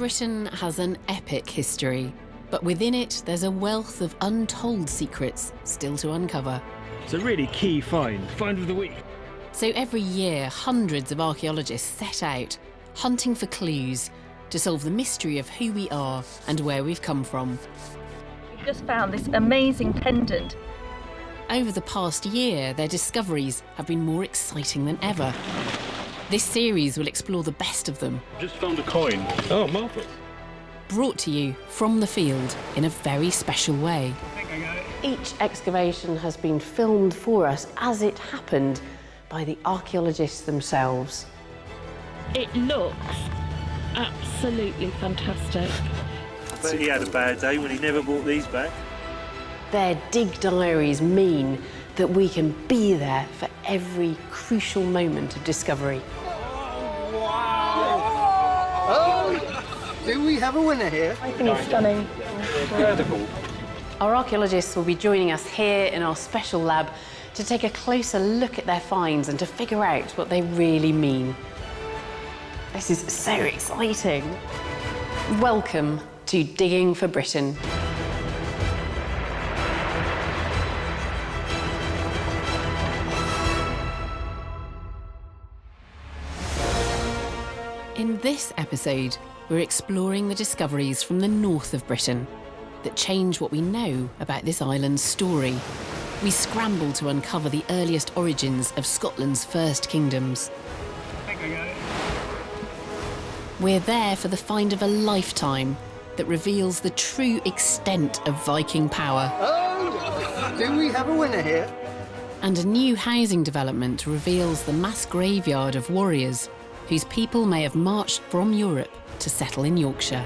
Britain has an epic history, but within it there's a wealth of untold secrets still to uncover. It's a really key find of the week. So every year, hundreds of archaeologists set out, hunting for clues to solve the mystery of who we are and where we've come from. We've just found this amazing pendant. Over the past year, their discoveries have been more exciting than ever. This series will explore the best of them. Just found a coin. Oh, marvellous. Brought to you from the field in a very special way. I think I got it. Each excavation has been filmed for us as it happened by the archaeologists themselves. It looks absolutely fantastic. I bet he had a bad day when he never brought these back. Their dig diaries mean that we can be there for every crucial moment of discovery. Oh, do we have a winner here? I think it's stunning. Incredible. Our archaeologists will be joining us here in our special lab to take a closer look at their finds and to figure out what they really mean. This is so exciting. Welcome to Digging for Britain. In this episode, we're exploring the discoveries from the north of Britain that change what we know about this island's story. We scramble to uncover the earliest origins of Scotland's first kingdoms. I think I got it. We're there for the find of a lifetime that reveals the true extent of Viking power. Oh, do we have a winner here? And a new housing development reveals the mass graveyard of warriors whose people may have marched from Europe to settle in Yorkshire.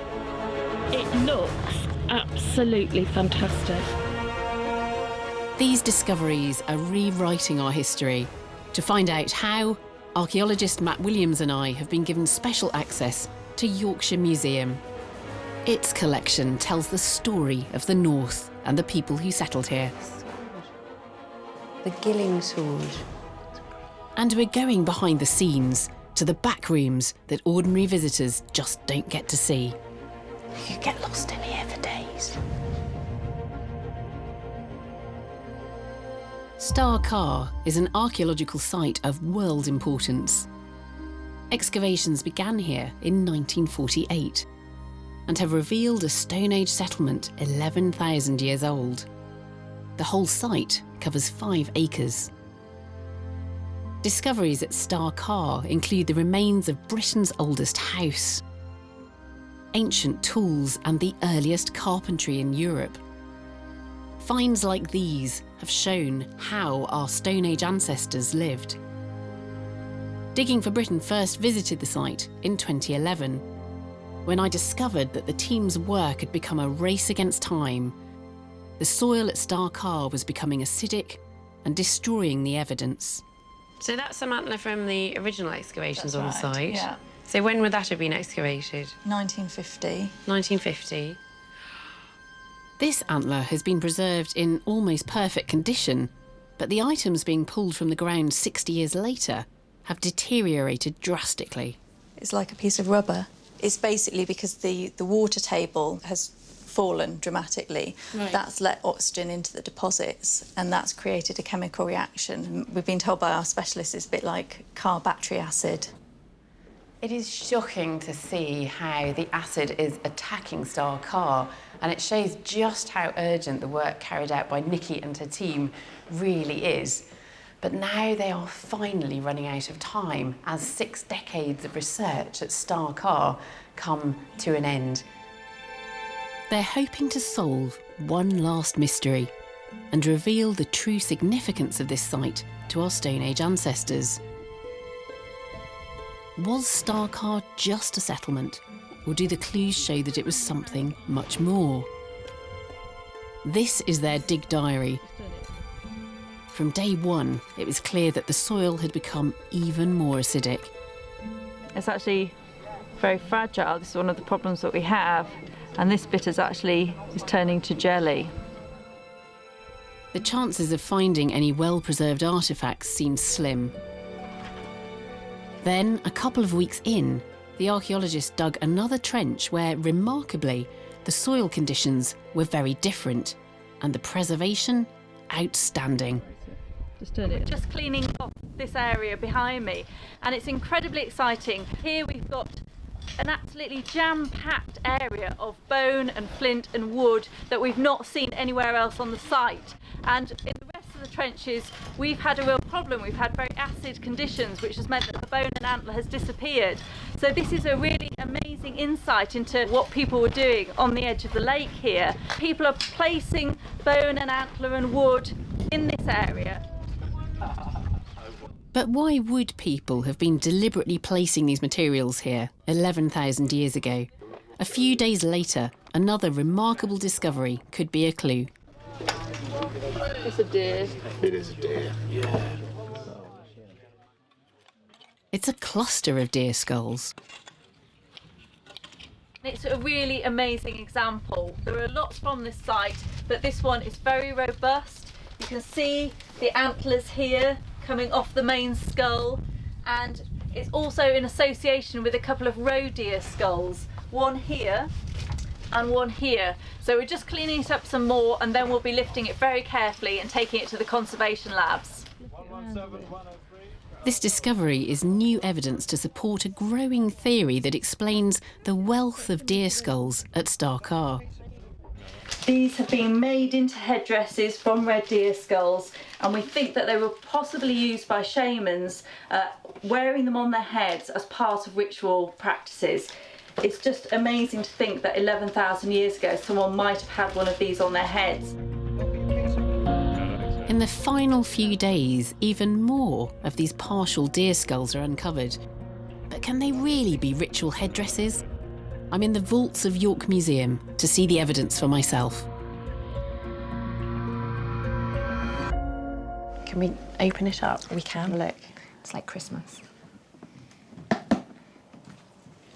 It looks absolutely fantastic. These discoveries are rewriting our history. To find out how, archaeologist Matt Williams and I have been given special access to Yorkshire Museum. Its collection tells the story of the North and the people who settled here. The Gilling Sword. And we're going behind the scenes to the back rooms that ordinary visitors just don't get to see. You could get lost in here for days. Star Car is an archaeological site of world importance. Excavations began here in 1948 and have revealed a Stone Age settlement 11,000 years old. The whole site covers 5 acres. Discoveries at Star Car include the remains of Britain's oldest house, ancient tools and the earliest carpentry in Europe. Finds like these have shown how our Stone Age ancestors lived. Digging for Britain first visited the site in 2011, when I discovered that the team's work had become a race against time. The soil at Star Car was becoming acidic and destroying the evidence. So that's some antler from the original excavations on the site. Yeah. So when would that have been excavated? 1950. 1950. This antler has been preserved in almost perfect condition, but the items being pulled from the ground 60 years later have deteriorated drastically. It's like a piece of rubber. It's basically because the water table has fallen dramatically. Right. That's let oxygen into the deposits and that's created a chemical reaction. We've been told by our specialists it's a bit like car battery acid. It is shocking to see how the acid is attacking Star Car, and it shows just how urgent the work carried out by Nikki and her team really is. But now they are finally running out of time as 6 decades of research at Star Car come to an end. They're hoping to solve one last mystery and reveal the true significance of this site to our Stone Age ancestors. Was Star Car just a settlement, or do the clues show that it was something much more? This is their dig diary. From day one, it was clear that the soil had become even more acidic. It's actually very fragile. This is one of the problems that we have. And this bit is turning to jelly. The chances of finding any well-preserved artefacts seemed slim. Then, a couple of weeks in, the archaeologists dug another trench where, remarkably, the soil conditions were very different and the preservation outstanding. Just turn it. Just cleaning off this area behind me, and it's incredibly exciting. Here we've got an absolutely jam-packed area of bone and flint and wood that we've not seen anywhere else on the site. And in the rest of the trenches, we've had a real problem. We've had very acid conditions, which has meant that the bone and antler has disappeared. So this is a really amazing insight into what people were doing on the edge of the lake here. People are placing bone and antler and wood in this area. But why would people have been deliberately placing these materials here 11,000 years ago? A few days later, another remarkable discovery could be a clue. It's a deer. It is a deer. Yeah. It's a cluster of deer skulls. It's a really amazing example. There are lots from this site, but this one is very robust. You can see the antlers here coming off the main skull, and it's also in association with a couple of roe deer skulls, one here and one here. So we're just cleaning it up some more, and then we'll be lifting it very carefully and taking it to the conservation labs. This discovery is new evidence to support a growing theory that explains the wealth of deer skulls at Starkar. These have been made into headdresses from red deer skulls, and we think that they were possibly used by shamans, wearing them on their heads as part of ritual practices. It's just amazing to think that 11,000 years ago someone might have had one of these on their heads. In the final few days, even more of these partial deer skulls are uncovered. But can they really be ritual headdresses? I'm in the vaults of York Museum to see the evidence for myself. Can we open it up? We can. Look. It's like Christmas.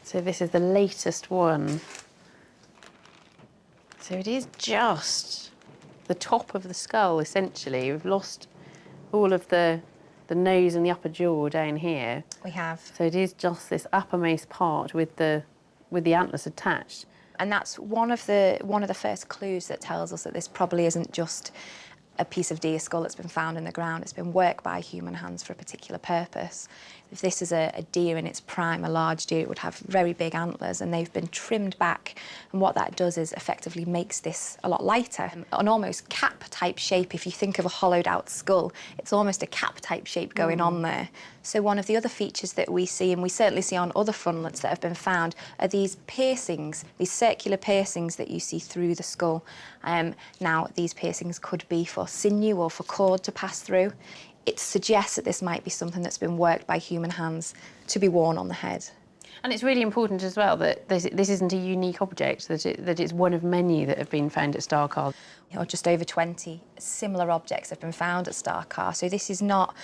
So this is the latest one. So it is just the top of the skull, essentially. We've lost all of the nose and the upper jaw down here. We have. So it is just this uppermost part with the antlers attached. And that's one of the first clues that tells us that this probably isn't just a piece of deer skull that's been found in the ground. It's been worked by human hands for a particular purpose. If this is a deer in its prime, a large deer, it would have very big antlers, and they've been trimmed back. And what that does is effectively makes this a lot lighter. An almost cap-type shape. If you think of a hollowed-out skull, it's almost a cap-type shape going on there. So one of the other features that we see, and we certainly see on other frontlets that have been found, are these piercings, these circular piercings that you see through the skull. Now, these piercings could be for sinew or for cord to pass through. It suggests that this might be something that's been worked by human hands to be worn on the head. And it's really important as well that this isn't a unique object, that it's one of many that have been found at Starkar. Or just over 20 similar objects have been found at Starkar, so this is not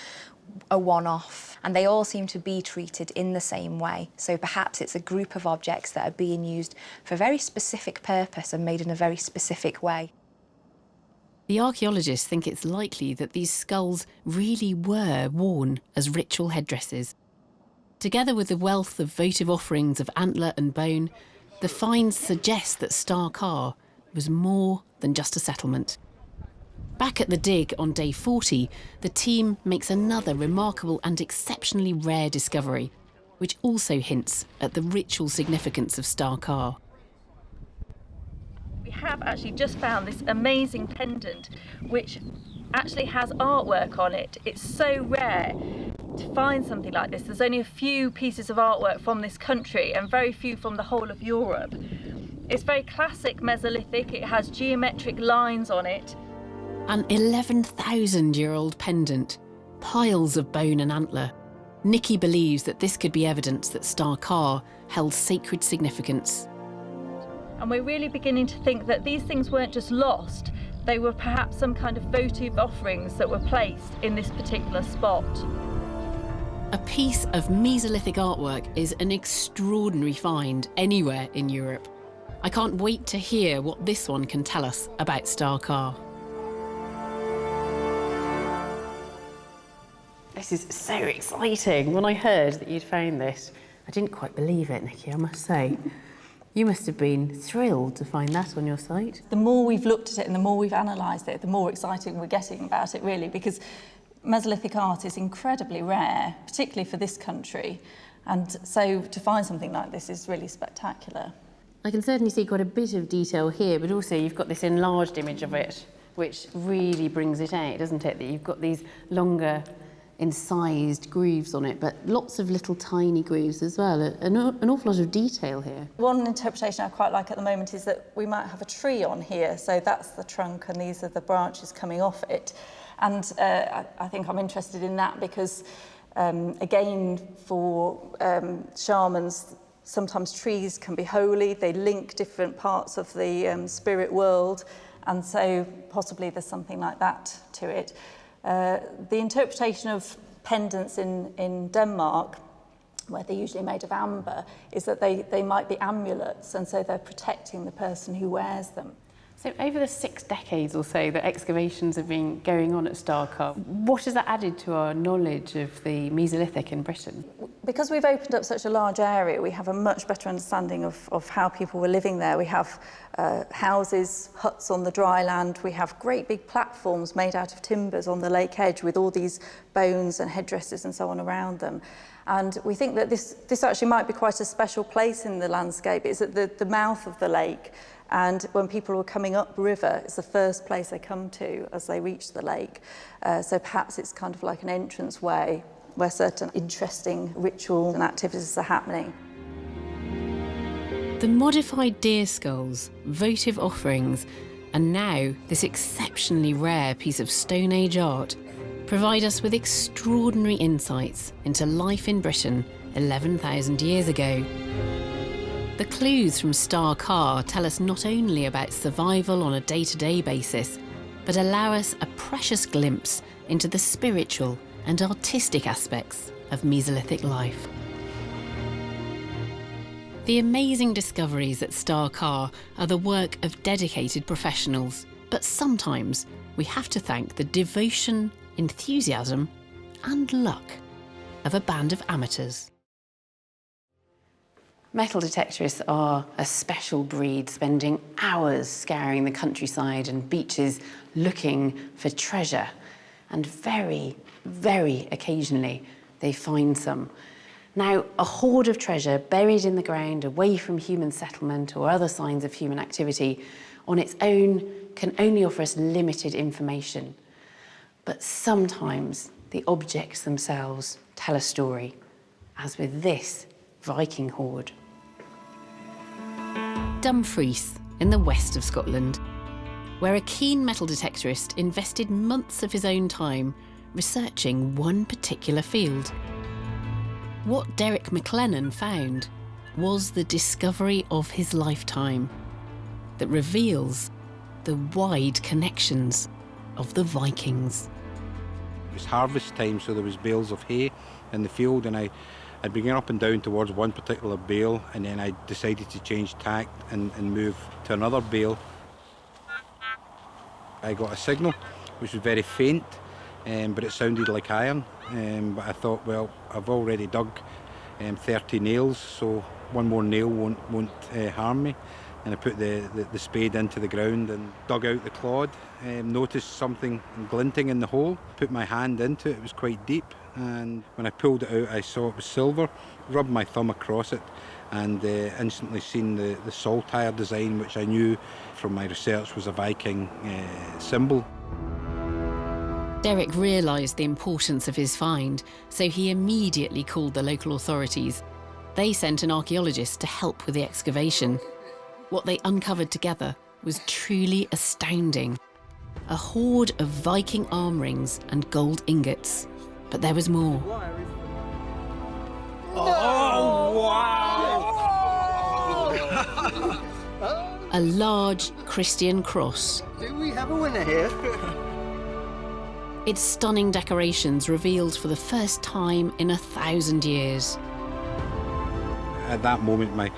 a one-off, and they all seem to be treated in the same way. So perhaps it's a group of objects that are being used for a very specific purpose and made in a very specific way. The archaeologists think it's likely that these skulls really were worn as ritual headdresses. Together with the wealth of votive offerings of antler and bone, the finds suggest that Starkar was more than just a settlement. Back at the dig on day 40, the team makes another remarkable and exceptionally rare discovery, which also hints at the ritual significance of Starkar. We have actually just found this amazing pendant, which actually has artwork on it. It's so rare to find something like this. There's only a few pieces of artwork from this country and very few from the whole of Europe. It's very classic Mesolithic. It has geometric lines on it. An 11,000-year-old pendant, piles of bone and antler. Nikki believes that this could be evidence that Starkar held sacred significance. And we're really beginning to think that these things weren't just lost, they were perhaps some kind of votive offerings that were placed in this particular spot. A piece of Mesolithic artwork is an extraordinary find anywhere in Europe. I can't wait to hear what this one can tell us about Starkar. This is so exciting. When I heard that you'd found this, I didn't quite believe it, Nikki, I must say. You must have been thrilled to find that on your site. The more we've looked at it and the more we've analysed it, the more excited we're getting about it, really, because Mesolithic art is incredibly rare, particularly for this country. And so to find something like this is really spectacular. I can certainly see quite a bit of detail here, but also you've got this enlarged image of it, which really brings it out, doesn't it? That you've got these longer, incised grooves on it, but lots of little tiny grooves as well. An awful lot of detail here. One interpretation I quite like at the moment is that we might have a tree on here, so that's the trunk and these are the branches coming off it. And I think I'm interested in that because, again, for shamans, sometimes trees can be holy. They link different parts of the spirit world, and so possibly there's something like that to it. The interpretation of pendants in Denmark, where they're usually made of amber, is that they might be amulets, and so they're protecting the person who wears them. So over the 6 decades or so that excavations have been going on at Starcar, what has that added to our knowledge of the Mesolithic in Britain? Because we've opened up such a large area, we have a much better understanding of how people were living there. We have houses, huts on the dry land. We have great big platforms made out of timbers on the lake edge with all these bones and headdresses and so on around them. And we think that this actually might be quite a special place in the landscape. It's at the mouth of the lake. And when people are coming up river, it's the first place they come to as they reach the lake. So perhaps it's kind of like an entrance way where certain interesting rituals and activities are happening. The modified deer skulls, votive offerings, and now this exceptionally rare piece of Stone Age art provide us with extraordinary insights into life in Britain 11,000 years ago. The clues from Starcar tell us not only about survival on a day-to-day basis, but allow us a precious glimpse into the spiritual and artistic aspects of Mesolithic life. The amazing discoveries at Starcar are the work of dedicated professionals, but sometimes we have to thank the devotion, enthusiasm, and luck of a band of amateurs. Metal detectorists are a special breed, spending hours scouring the countryside and beaches looking for treasure. And very, very occasionally, they find some. Now, a hoard of treasure buried in the ground away from human settlement or other signs of human activity on its own can only offer us limited information. But sometimes the objects themselves tell a story, as with this Viking hoard. Dumfries, in the west of Scotland, where a keen metal detectorist invested months of his own time researching one particular field. What Derek McLennan found was the discovery of his lifetime that reveals the wide connections of the Vikings. It was harvest time, so there was bales of hay in the field, and I'd been going up and down towards one particular bale, and then I decided to change tack and move to another bale. I got a signal, which was very faint, but it sounded like iron. But I thought, well, I've already dug 30 nails, so one more nail won't harm me. And I put the spade into the ground and dug out the clod. Noticed something glinting in the hole, put my hand into it, it was quite deep. And when I pulled it out, I saw it was silver, rubbed my thumb across it, and instantly seen the saltire design, which I knew from my research was a Viking symbol. Derek realised the importance of his find, so he immediately called the local authorities. They sent an archaeologist to help with the excavation. What they uncovered together was truly astounding. A hoard of Viking arm rings and gold ingots. But there was more. Oh, wow! A large Christian cross. Do we have a winner here? Its stunning decorations revealed for the first time in 1,000 years. At that moment, my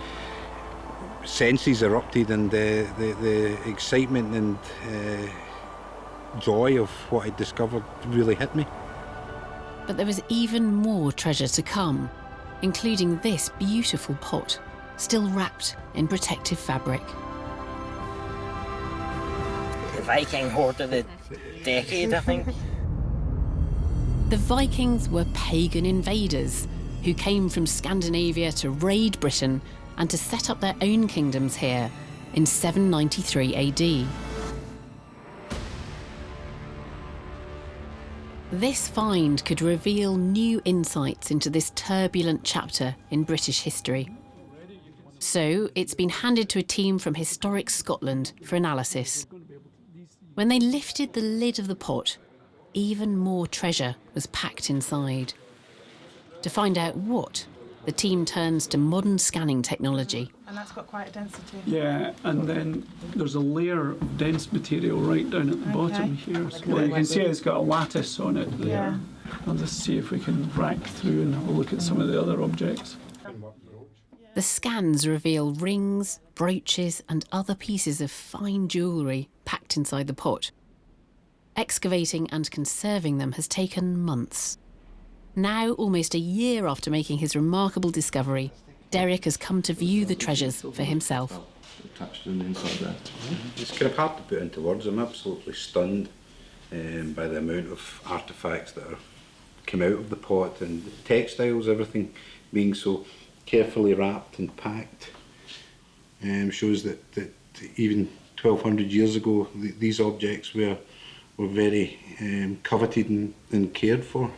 senses erupted, and the excitement and joy of what I discovered really hit me. But there was even more treasure to come. including this beautiful pot, still wrapped in protective fabric. The Viking hoard of the decade, I think. The Vikings were pagan invaders who came from Scandinavia to raid Britain and to set up their own kingdoms here in 793 AD. This find could reveal new insights into this turbulent chapter in British history. So it's been handed to a team from Historic Scotland for analysis. When they lifted the lid of the pot, even more treasure was packed inside. To find out what, the team turns to modern scanning technology. And that's got quite a density. Yeah, and then there's a layer of dense material right down at the bottom here. So you can see it's got a lattice on it there. Yeah. I'll just see if we can rack through and have a look at some of the other objects. The scans reveal rings, brooches and other pieces of fine jewellery packed inside the pot. Excavating and conserving them has taken months. Now, almost a year after making his remarkable discovery, Derek has come to view the treasures for himself. Attached to the inside there. It's kind of hard to put into words. I'm absolutely stunned by the amount of artefacts that come out of the pot, and the textiles, everything being so carefully wrapped and packed, shows that even 1200 years ago these objects were very coveted and cared for.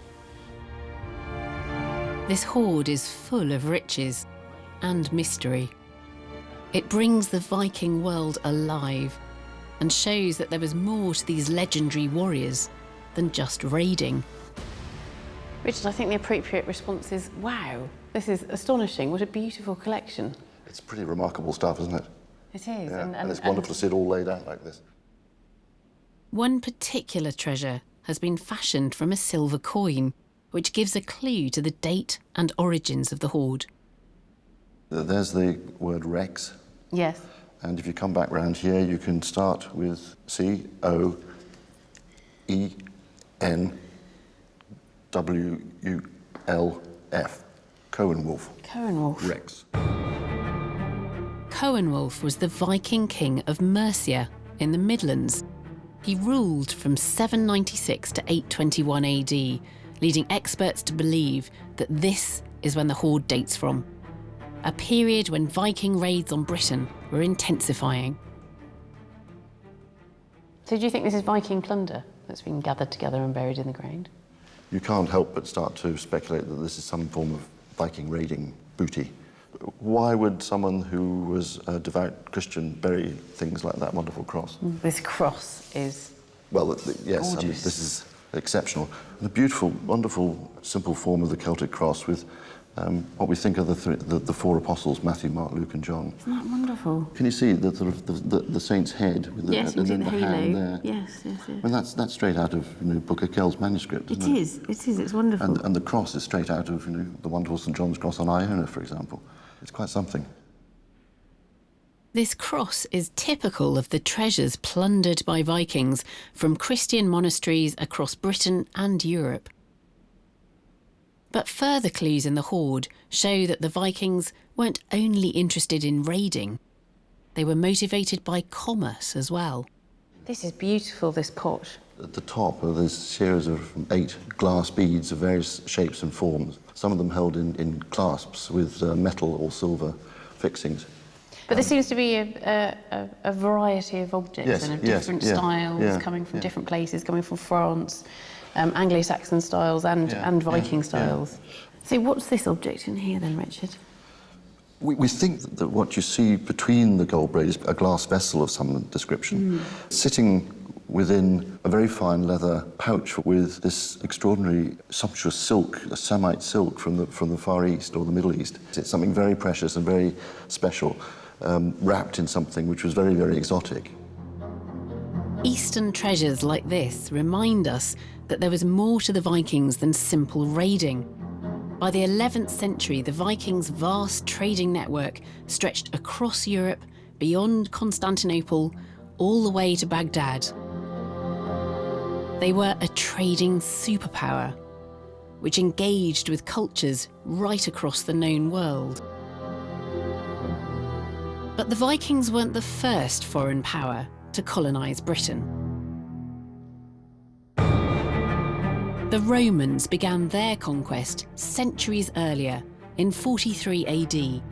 This hoard is full of riches and mystery. It brings the Viking world alive and shows that there was more to these legendary warriors than just raiding. Richard, I think the appropriate response is, wow, this is astonishing. What a beautiful collection. It's pretty remarkable stuff, isn't it? It is. Yeah. And it's wonderful to see it all laid out like this. One particular treasure has been fashioned from a silver coin, which gives a clue to the date and origins of the hoard. There's the word Rex. Yes. And if you come back round here, you can start with C-O-E-N-W-U-L-F. Cohenwulf. Cohenwulf. Rex. Cohenwulf was the Viking king of Mercia in the Midlands. He ruled from 796 to 821 AD, leading experts to believe that this is when the hoard dates from, a period when Viking raids on Britain were intensifying. So do you think this is Viking plunder that's been gathered together and buried in the ground? You can't help but start to speculate that this is some form of Viking raiding booty. Why would someone who was a devout Christian bury things like that wonderful cross? This cross is well, yes, I mean, gorgeous. this is exceptional. And a beautiful, wonderful, simple form of the Celtic cross with what we think are the four apostles, Matthew, Mark, Luke and John. Isn't that wonderful? Can you see the sort of the saint's head with Yes, and you then see the the hand halo. there? Yes, yes, yes. I mean, that's straight out of Book of Kells manuscript, isn't it? It is, it's wonderful. And the cross is straight out of the wonderful St John's cross on Iona, for example. It's quite something. This cross is typical of the treasures plundered by Vikings from Christian monasteries across Britain and Europe. But further clues in the hoard show that the Vikings weren't only interested in raiding, they were motivated by commerce as well. This is beautiful, this pot. At the top are this series of 8 glass beads of various shapes and forms, some of them held in clasps with metal or silver fixings. But there seems to be a variety of objects and of different styles coming from different places, coming from France, Anglo-Saxon styles and Viking styles. So what's this object in here then, Richard? We think that what you see between the gold braid is a glass vessel of some description, sitting within a very fine leather pouch with this extraordinary sumptuous silk, a Samite silk from the Far East or the Middle East. It's something very precious and very special, wrapped in something which was very, very exotic. Eastern treasures like this remind us that there was more to the Vikings than simple raiding. By the 11th century, the Vikings' vast trading network stretched across Europe, beyond Constantinople, all the way to Baghdad. They were a trading superpower. which engaged with cultures right across the known world. But the Vikings weren't the first foreign power to colonise Britain. The Romans began their conquest centuries earlier, in 43 AD.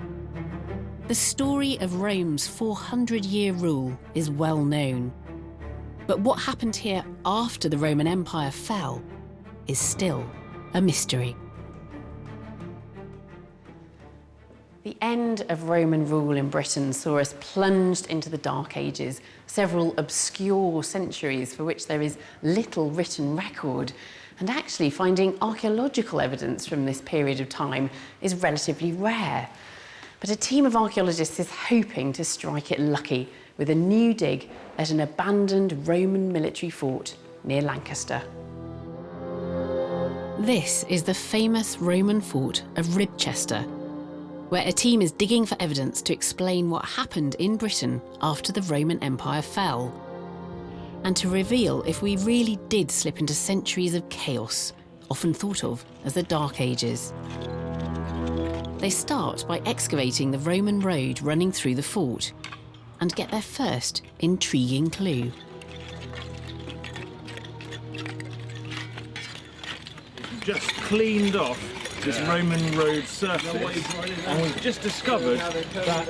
The story of Rome's 400-year rule is well known. But what happened here after the Roman Empire fell is still a mystery. The end of Roman rule in Britain saw us plunged into the Dark Ages, several obscure centuries for which there is little written record. And actually finding archaeological evidence from this period of time is relatively rare. But a team of archaeologists is hoping to strike it lucky with a new dig at an abandoned Roman military fort near Lancaster. This is the famous Roman fort of Ribchester, where a team is digging for evidence to explain what happened in Britain after the Roman Empire fell, and to reveal if we really did slip into centuries of chaos, often thought of as the Dark Ages. They start by excavating the Roman road running through the fort and get their first intriguing clue. Just cleaned off this Roman road surface, and we've just discovered that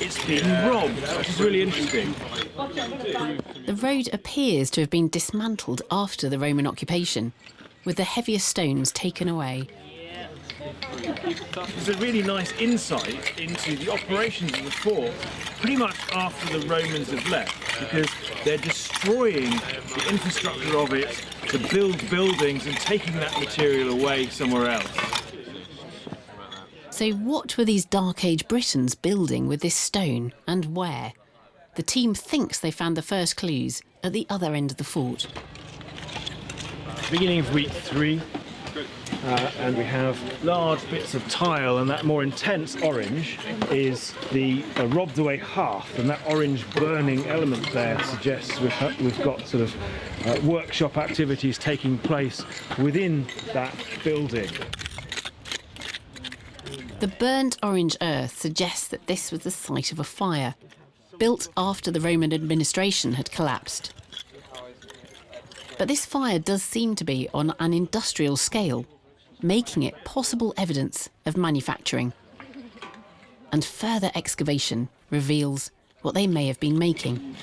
it's been robbed, which is really interesting. The road appears to have been dismantled after the Roman occupation, with the heavier stones taken away. It's a really nice insight into the operations of the fort pretty much after the Romans have left, because they're destroying the infrastructure of it to build buildings and taking that material away somewhere else. So what were these Dark Age Britons building with this stone, and where? The team thinks they found the first clues at the other end of the fort. Beginning of week 3, and we have large bits of tile, and that more intense orange is the robbed away hearth, and that orange burning element there suggests we've got sort of workshop activities taking place within that building. The burnt orange earth suggests that this was the site of a fire, built after the Roman administration had collapsed. But this fire does seem to be on an industrial scale, making it possible evidence of manufacturing. And further excavation reveals what they may have been making.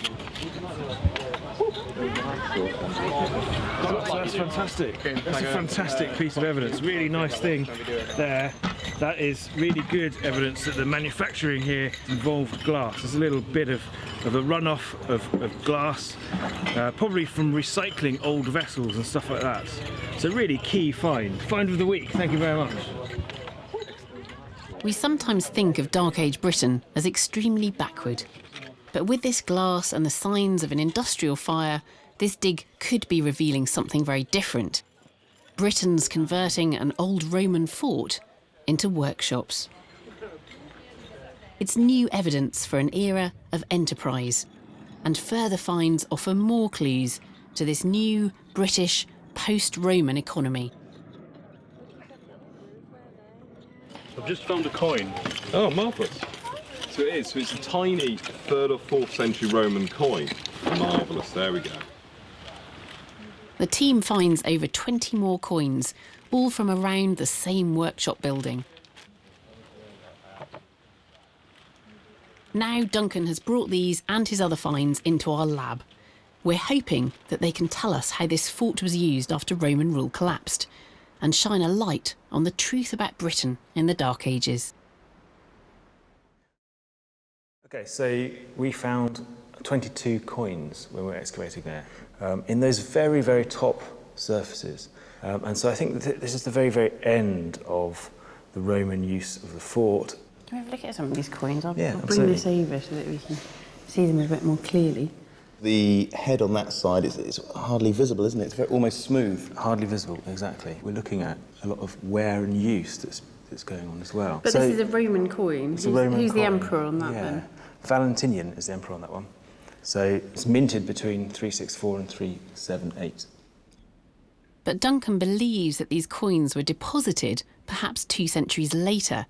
That's fantastic. That's a fantastic piece of evidence. Really nice thing there. That is really good evidence that the manufacturing here involved glass. There's a little bit of a runoff of glass, probably from recycling old vessels and stuff like that. It's a really key find. Find of the week. Thank you very much. We sometimes think of Dark Age Britain as extremely backward. But with this glass and the signs of an industrial fire, this dig could be revealing something very different. Britons converting an old Roman fort into workshops. It's new evidence for an era of enterprise, and further finds offer more clues to this new British post-Roman economy. I've just found a coin. Oh, marvellous. So it is. So it's a tiny 3rd or 4th century Roman coin. Marvellous. There we go. The team finds over 20 more coins, all from around the same workshop building. Now Duncan has brought these and his other finds into our lab. We're hoping that they can tell us how this fort was used after Roman rule collapsed, and shine a light on the truth about Britain in the Dark Ages. Okay, so we found 22 coins when we were excavating there, in those very, very top surfaces. And so I think that this is the very, very end of the Roman use of the fort. Can we have a look at some of these coins? I'll bring absolutely. this over so that we can see them a bit more clearly. The head on that side is hardly visible, isn't it? It's very, almost smooth. Hardly visible, exactly. We're looking at a lot of wear and use that's going on as well. But so this is a Roman coin. Who's the emperor on that then? Valentinian is the emperor on that one. So it's minted between 364 and 378. But Duncan believes that these coins were deposited perhaps 2 centuries later.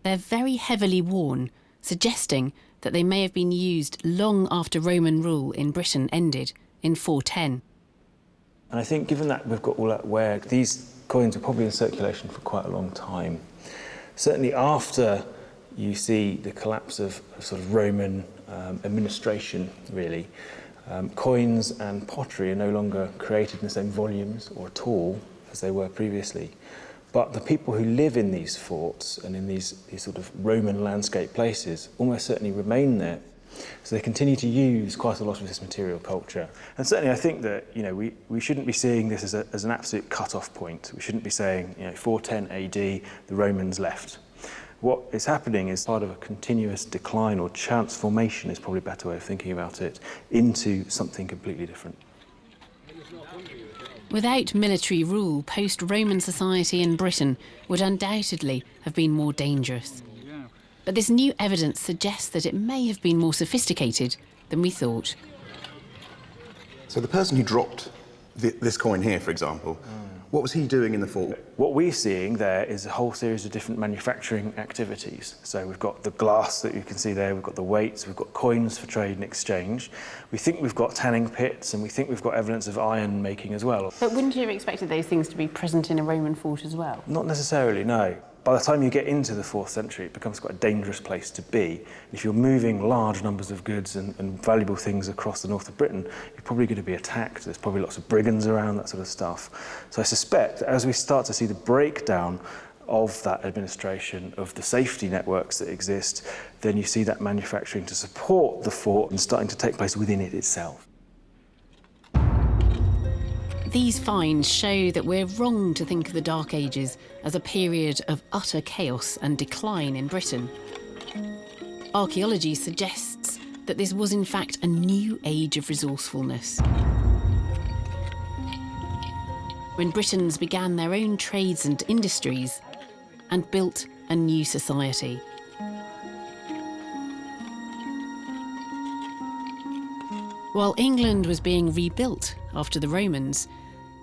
They're very heavily worn, suggesting that they may have been used long after Roman rule in Britain ended in 410. And I think given that we've got all that wear, these coins were probably in circulation for quite a long time. Certainly after you see the collapse of sort of Roman administration, really, coins and pottery are no longer created in the same volumes or at all as they were previously. But the people who live in these forts and in these sort of Roman landscape places almost certainly remain there. So they continue to use quite a lot of this material culture. And certainly I think that, you know, we shouldn't be seeing this as an absolute cut-off point. We shouldn't be saying, you know, 410 AD, the Romans left. What is happening is part of a continuous decline or transformation, is probably a better way of thinking about it, into something completely different. Without military rule, post-Roman society in Britain would undoubtedly have been more dangerous. But this new evidence suggests that it may have been more sophisticated than we thought. So the person who dropped this coin here, for example, what was he doing in the fort? What we're seeing there is a whole series of different manufacturing activities. So we've got the glass that you can see there, we've got the weights, we've got coins for trade and exchange. We think we've got tanning pits, and we think we've got evidence of iron making as well. But wouldn't you have expected those things to be present in a Roman fort as well? Not necessarily, no. By the time you get into the 4th century, it becomes quite a dangerous place to be. If you're moving large numbers of goods and valuable things across the north of Britain, you're probably going to be attacked. There's probably lots of brigands around, that sort of stuff. So I suspect that as we start to see the breakdown of that administration, of the safety networks that exist, then you see that manufacturing to support the fort and starting to take place within it itself. These finds show that we're wrong to think of the Dark Ages as a period of utter chaos and decline in Britain. Archaeology suggests that this was in fact a new age of resourcefulness, when Britons began their own trades and industries and built a new society. While England was being rebuilt after the Romans,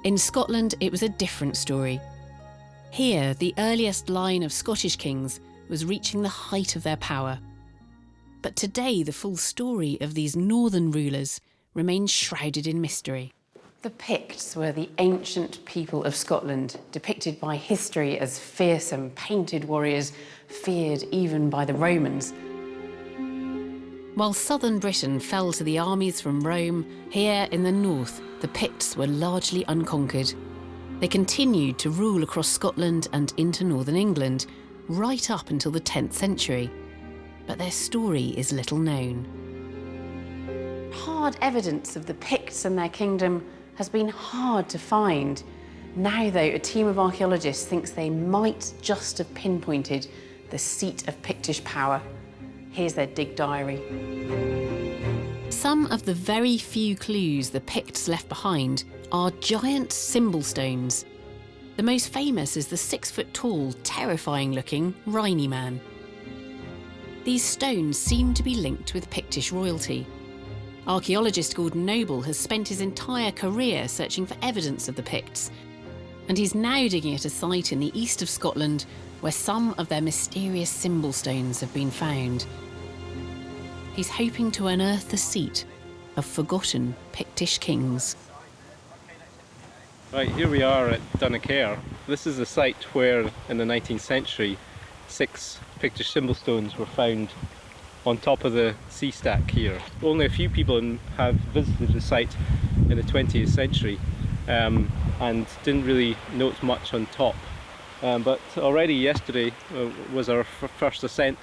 in Scotland it was a different story. Here, the earliest line of Scottish kings was reaching the height of their power. But today, the full story of these northern rulers remains shrouded in mystery. The Picts were the ancient people of Scotland, depicted by history as fearsome, painted warriors, feared even by the Romans. While southern Britain fell to the armies from Rome, here in the north, the Picts were largely unconquered. They continued to rule across Scotland and into northern England, right up until the 10th century. But their story is little known. Hard evidence of the Picts and their kingdom has been hard to find. Now, though, a team of archaeologists thinks they might just have pinpointed the seat of Pictish power. Here's their dig diary. Some of the very few clues the Picts left behind are giant symbol stones. The most famous is the 6-foot-tall, terrifying-looking Rhynie Man. These stones seem to be linked with Pictish royalty. Archaeologist Gordon Noble has spent his entire career searching for evidence of the Picts, and he's now digging at a site in the east of Scotland where some of their mysterious symbol stones have been found. He's hoping to unearth the seat of forgotten Pictish kings. Right, here we are at Dunnacair. This is the site where, in the 19th century, 6 Pictish symbol stones were found on top of the sea stack here. Only a few people have visited the site in the 20th century and didn't really note much on top. But already yesterday was our first ascent,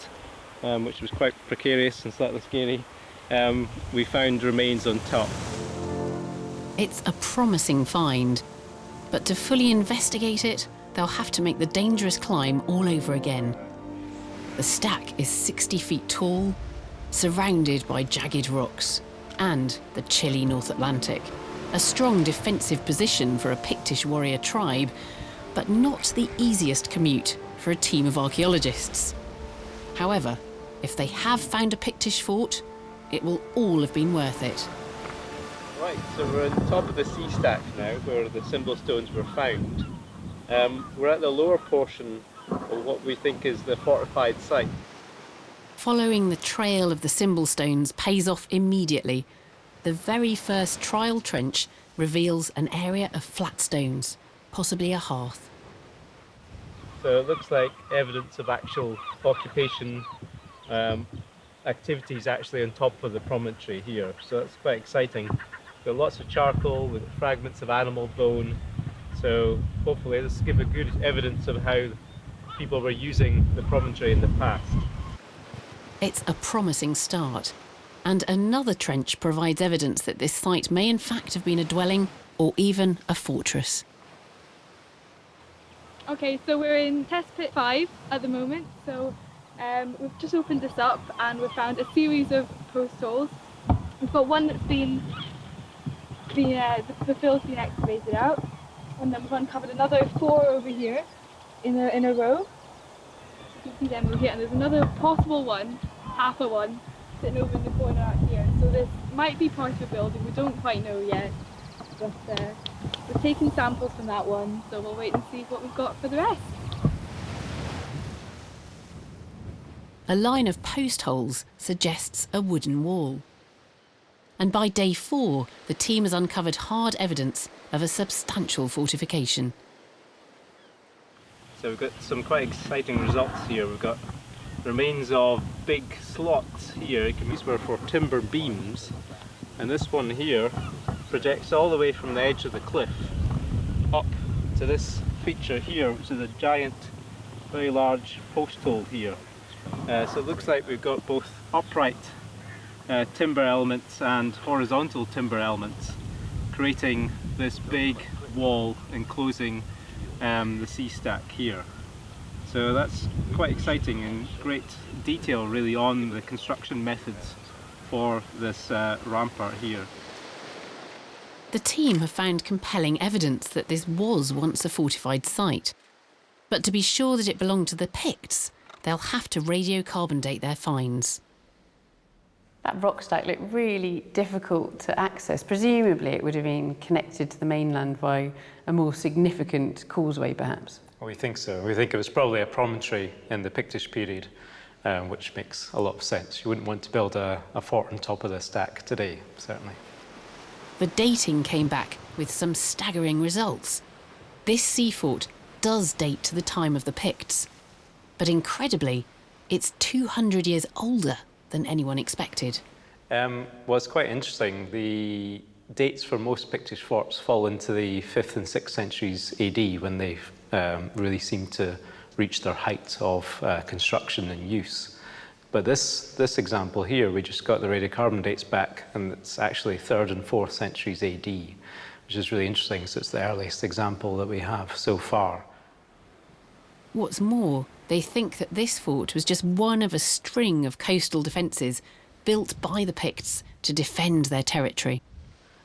which was quite precarious and slightly scary. We found remains on top. It's a promising find, but to fully investigate it, they'll have to make the dangerous climb all over again. The stack is 60 feet tall, surrounded by jagged rocks, and the chilly North Atlantic. A strong defensive position for a Pictish warrior tribe, but not the easiest commute for a team of archaeologists. However, if they have found a Pictish fort, it will all have been worth it. Right, so we're on top of the sea stack now, where the symbol stones were found. We're at the lower portion of what we think is the fortified site. Following the trail of the symbol stones pays off immediately. The very first trial trench reveals an area of flat stones, possibly a hearth. So it looks like evidence of actual occupation activities actually on top of the promontory here, so that's quite exciting. We've got lots of charcoal with fragments of animal bone, so hopefully this will give a good evidence of how people were using the promontory in the past. It's a promising start, and another trench provides evidence that this site may in fact have been a dwelling or even a fortress. Okay, so we're in test pit 5 at the moment, so we've just opened this up and we've found a series of post holes. We've got one that's the fill's been excavated out, and then we've uncovered another 4 over here in a row. You can see them over here, and there's another possible one, half a one, sitting over in the corner out here. So this might be part of a building, we don't quite know yet, but we're taking samples from that one, so we'll wait and see what we've got for the rest. A line of post holes suggests a wooden wall. And by day 4, the team has uncovered hard evidence of a substantial fortification. So we've got some quite exciting results here. We've got remains of big slots here. These were for timber beams, and this one here projects all the way from the edge of the cliff up to this feature here, which is a giant, very large post hole here. So it looks like we've got both upright timber elements and horizontal timber elements, creating this big wall enclosing the sea stack here. So that's quite exciting and great detail really on the construction methods for this rampart here. The team have found compelling evidence that this was once a fortified site. But to be sure that it belonged to the Picts, they'll have to radiocarbon date their finds. That rock stack looked really difficult to access. Presumably it would have been connected to the mainland by a more significant causeway, perhaps. We think so. We think it was probably a promontory in the Pictish period, which makes a lot of sense. You wouldn't want to build a fort on top of the stack today, certainly. The dating came back with some staggering results. This sea fort does date to the time of the Picts, but incredibly, it's 200 years older than anyone expected. Well, it's quite interesting. The dates for most Pictish forts fall into the 5th and 6th centuries AD, when they really seem to reach their height of construction and use. But this example here, we just got the radiocarbon dates back, and it's actually 3rd and 4th centuries AD, which is really interesting, so it's the earliest example that we have so far. What's more, they think that this fort was just one of a string of coastal defences built by the Picts to defend their territory.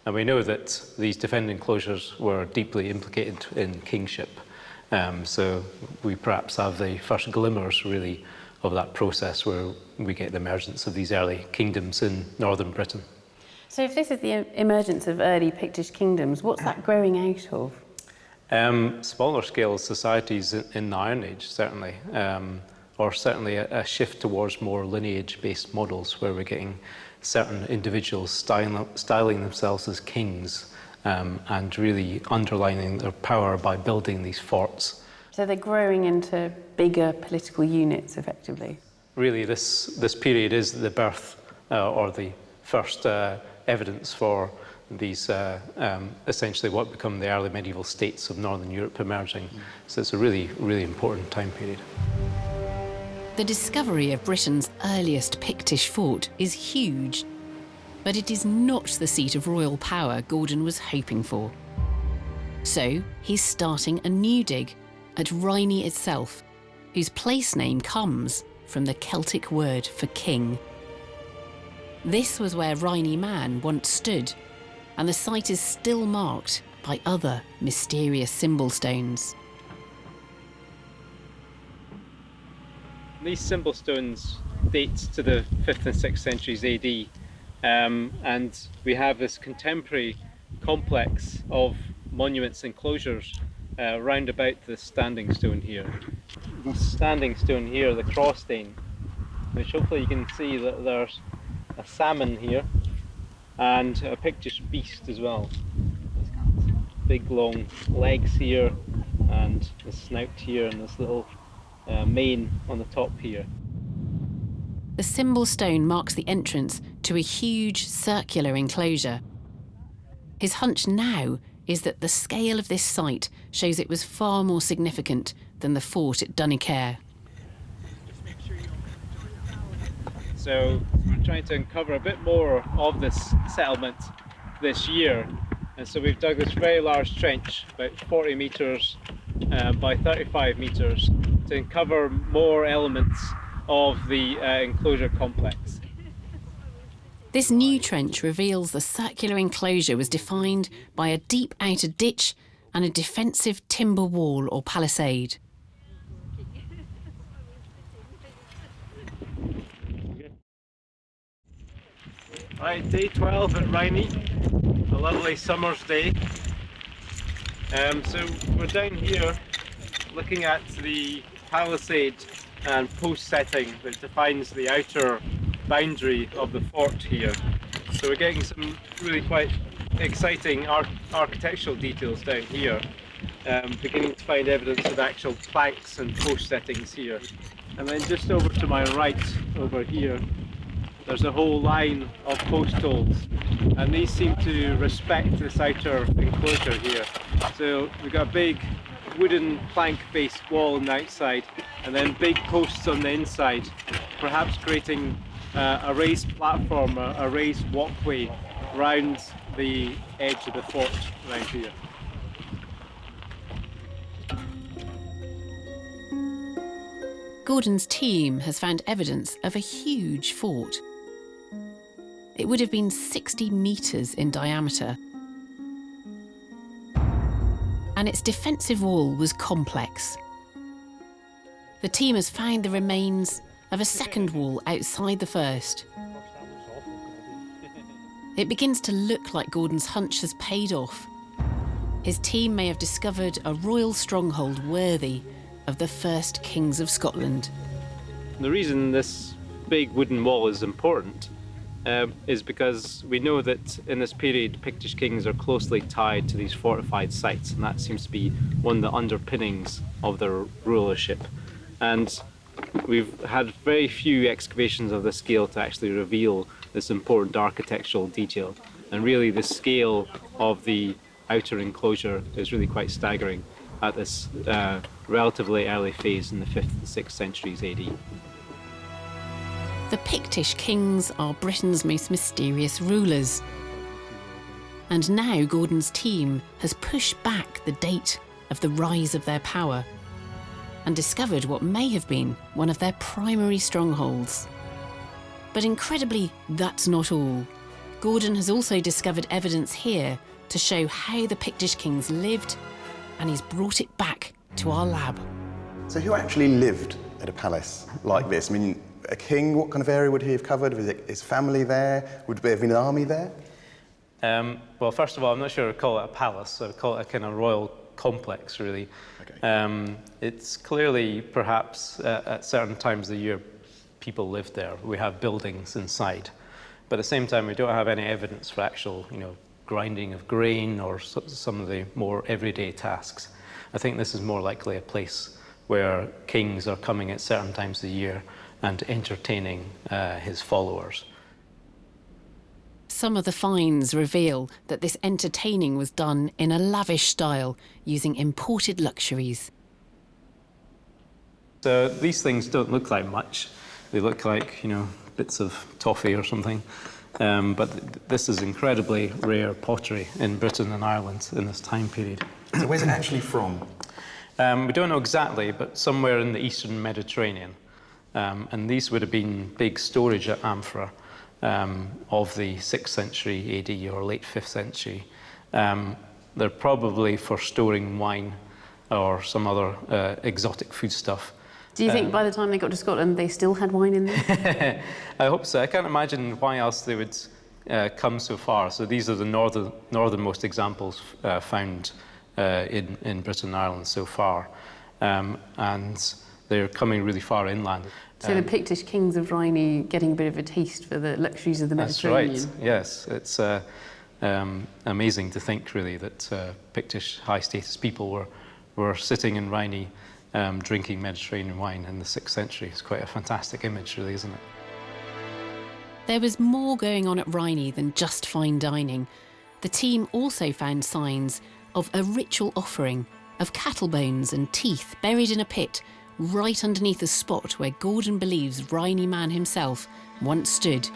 And we know that these defending enclosures were deeply implicated in kingship, so we perhaps have the first glimmers, really, of that process where we get the emergence of these early kingdoms in northern Britain. So if this is the emergence of early Pictish kingdoms, what's that growing out of? Smaller scale societies in the Iron Age, certainly, or certainly a shift towards more lineage-based models where we're getting certain individuals styling themselves as kings and really underlining their power by building these forts. So they're growing into bigger political units, effectively? Really, this period is the birth or the first evidence for these essentially what become the early medieval states of Northern Europe emerging. So it's a really, really important time period. The discovery of Britain's earliest Pictish fort is huge, but it is not the seat of royal power Gordon was hoping for. So he's starting a new dig at Rhynie itself, whose place name comes from the Celtic word for king. This was where Rhynie Man once stood, and the site is still marked by other mysterious symbol stones. These symbol stones date to the 5th and 6th centuries AD, and we have this contemporary complex of monuments and enclosures round about the standing stone here. The standing stone here, the cross stain, which hopefully you can see that there's a salmon here and a pictish beast as well. It's got big long legs here and the snout here and this little mane on the top here. The symbol stone marks the entrance to a huge circular enclosure. His hunch now is that the scale of this site shows it was far more significant than the fort at Dunkirk. So we're trying to uncover a bit more of this settlement this year, and so we've dug this very large trench, about 40 metres by 35 metres, to uncover more elements of the enclosure complex. This new trench reveals the circular enclosure was defined by a deep outer ditch and a defensive timber wall or palisade. Right, day 12 at Rhynie, a lovely summer's day. So we're down here looking at the palisade and post setting that defines the outer boundary of the fort here. So we're getting some really quite exciting architectural details down here, beginning to find evidence of actual planks and post settings here. And then just over to my right, over here, there's a whole line of post holes, and these seem to respect this outer enclosure here. So we've got a big wooden plank-based wall on the outside, and then big posts on the inside, perhaps creating a raised platform, a raised walkway round the edge of the fort right here. Gordon's team has found evidence of a huge fort. It would have been 60 metres in diameter, and its defensive wall was complex. The team has found the remains of a second wall outside the first. It begins to look like Gordon's hunch has paid off. His team may have discovered a royal stronghold worthy of the first kings of Scotland. The reason this big wooden wall is important is because we know that in this period Pictish kings are closely tied to these fortified sites, and that seems to be one of the underpinnings of their rulership. And we've had very few excavations of this scale to actually reveal this important architectural detail, and really the scale of the outer enclosure is really quite staggering at this relatively early phase in the 5th and 6th centuries AD. The Pictish kings are Britain's most mysterious rulers. And now Gordon's team has pushed back the date of the rise of their power and discovered what may have been one of their primary strongholds. But incredibly, that's not all. Gordon has also discovered evidence here to show how the Pictish kings lived, and he's brought it back to our lab. So who actually lived at a palace like this? I mean, a king, what kind of area would he have covered? Was it his family there? Would there have been an army there? Well, first of all, I'm not sure I'd call it a palace. I would call it a kind of royal complex, really. Okay. It's clearly, perhaps, at certain times of the year, people lived there. We have buildings inside. But at the same time, we don't have any evidence for actual, grinding of grain or some of the more everyday tasks. I think this is more likely a place where kings are coming at certain times of the year and entertaining his followers. Some of the finds reveal that this entertaining was done in a lavish style, using imported luxuries. So these things don't look like much. They look like, bits of toffee or something. But this is incredibly rare pottery in Britain and Ireland in this time period. So where's it actually from? We don't know exactly, but somewhere in the eastern Mediterranean. And these would have been big storage at Amphra of the 6th century AD or late 5th century. They're probably for storing wine or some other exotic foodstuff. Do you think by the time they got to Scotland they still had wine in there? I hope so. I can't imagine why else they would come so far. So these are the northernmost examples found in Britain and Ireland so far. And they're coming really far inland. So the Pictish kings of Rhynie getting a bit of a taste for the luxuries of the Mediterranean. That's right, yes. It's amazing to think, really, that Pictish high-status people were sitting in Rhynie drinking Mediterranean wine in the 6th century. It's quite a fantastic image, really, isn't it? There was more going on at Rhynie than just fine dining. The team also found signs of a ritual offering of cattle bones and teeth buried in a pit right underneath the spot where Gordon believes Rhynie man himself once stood.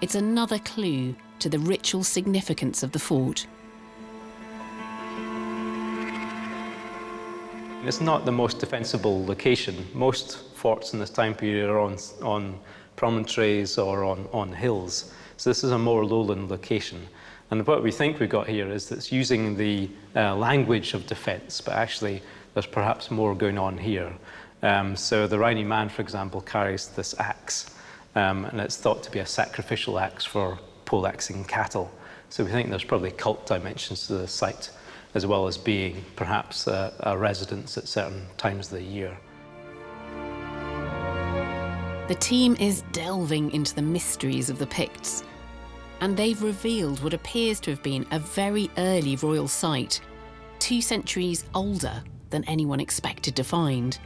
It's another clue to the ritual significance of the fort. It's not the most defensible location. Most forts in this time period are on promontories or on hills. So this is a more lowland location. And what we think we've got here is that it's using the language of defence, but actually there's perhaps more going on here. So the Rhynie man, for example, carries this axe, and it's thought to be a sacrificial axe for poleaxing cattle. So we think there's probably cult dimensions to the site, as well as being perhaps a residence at certain times of the year. The team is delving into the mysteries of the Picts, and they've revealed what appears to have been a very early royal site, 2 centuries older than anyone expected to find.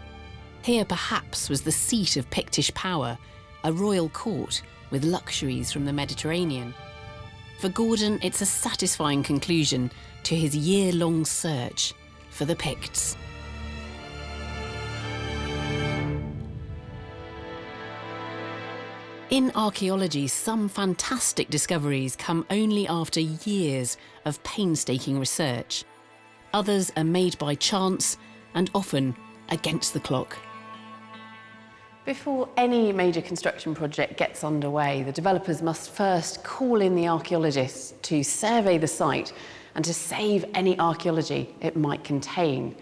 Here perhaps was the seat of Pictish power, a royal court with luxuries from the Mediterranean. For Gordon, it's a satisfying conclusion to his year-long search for the Picts. In archaeology, some fantastic discoveries come only after years of painstaking research. Others are made by chance and often against the clock. Before any major construction project gets underway, the developers must first call in the archaeologists to survey the site and to save any archaeology it might contain.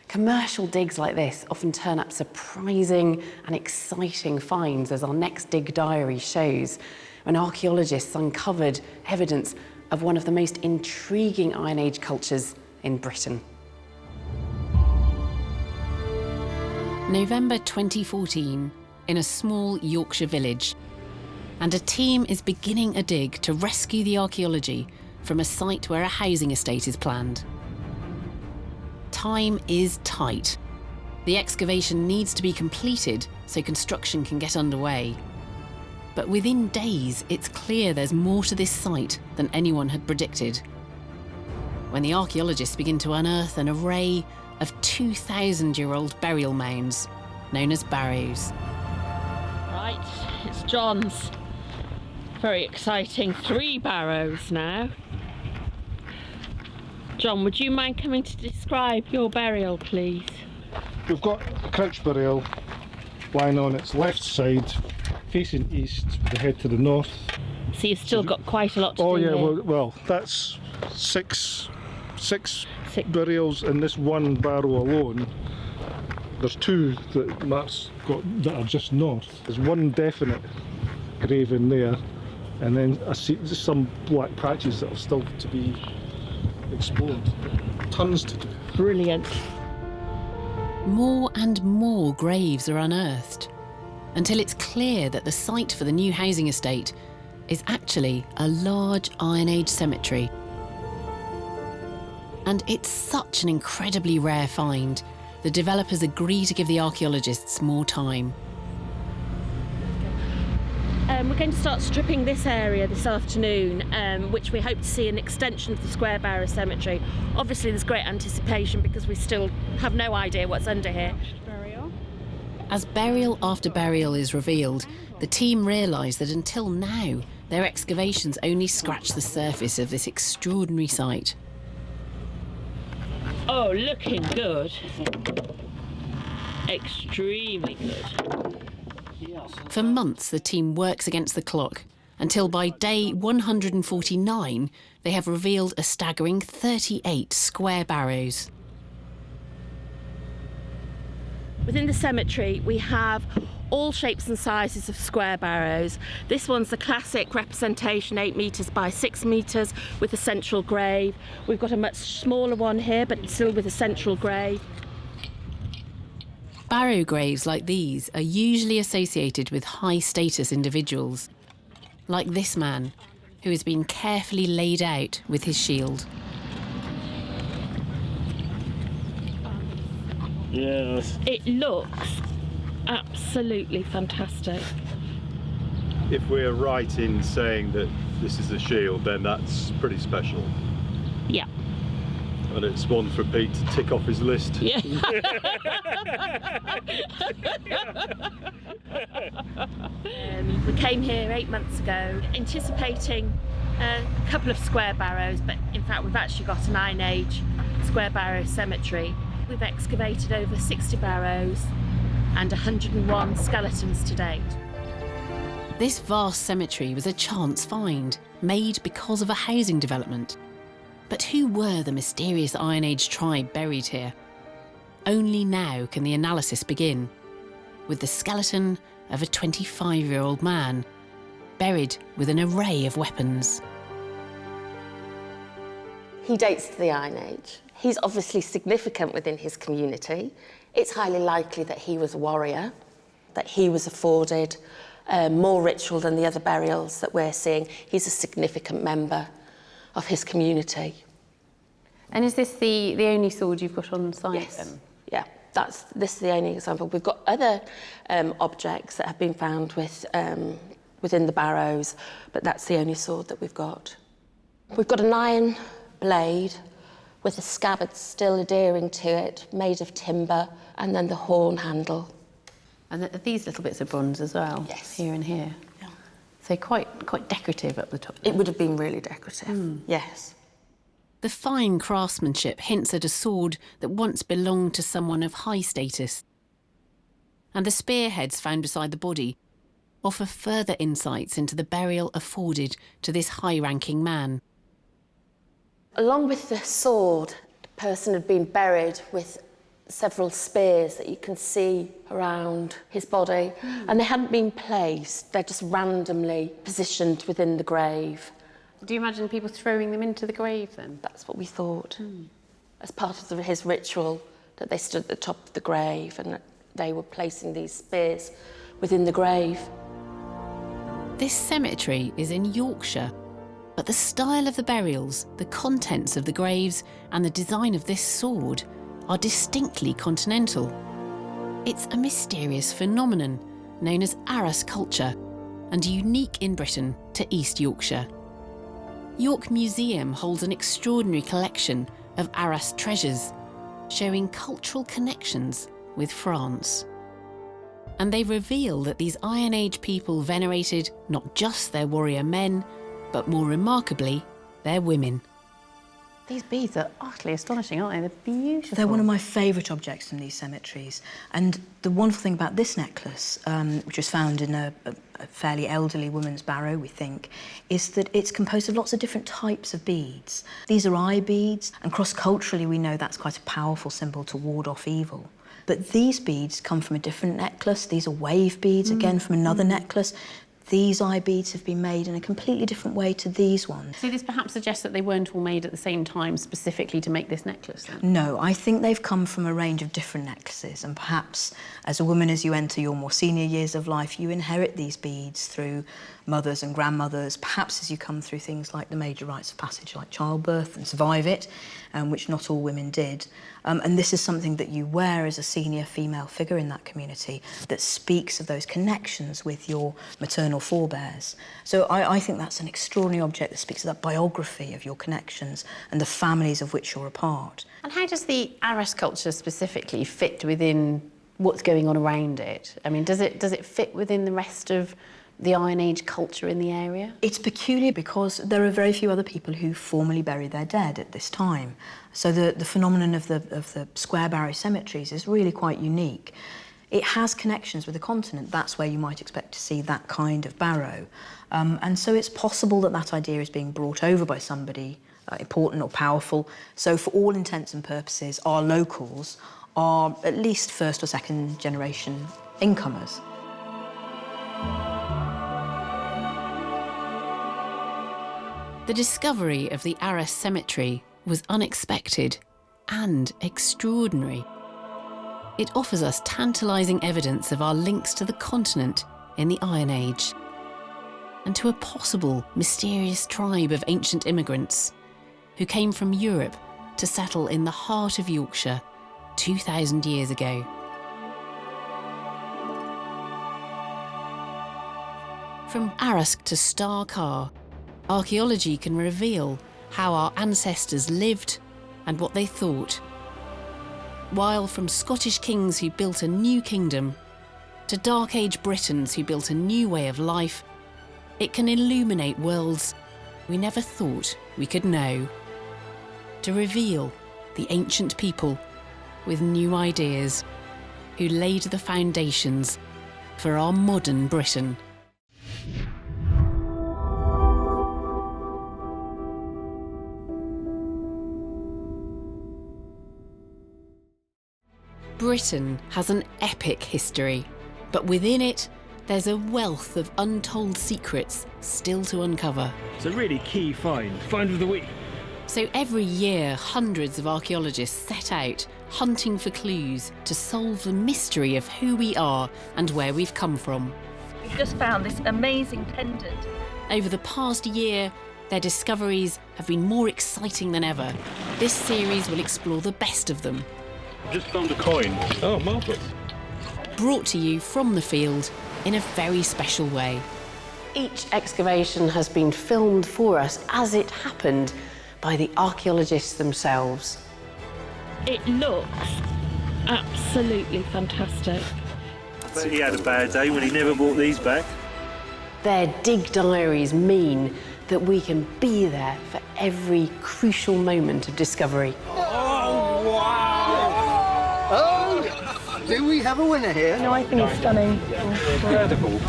Commercial digs like this often turn up surprising and exciting finds, as our next dig diary shows, when archaeologists uncovered evidence of one of the most intriguing Iron Age cultures in Britain. November 2014, in a small Yorkshire village, and a team is beginning a dig to rescue the archaeology from a site where a housing estate is planned. Time is tight. The excavation needs to be completed so construction can get underway. But within days, it's clear there's more to this site than anyone had predicted. When the archaeologists begin to unearth an array of 2,000-year-old burial mounds, known as barrows. Right, it's John's. Very exciting 3 barrows now. John, would you mind coming to describe your burial, please? We've got a crouch burial lying on its left side, facing east, with the head to the north. So you've still got quite a lot to do. Oh yeah, here. well, that's six burials in this one barrow alone. There's 2 that Mark's got that are just north. There's one definite grave in there, and then I see some black patches that are still to be explored. Tons to do. Brilliant. More and more graves are unearthed, until it's clear that the site for the new housing estate is actually a large Iron Age cemetery. And it's such an incredibly rare find, the developers agree to give the archaeologists more time. We're going to start stripping this area this afternoon, which we hope to see an extension of the Square Barrow Cemetery. Obviously there's great anticipation because we still have no idea what's under here. As burial after burial is revealed, the team realise that until now, their excavations only scratch the surface of this extraordinary site. Oh, looking good. Extremely good. For months, the team works against the clock, until by day 149, they have revealed a staggering 38 square barrows. Within the cemetery, we have all shapes and sizes of square barrows. This one's the classic representation, 8 metres by 6 metres, with a central grave. We've got a much smaller one here, but still with a central grave. Barrow graves like these are usually associated with high-status individuals, like this man, who has been carefully laid out with his shield. Yes. It looks absolutely fantastic. If we're right in saying that this is a shield, then that's pretty special. Yeah. And it's one for Pete to tick off his list. Yeah. We came here 8 months ago, anticipating a couple of square barrows, but in fact we've actually got an Iron Age square barrow cemetery. We've excavated over 60 barrows and 101 skeletons to date. This vast cemetery was a chance find, made because of a housing development. But who were the mysterious Iron Age tribe buried here? Only now can the analysis begin, with the skeleton of a 25-year-old man, buried with an array of weapons. He dates to the Iron Age. He's obviously significant within his community. It's highly likely that he was a warrior, that he was afforded more ritual than the other burials that we're seeing. He's a significant member of his community. And is this the only sword you've got on site? Yes. Then? Yeah, this is the only example. We've got other objects that have been found within the barrows, but that's the only sword that we've got. We've got an iron blade with the scabbard still adhering to it, made of timber, and then the horn handle. And these little bits of bronze as well? Yes. Here and here? Yeah. So quite decorative up the top there. It would have been really decorative, yes. The fine craftsmanship hints at a sword that once belonged to someone of high status. And the spearheads found beside the body offer further insights into the burial afforded to this high-ranking man. Along with the sword, the person had been buried with several spears that you can see around his body, and they hadn't been placed, they're just randomly positioned within the grave. Do you imagine people throwing them into the grave then? That's what we thought. As part of his ritual, that they stood at the top of the grave and that they were placing these spears within the grave. This cemetery is in Yorkshire, but the style of the burials, the contents of the graves, and the design of this sword are distinctly continental. It's a mysterious phenomenon known as arras culture and unique in Britain to East Yorkshire. York Museum holds an extraordinary collection of arras treasures, showing cultural connections with France. And they reveal that these Iron Age people venerated not just their warrior men, but more remarkably, their women. These beads are utterly astonishing, aren't they? They're beautiful. They're one of my favourite objects in these cemeteries. And the wonderful thing about this necklace, which was found in a fairly elderly woman's barrow, we think, is that it's composed of lots of different types of beads. These are eye beads, and cross-culturally we know that's quite a powerful symbol to ward off evil. But these beads come from a different necklace. These are wave beads, again, from another necklace. These eye beads have been made in a completely different way to these ones. So this perhaps suggests that they weren't all made at the same time specifically to make this necklace, then? No, I think they've come from a range of different necklaces, and perhaps as a woman, as you enter your more senior years of life, you inherit these beads through mothers and grandmothers, perhaps as you come through things like the major rites of passage, like childbirth, and survive it, which not all women did. And this is something that you wear as a senior female figure in that community that speaks of those connections with your maternal forebears. So I think that's an extraordinary object that speaks of that biography of your connections and the families of which you're a part. And how does the arras culture specifically fit within what's going on around it? I mean, does it fit within the rest of the Iron Age culture in the area? It's peculiar because there are very few other people who formally bury their dead at this time. So the phenomenon of the square barrow cemeteries is really quite unique. It has connections with the continent. That's where you might expect to see that kind of barrow. And so it's possible that that idea is being brought over by somebody important or powerful. So for all intents and purposes, our locals are at least first or second generation incomers. The discovery of the Arras Cemetery was unexpected and extraordinary. It offers us tantalising evidence of our links to the continent in the Iron Age and to a possible mysterious tribe of ancient immigrants who came from Europe to settle in the heart of Yorkshire 2,000 years ago. From Arras to Star Car, archaeology can reveal how our ancestors lived and what they thought. While from Scottish kings who built a new kingdom to Dark Age Britons who built a new way of life, it can illuminate worlds we never thought we could know. To reveal the ancient people with new ideas who laid the foundations for our modern Britain. Britain has an epic history, but within it, there's a wealth of untold secrets still to uncover. It's a really key find of the week. So every year, hundreds of archaeologists set out hunting for clues to solve the mystery of who we are and where we've come from. We've just found this amazing pendant. Over the past year, their discoveries have been more exciting than ever. This series will explore the best of them. Just found a coin. Oh, marvellous. Brought to you from the field in a very special way. Each excavation has been filmed for us as it happened by the archaeologists themselves. It looks absolutely fantastic. But he had a bad day when he never brought these back. Their dig diaries mean that we can be there for every crucial moment of discovery. Oh, wow! Oh, do we have a winner here? No, I think it's stunning. Incredible.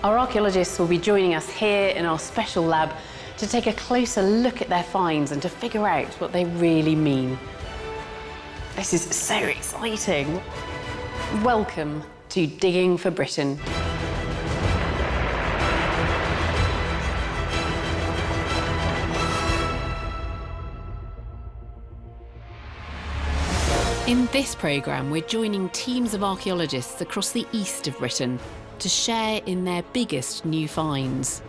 Our archaeologists will be joining us here in our special lab to take a closer look at their finds and to figure out what they really mean. This is so exciting. Welcome to Digging for Britain. In this programme, we're joining teams of archaeologists across the east of Britain to share in their biggest new finds.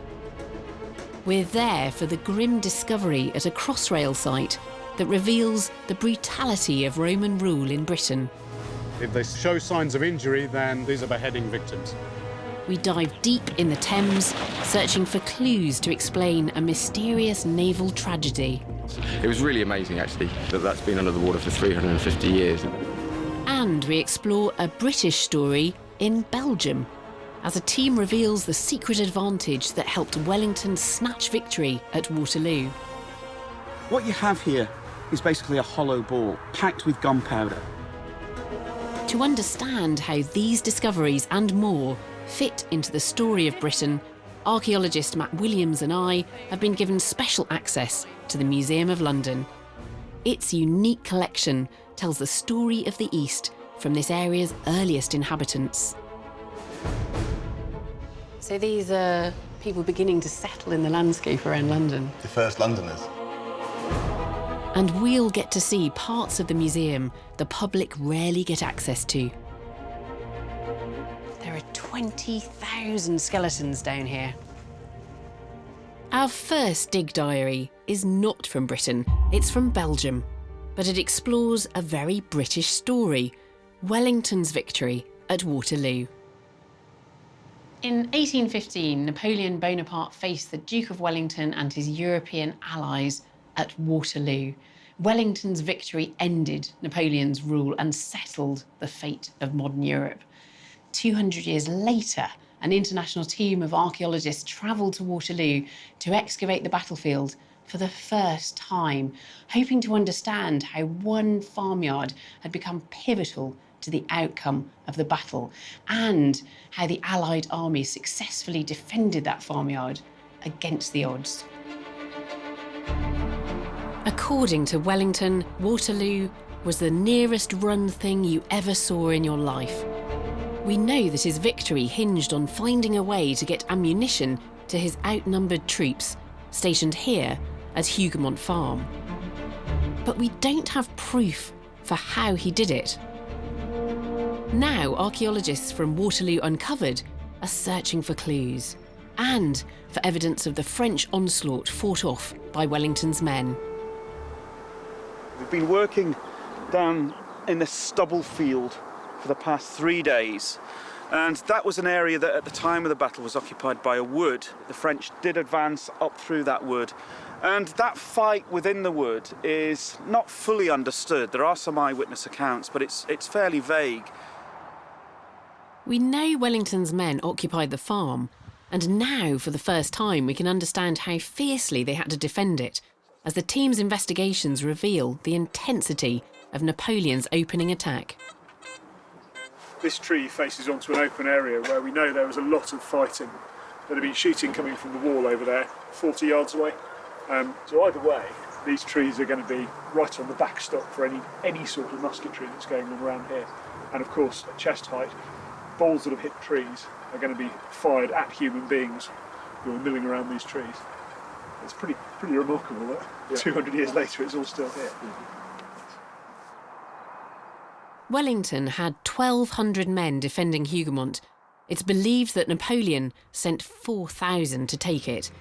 We're there for the grim discovery at a Crossrail site that reveals the brutality of Roman rule in Britain. If they show signs of injury, then these are beheading victims. We dive deep in the Thames, searching for clues to explain a mysterious naval tragedy. It was really amazing, actually, that that's been under the water for 350 years. And we explore a British story in Belgium, as a team reveals the secret advantage that helped Wellington snatch victory at Waterloo. What you have here is basically a hollow ball, packed with gunpowder. To understand how these discoveries and more fit into the story of Britain, archaeologist Matt Williams and I have been given special access to the Museum of London. Its unique collection tells the story of the East from this area's earliest inhabitants. So these are people beginning to settle in the landscape around London. The first Londoners. And we'll get to see parts of the museum the public rarely get access to. There are 20,000 skeletons down here. Our first dig diary is not from Britain, it's from Belgium, but it explores a very British story, Wellington's victory at Waterloo. In 1815, Napoleon Bonaparte faced the Duke of Wellington and his European allies at Waterloo. Wellington's victory ended Napoleon's rule and settled the fate of modern Europe. 200 years later, an international team of archaeologists travelled to Waterloo to excavate the battlefield for the first time, hoping to understand how one farmyard had become pivotal to the outcome of the battle and how the Allied army successfully defended that farmyard against the odds. According to Wellington, Waterloo was the nearest run thing you ever saw in your life. We know that his victory hinged on finding a way to get ammunition to his outnumbered troops stationed here at Hougoumont Farm. But we don't have proof for how he did it. Now archaeologists from Waterloo Uncovered are searching for clues and for evidence of the French onslaught fought off by Wellington's men. We've been working down in this stubble field for the past 3 days, and that was an area that at the time of the battle was occupied by a wood. The French did advance up through that wood, and that fight within the wood is not fully understood. There are some eyewitness accounts, but it's fairly vague. We know Wellington's men occupied the farm, and now for the first time we can understand how fiercely they had to defend it, as the team's investigations reveal the intensity of Napoleon's opening attack. This tree faces onto an open area where we know there was a lot of fighting. There'd have been shooting coming from the wall over there, 40 yards away. So either way, these trees are going to be right on the backstop for any sort of musketry that's going on around here. And of course, at chest height, balls that have hit trees are going to be fired at human beings who are milling around these trees. It's pretty remarkable that 200 years later it's all still here. Wellington had 1,200 men defending Hougoumont. It's believed that Napoleon sent 4,000 to take it.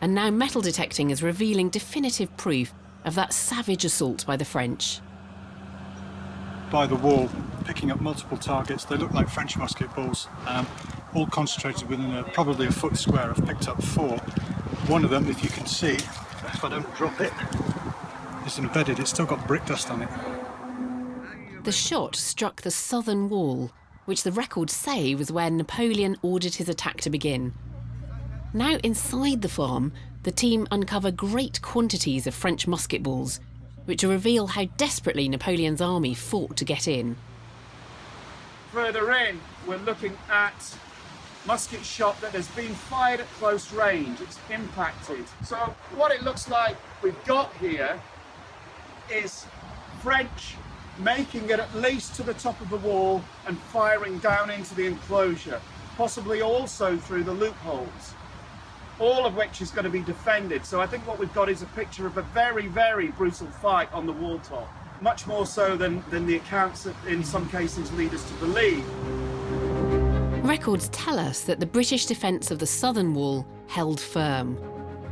And now metal detecting is revealing definitive proof of that savage assault by the French. By the wall, picking up multiple targets. They look like French musket balls, all concentrated within probably a foot square. I've picked up 4. One of them, if you can see, if I don't drop it, is embedded. It's still got brick dust on it. The shot struck the southern wall, which the records say was where Napoleon ordered his attack to begin. Now inside the farm, the team uncover great quantities of French musket balls, which reveal how desperately Napoleon's army fought to get in. Further in, we're looking at musket shot that has been fired at close range. It's impacted. So what it looks like we've got here is French making it at least to the top of the wall and firing down into the enclosure, possibly also through the loopholes, all of which is going to be defended. So I think what we've got is a picture of a very, very brutal fight on the wall top, much more so than the accounts that in some cases lead us to believe. Records tell us that the British defence of the southern wall held firm,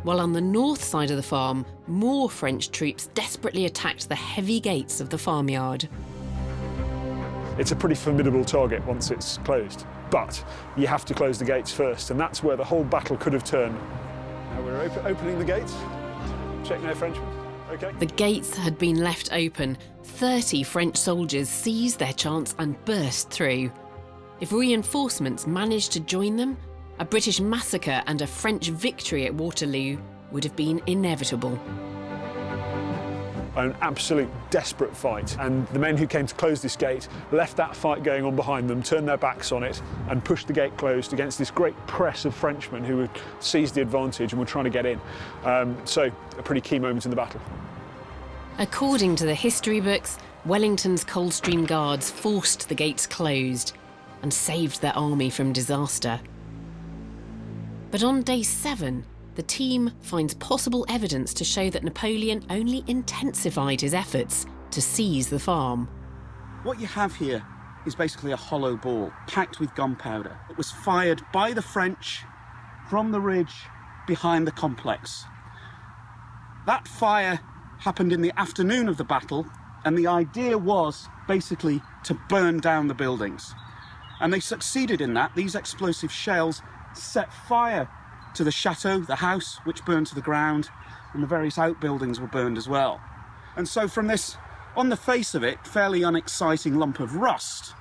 while on the north side of the farm, more French troops desperately attacked the heavy gates of the farmyard. It's a pretty formidable target once it's closed, but you have to close the gates first, and that's where the whole battle could have turned. Now we're opening the gates. Check no Frenchmen. Okay. The gates had been left open. 30 French soldiers seized their chance and burst through. If reinforcements managed to join them, a British massacre and a French victory at Waterloo would have been inevitable. An absolute desperate fight, and the men who came to close this gate left that fight going on behind them, turned their backs on it and pushed the gate closed against this great press of Frenchmen who had seized the advantage and were trying to get in. So a pretty key moment in the battle. According to the history books, Wellington's Coldstream Guards forced the gates closed and saved their army from disaster. But on day 7, the team finds possible evidence to show that Napoleon only intensified his efforts to seize the farm. What you have here is basically a hollow ball packed with gunpowder. It was fired by the French from the ridge behind the complex. That fire happened in the afternoon of the battle, and the idea was basically to burn down the buildings. And they succeeded in that. These explosive shells set fire to the chateau, the house, which burned to the ground, and the various outbuildings were burned as well. And so from this, on the face of it, fairly unexciting lump of rust,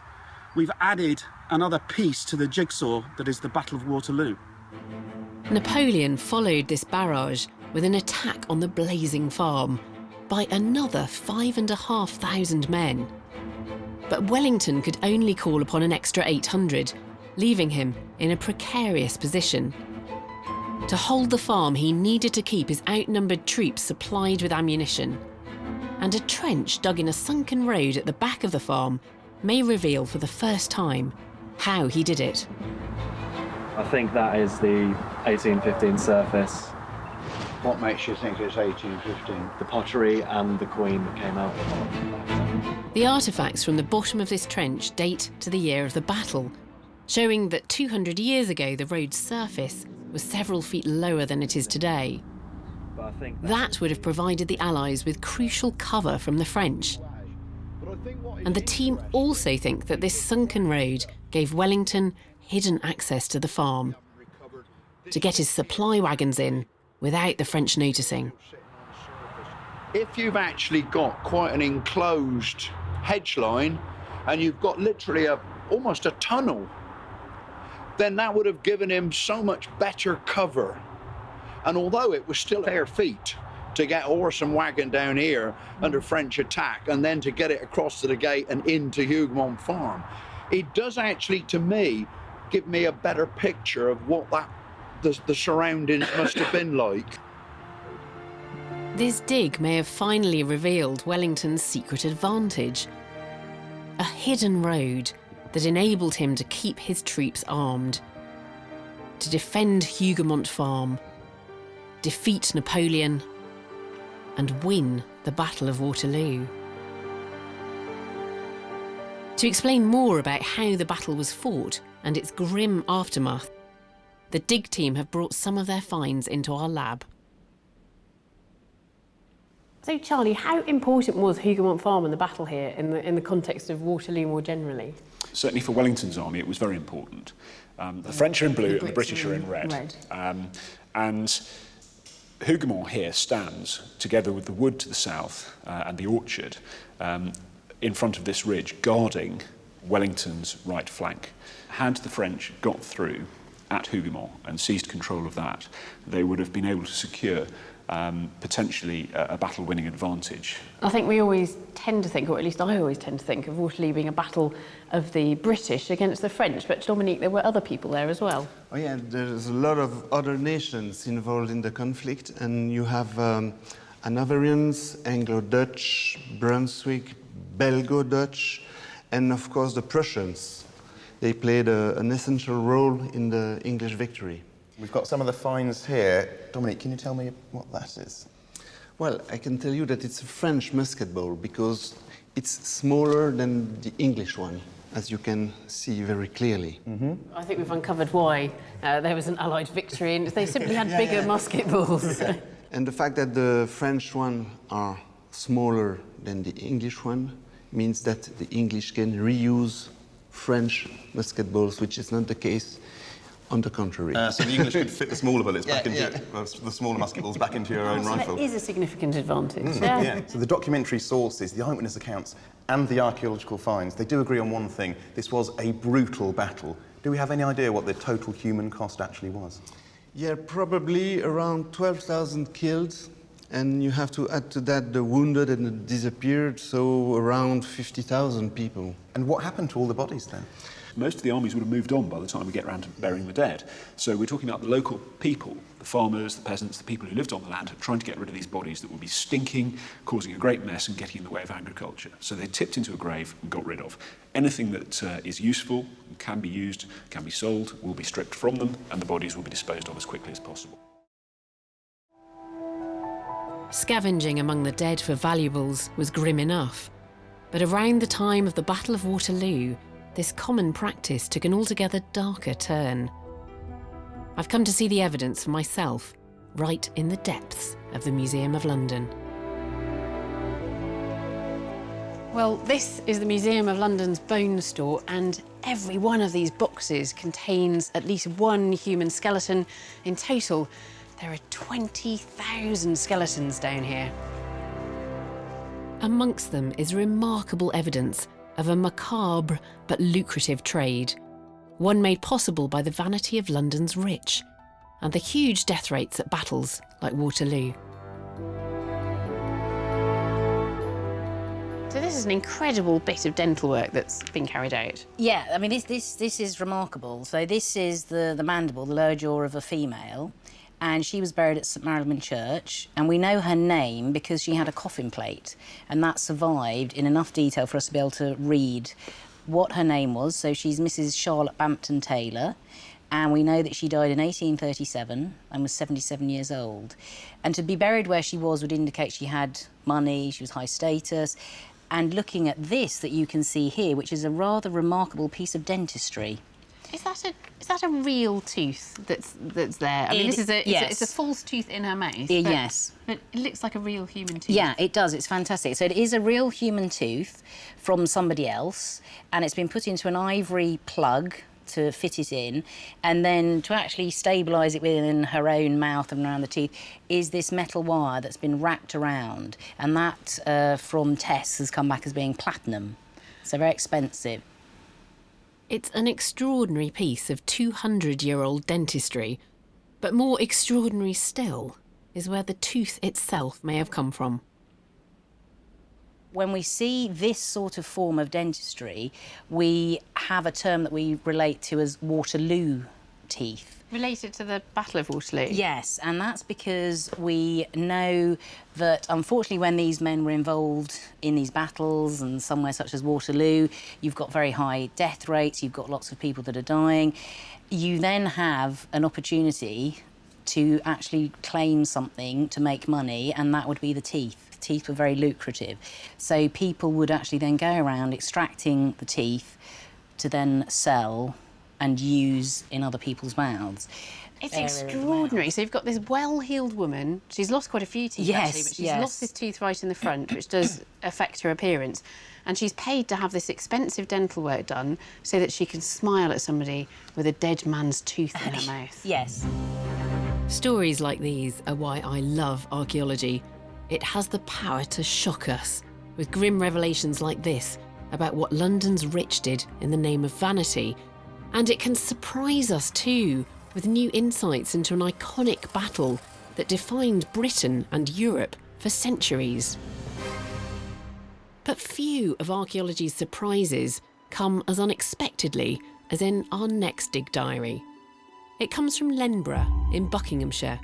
we've added another piece to the jigsaw that is the Battle of Waterloo. Napoleon followed this barrage with an attack on the blazing farm by another 5,500 men. But Wellington could only call upon an extra 800, leaving him in a precarious position. To hold the farm, he needed to keep his outnumbered troops supplied with ammunition. And a trench dug in a sunken road at the back of the farm may reveal for the first time how he did it. I think that is the 1815 surface. What makes you think it's 1815? The pottery and the coin that came out. The artefacts from the bottom of this trench date to the year of the battle, showing that 200 years ago the road's surface was several feet lower than it is today. But I think that would have provided the Allies with crucial cover from the French. And the team also think that this sunken road gave Wellington hidden access to the farm, to get his supply wagons in without the French noticing. If you've actually got quite an enclosed hedge line and you've got literally almost a tunnel, then that would have given him so much better cover. And although it was still bare feet to get horse and wagon down here under French attack and then to get it across to the gate and into Hougoumont Farm, it does actually, to me, give me a better picture of what the surroundings must have been like. This dig may have finally revealed Wellington's secret advantage. A hidden road that enabled him to keep his troops armed, to defend Hougoumont Farm, defeat Napoleon, and win the Battle of Waterloo. To explain more about how the battle was fought and its grim aftermath, the dig team have brought some of their finds into our lab. So, Charlie, how important was Hougoumont Farm and the battle here in the context of Waterloo more generally? Certainly for Wellington's army, it was very important. The French are in blue and the British are in red. And Hougoumont here stands, together with the wood to the south and the orchard, in front of this ridge, guarding Wellington's right flank. Had the French got through at Hougoumont and seized control of that, they would have been able to secure potentially a battle-winning advantage. I think we always tend to think, or at least I always tend to think, of Waterloo being a battle of the British against the French, but Dominique, there were other people there as well. Oh yeah, there's a lot of other nations involved in the conflict, and you have Hanoverians, Anglo-Dutch, Brunswick, Belgo-Dutch, and of course the Prussians. They played an essential role in the English victory. We've got some of the finds here. Dominique, can you tell me what that is? Well, I can tell you that it's a French musket ball because it's smaller than the English one, as you can see very clearly. I think we've uncovered why there was an Allied victory, and they simply had bigger musket balls. And the fact that the French one are smaller than the English one means that the English can reuse French musket balls, which is not the case on the contrary. So the English could fit the smaller bullets back into the smaller musket balls back into your own rifle. That is a significant advantage. So the documentary sources, the eyewitness accounts, and the archaeological finds, they do agree on one thing: this was a brutal battle. Do we have any idea what the total human cost actually was? Yeah, probably around 12,000 killed, and you have to add to that the wounded and the disappeared, so around 50,000 people. And what happened to all the bodies then? Most of the armies would have moved on by the time we get around to burying the dead. So we're talking about the local people, the farmers, the peasants, the people who lived on the land, trying to get rid of these bodies that would be stinking, causing a great mess and getting in the way of agriculture. So they tipped into a grave and got rid of. Anything that is useful, can be used, can be sold, will be stripped from them, and the bodies will be disposed of as quickly as possible. Scavenging among the dead for valuables was grim enough. But around the time of the Battle of Waterloo, this common practice took an altogether darker turn. I've come to see the evidence for myself, right in the depths of the Museum of London. Well, this is the Museum of London's bone store, and every one of these boxes contains at least one human skeleton. In total, there are 20,000 skeletons down here. Amongst them is remarkable evidence of a macabre but lucrative trade, one made possible by the vanity of London's rich and the huge death rates at battles like Waterloo. So this is an incredible bit of dental work that's been carried out. Yeah, I mean, this is remarkable. So this is the mandible, the lower jaw of a female, and she was buried at St Marylebone Church, and we know her name because she had a coffin plate, and that survived in enough detail for us to be able to read what her name was. So she's Mrs. Charlotte Bampton Taylor, and we know that she died in 1837 and was 77 years old. And to be buried where she was would indicate she had money, she was high status. And looking at this that you can see here, which is a rather remarkable piece of dentistry. Is that a real tooth that's there? I mean, this is it's a false tooth in her mouth. Yes. But it looks like a real human tooth. Yeah, it does. It's fantastic. So it is a real human tooth from somebody else, and it's been put into an ivory plug to fit it in, and then to actually stabilise it within her own mouth and around the teeth is this metal wire that's been wrapped around, and that from tests has come back as being platinum. So very expensive. It's an extraordinary piece of 200-year-old dentistry, but more extraordinary still is where the tooth itself may have come from. When we see this sort of form of dentistry, we have a term that we relate to as Waterloo teeth. Related to the Battle of Waterloo? Yes, and that's because we know that, unfortunately, when these men were involved in these battles, and somewhere such as Waterloo, you've got very high death rates, you've got lots of people that are dying. You then have an opportunity to actually claim something to make money, and that would be the teeth. Teeth were very lucrative. So people would actually then go around extracting the teeth to then sell and use in other people's mouths. It's extraordinary. So you've got this well-heeled woman. She's lost quite a few teeth, actually, but she's lost this tooth right in the front, which does affect her appearance. And she's paid to have this expensive dental work done so that she can smile at somebody with a dead man's tooth in her mouth. Yes. Stories like these are why I love archaeology. It has the power to shock us, with grim revelations like this about what London's rich did in the name of vanity. And it can surprise us too, with new insights into an iconic battle that defined Britain and Europe for centuries. But few of archaeology's surprises come as unexpectedly as in our next dig diary. It comes from Lenborough in Buckinghamshire,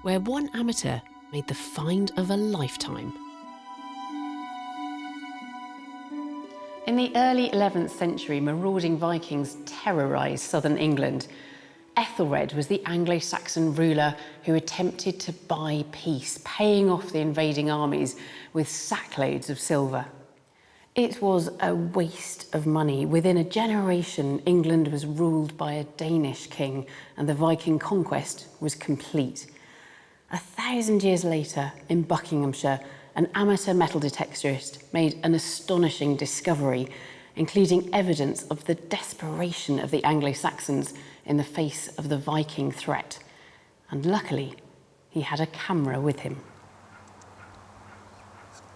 where one amateur made the find of a lifetime. In the early 11th century, marauding Vikings terrorised southern England. Ethelred was the Anglo-Saxon ruler who attempted to buy peace, paying off the invading armies with sackloads of silver. It was a waste of money. Within a generation, England was ruled by a Danish king, and the Viking conquest was complete. 1,000 years later, in Buckinghamshire, an amateur metal detectorist made an astonishing discovery, including evidence of the desperation of the Anglo-Saxons in the face of the Viking threat. And luckily, he had a camera with him.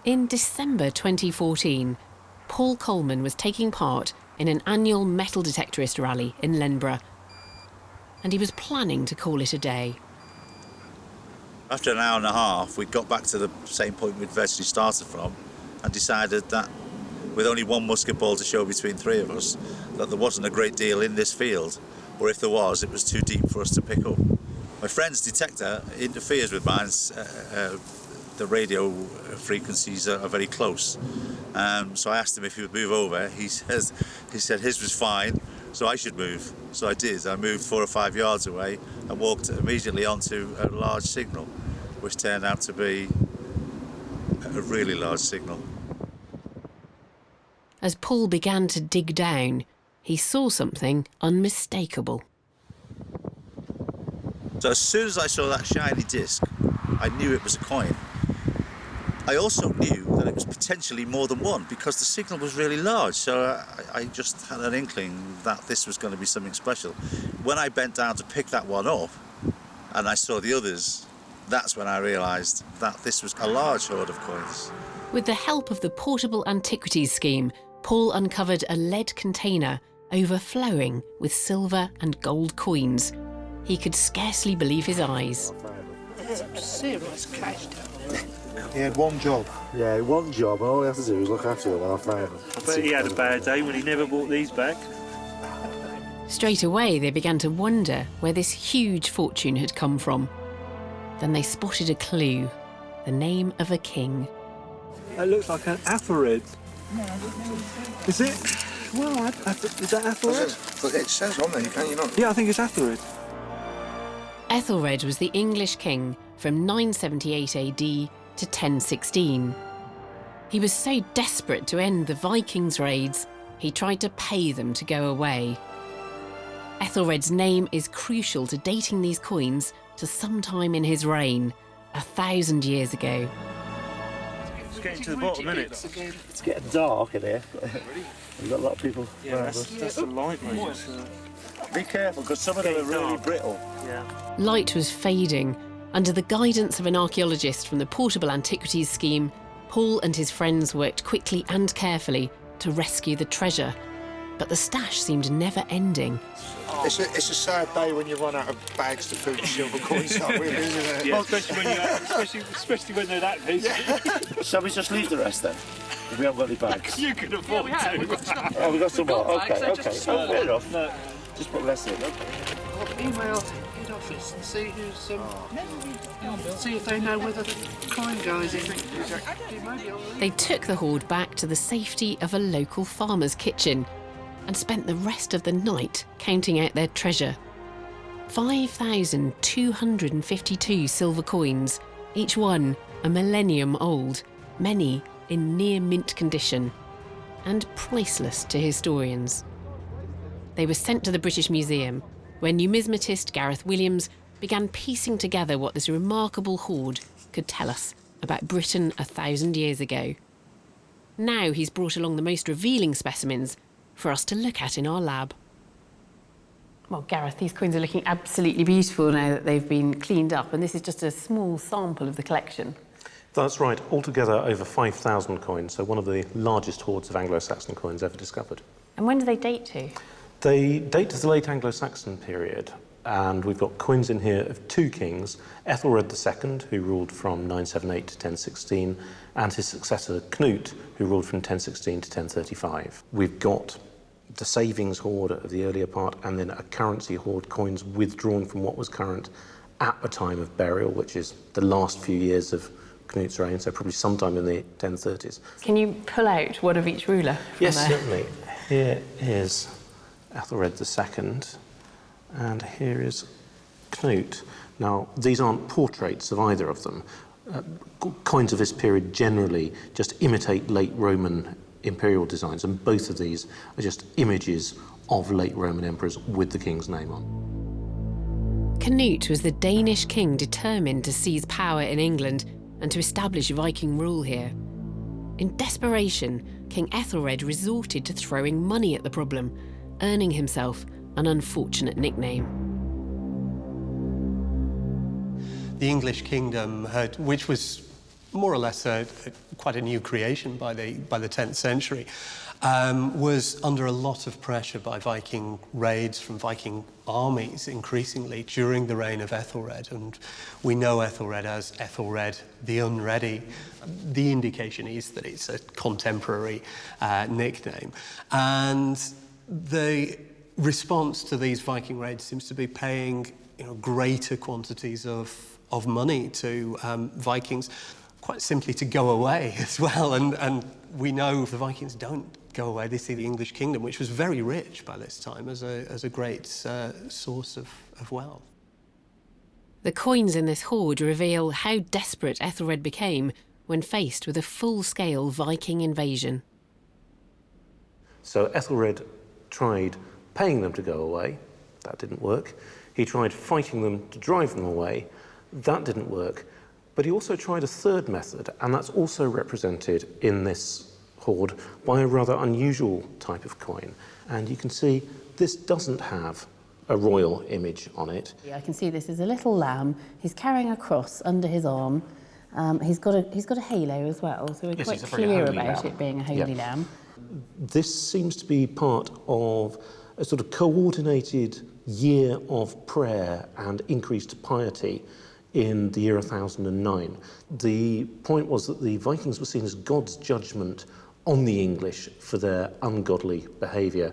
In December 2014, Paul Coleman was taking part in an annual metal detectorist rally in Lenborough, and he was planning to call it a day. After an hour and a half, we got back to the same point we'd virtually started from and decided that with only one musket ball to show between three of us, that there wasn't a great deal in this field, or if there was, it was too deep for us to pick up. My friend's detector interferes with mine. The radio frequencies are very close. So I asked him if he would move over. He said his was fine, so I should move. So I did. I moved 4 or 5 yards away and walked immediately onto a large signal, which turned out to be a really large signal. As Paul began to dig down, he saw something unmistakable. So as soon as I saw that shiny disc, I knew it was a coin. I also knew that it was potentially more than one because the signal was really large, so I just had an inkling that this was going to be something special. When I bent down to pick that one up and I saw the others, that's when I realised that this was a large hoard of coins. With the help of the Portable Antiquities Scheme, Paul uncovered a lead container overflowing with silver and gold coins. He could scarcely believe his eyes. Some serious cash down there. He had one job. Yeah, one job, and all he had to do was look after them when I found them. I bet he had a bad day when he never brought these back. Straight away, they began to wonder where this huge fortune had come from. Then they spotted a clue, the name of a king. It looks like an aphorid. Is it? well. Is that Ethelred? But it says on there, can you not? Yeah, I think it's Ethelred. Ethelred was the English king from 978 AD to 1016. He was so desperate to end the Vikings' raids, he tried to pay them to go away. Ethelred's name is crucial to dating these coins to sometime in his reign, 1,000 years ago. It's getting to the bottom, isn't it? It's getting dark in here. We've got a lot of people. Yeah, that's the light, mate. Be careful, because some of them are really brittle. Yeah. Light was fading. Under the guidance of an archaeologist from the Portable Antiquities scheme, Paul and his friends worked quickly and carefully to rescue the treasure. But the stash seemed never ending. It's a sad day when you run out of bags to fill your silver coins up with, isn't it? Yeah, especially when they're that big. Yeah. Shall we just leave the rest then? If we haven't got any bags. You can afford to. We've got some. Oh, we've got some more. Okay, bags, okay. just, Oh, fair enough. No. Just put less in. Okay. I'll email head office and see who's see if they know whether the crime guy's in. They took the hoard back to the safety of a local farmer's kitchen and spent the rest of the night counting out their treasure. 5,252 silver coins, each one a millennium old, many in near mint condition, and priceless to historians. They were sent to the British Museum, where numismatist Gareth Williams began piecing together what this remarkable hoard could tell us about Britain 1,000 years ago. Now he's brought along the most revealing specimens for us to look at in our lab. Well, Gareth, these coins are looking absolutely beautiful now that they've been cleaned up, and this is just a small sample of the collection. That's right. Altogether, over 5,000 coins, so one of the largest hoards of Anglo-Saxon coins ever discovered. And when do they date to? They date to the late Anglo-Saxon period, and we've got coins in here of two kings, Ethelred II, who ruled from 978 to 1016, and his successor Knut, who ruled from 1016 to 1035. We've got the savings hoard of the earlier part, and then a currency hoard, coins withdrawn from what was current at the time of burial, which is the last few years of Knut's reign, so probably sometime in the 1030s. Can you pull out one of each ruler from Yes, there? certainly. Here is Ethelred II, and here is Knut. Now, these aren't portraits of either of them. Coins of this period generally just imitate late Roman imperial designs, and both of these are just images of late Roman emperors with the king's name on. Canute was the Danish king determined to seize power in England and to establish Viking rule here. In desperation, King Ethelred resorted to throwing money at the problem, earning himself an unfortunate nickname. The English kingdom, which was more or less quite a new creation by the 10th century, was under a lot of pressure by Viking raids from Viking armies increasingly during the reign of Ethelred, and we know Ethelred as Ethelred the Unready. The indication is that it's a contemporary nickname, and the response to these Viking raids seems to be paying greater quantities of money to Vikings, quite simply to go away as well, and we know the Vikings don't go away. They see the English kingdom, which was very rich by this time, as a great source of wealth. The coins in this hoard reveal how desperate Ethelred became when faced with a full-scale Viking invasion. So Ethelred tried paying them to go away. That didn't work. He tried fighting them to drive them away. That didn't work. But he also tried a third method, and that's also represented in this hoard by a rather unusual type of coin. And you can see this doesn't have a royal image on it. I can see this is a little lamb. He's carrying a cross under his arm. He's got a halo as well, so we're quite clear about it being a holy lamb. This seems to be part of a sort of coordinated year of prayer and increased piety in the year 1009. The point was that the Vikings were seen as God's judgment on the English for their ungodly behaviour.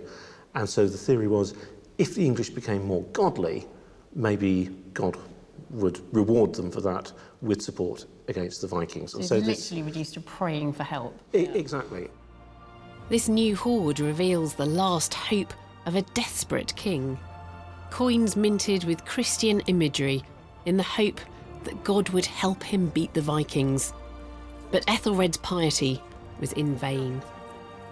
And so the theory was, if the English became more godly, maybe God would reward them for that with support against the Vikings. So it's literally reduced to praying for help. Exactly. This new hoard reveals the last hope of a desperate king. Coins minted with Christian imagery in the hope that God would help him beat the Vikings. But Ethelred's piety was in vain.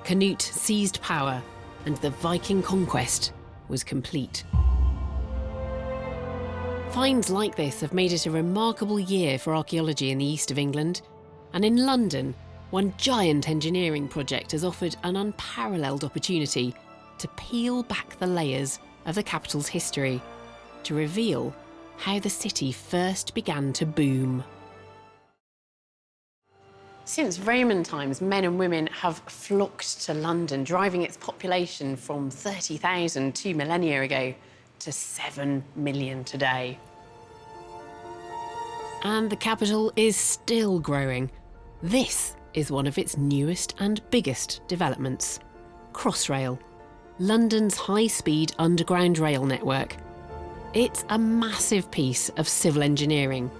Canute seized power and the Viking conquest was complete. Finds like this have made it a remarkable year for archaeology in the east of England, and in London, one giant engineering project has offered an unparalleled opportunity to peel back the layers of the capital's history, to reveal how the city first began to boom. Since Roman times, men and women have flocked to London, driving its population from 30,000 2 millennia ago to 7 million today. And the capital is still growing. This is one of its newest and biggest developments. Crossrail, London's high-speed underground rail network. It's a massive piece of civil engineering.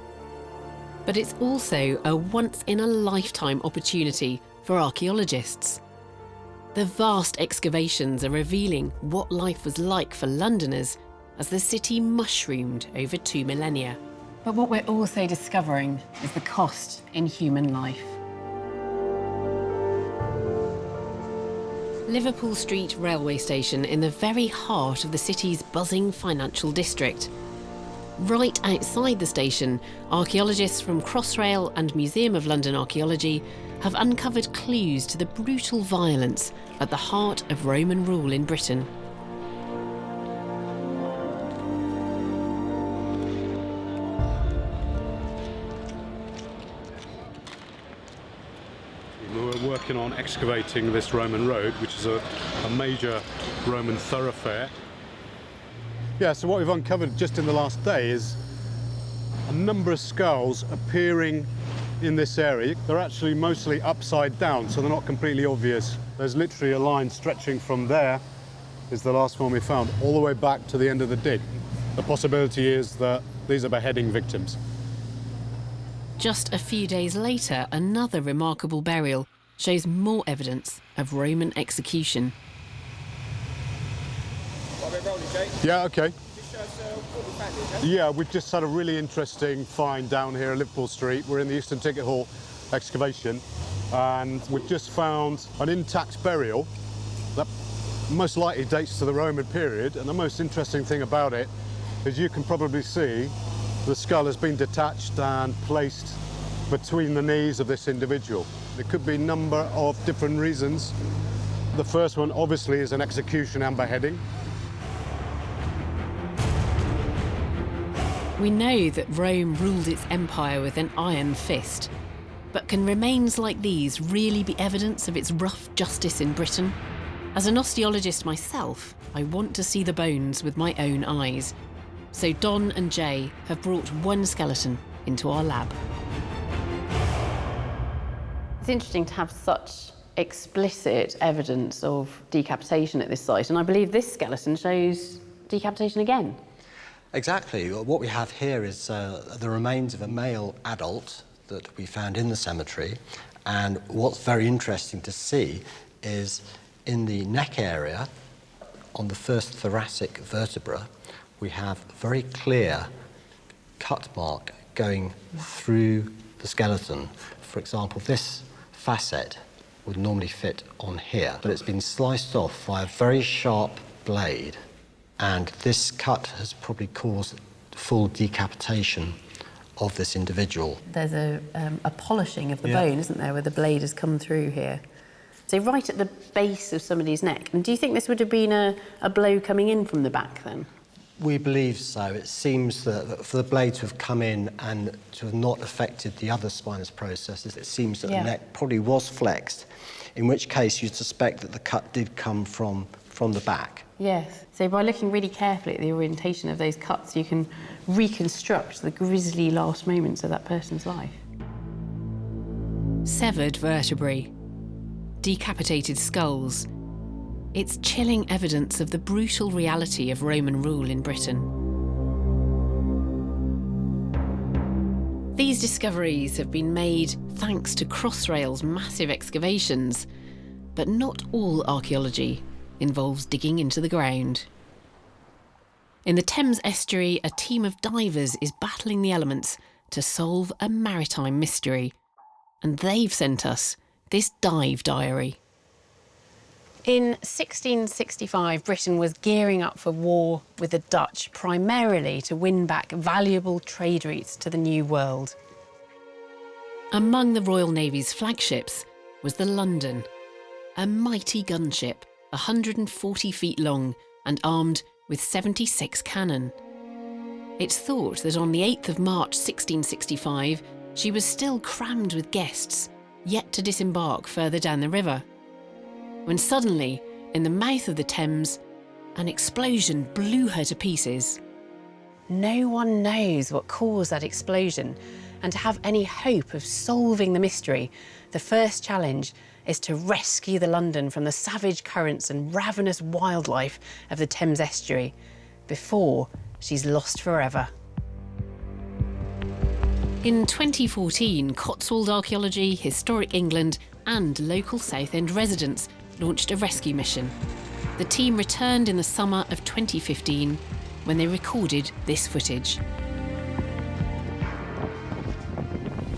But it's also a once-in-a-lifetime opportunity for archaeologists. The vast excavations are revealing what life was like for Londoners as the city mushroomed over 2 millennia. But what we're also discovering is the cost in human life. Liverpool Street railway station in the very heart of the city's buzzing financial district. Right outside the station, archaeologists from Crossrail and Museum of London Archaeology have uncovered clues to the brutal violence at the heart of Roman rule in Britain. We're working on excavating this Roman road, which is a major Roman thoroughfare. Yeah, so what we've uncovered just in the last day is a number of skulls appearing in this area. They're actually mostly upside down, so they're not completely obvious. There's literally a line stretching from there, is the last one we found, all the way back to the end of the dig. The possibility is that these are beheading victims. Just a few days later, another remarkable burial shows more evidence of Roman execution. Yeah, okay. Yeah, we've just had a really interesting find down here at Liverpool Street. We're in the Eastern Ticket Hall excavation, and we've just found an intact burial that most likely dates to the Roman period. And the most interesting thing about it is you can probably see the skull has been detached and placed between the knees of this individual. There could be a number of different reasons. The first one obviously is an execution and beheading. We know that Rome ruled its empire with an iron fist, but can remains like these really be evidence of its rough justice in Britain? As an osteologist myself, I want to see the bones with my own eyes. So Don and Jay have brought one skeleton into our lab. It's interesting to have such explicit evidence of decapitation at this site, and I believe this skeleton shows decapitation again. Exactly. What we have here is the remains of a male adult that we found in the cemetery, and what's very interesting to see is in the neck area, on the first thoracic vertebra, we have a very clear cut mark going through the skeleton. For example, this facet would normally fit on here, but it's been sliced off by a very sharp blade, and this cut has probably caused full decapitation of this individual. There's a polishing of the bone, isn't there, where the blade has come through here. So right at the base of somebody's neck. And do you think this would have been a blow coming in from the back then? We believe so. It seems that for the blade to have come in and to have not affected the other spinous processes, it seems that the neck probably was flexed, in which case you'd suspect that the cut did come from the back. Yes. So by looking really carefully at the orientation of those cuts, you can reconstruct the grisly last moments of that person's life. Severed vertebrae, decapitated skulls. It's chilling evidence of the brutal reality of Roman rule in Britain. These discoveries have been made thanks to Crossrail's massive excavations, But not all archaeology involves digging into the ground. In the Thames estuary, a team of divers is battling the elements to solve a maritime mystery. And they've sent us this dive diary. In 1665, Britain was gearing up for war with the Dutch, primarily to win back valuable trade routes to the New World. Among the Royal Navy's flagships was the London, a mighty gunship, 140 feet long and armed with 76 cannon. It's thought that on the 8th of March 1665, she was still crammed with guests, yet to disembark further down the river. When suddenly, in the mouth of the Thames, an explosion blew her to pieces. No one knows what caused that explosion, and to have any hope of solving the mystery, the first challenge is to rescue the London from the savage currents and ravenous wildlife of the Thames estuary before she's lost forever. In 2014, Cotswold Archaeology, Historic England and local South End residents launched a rescue mission. The team returned in the summer of 2015 when they recorded this footage.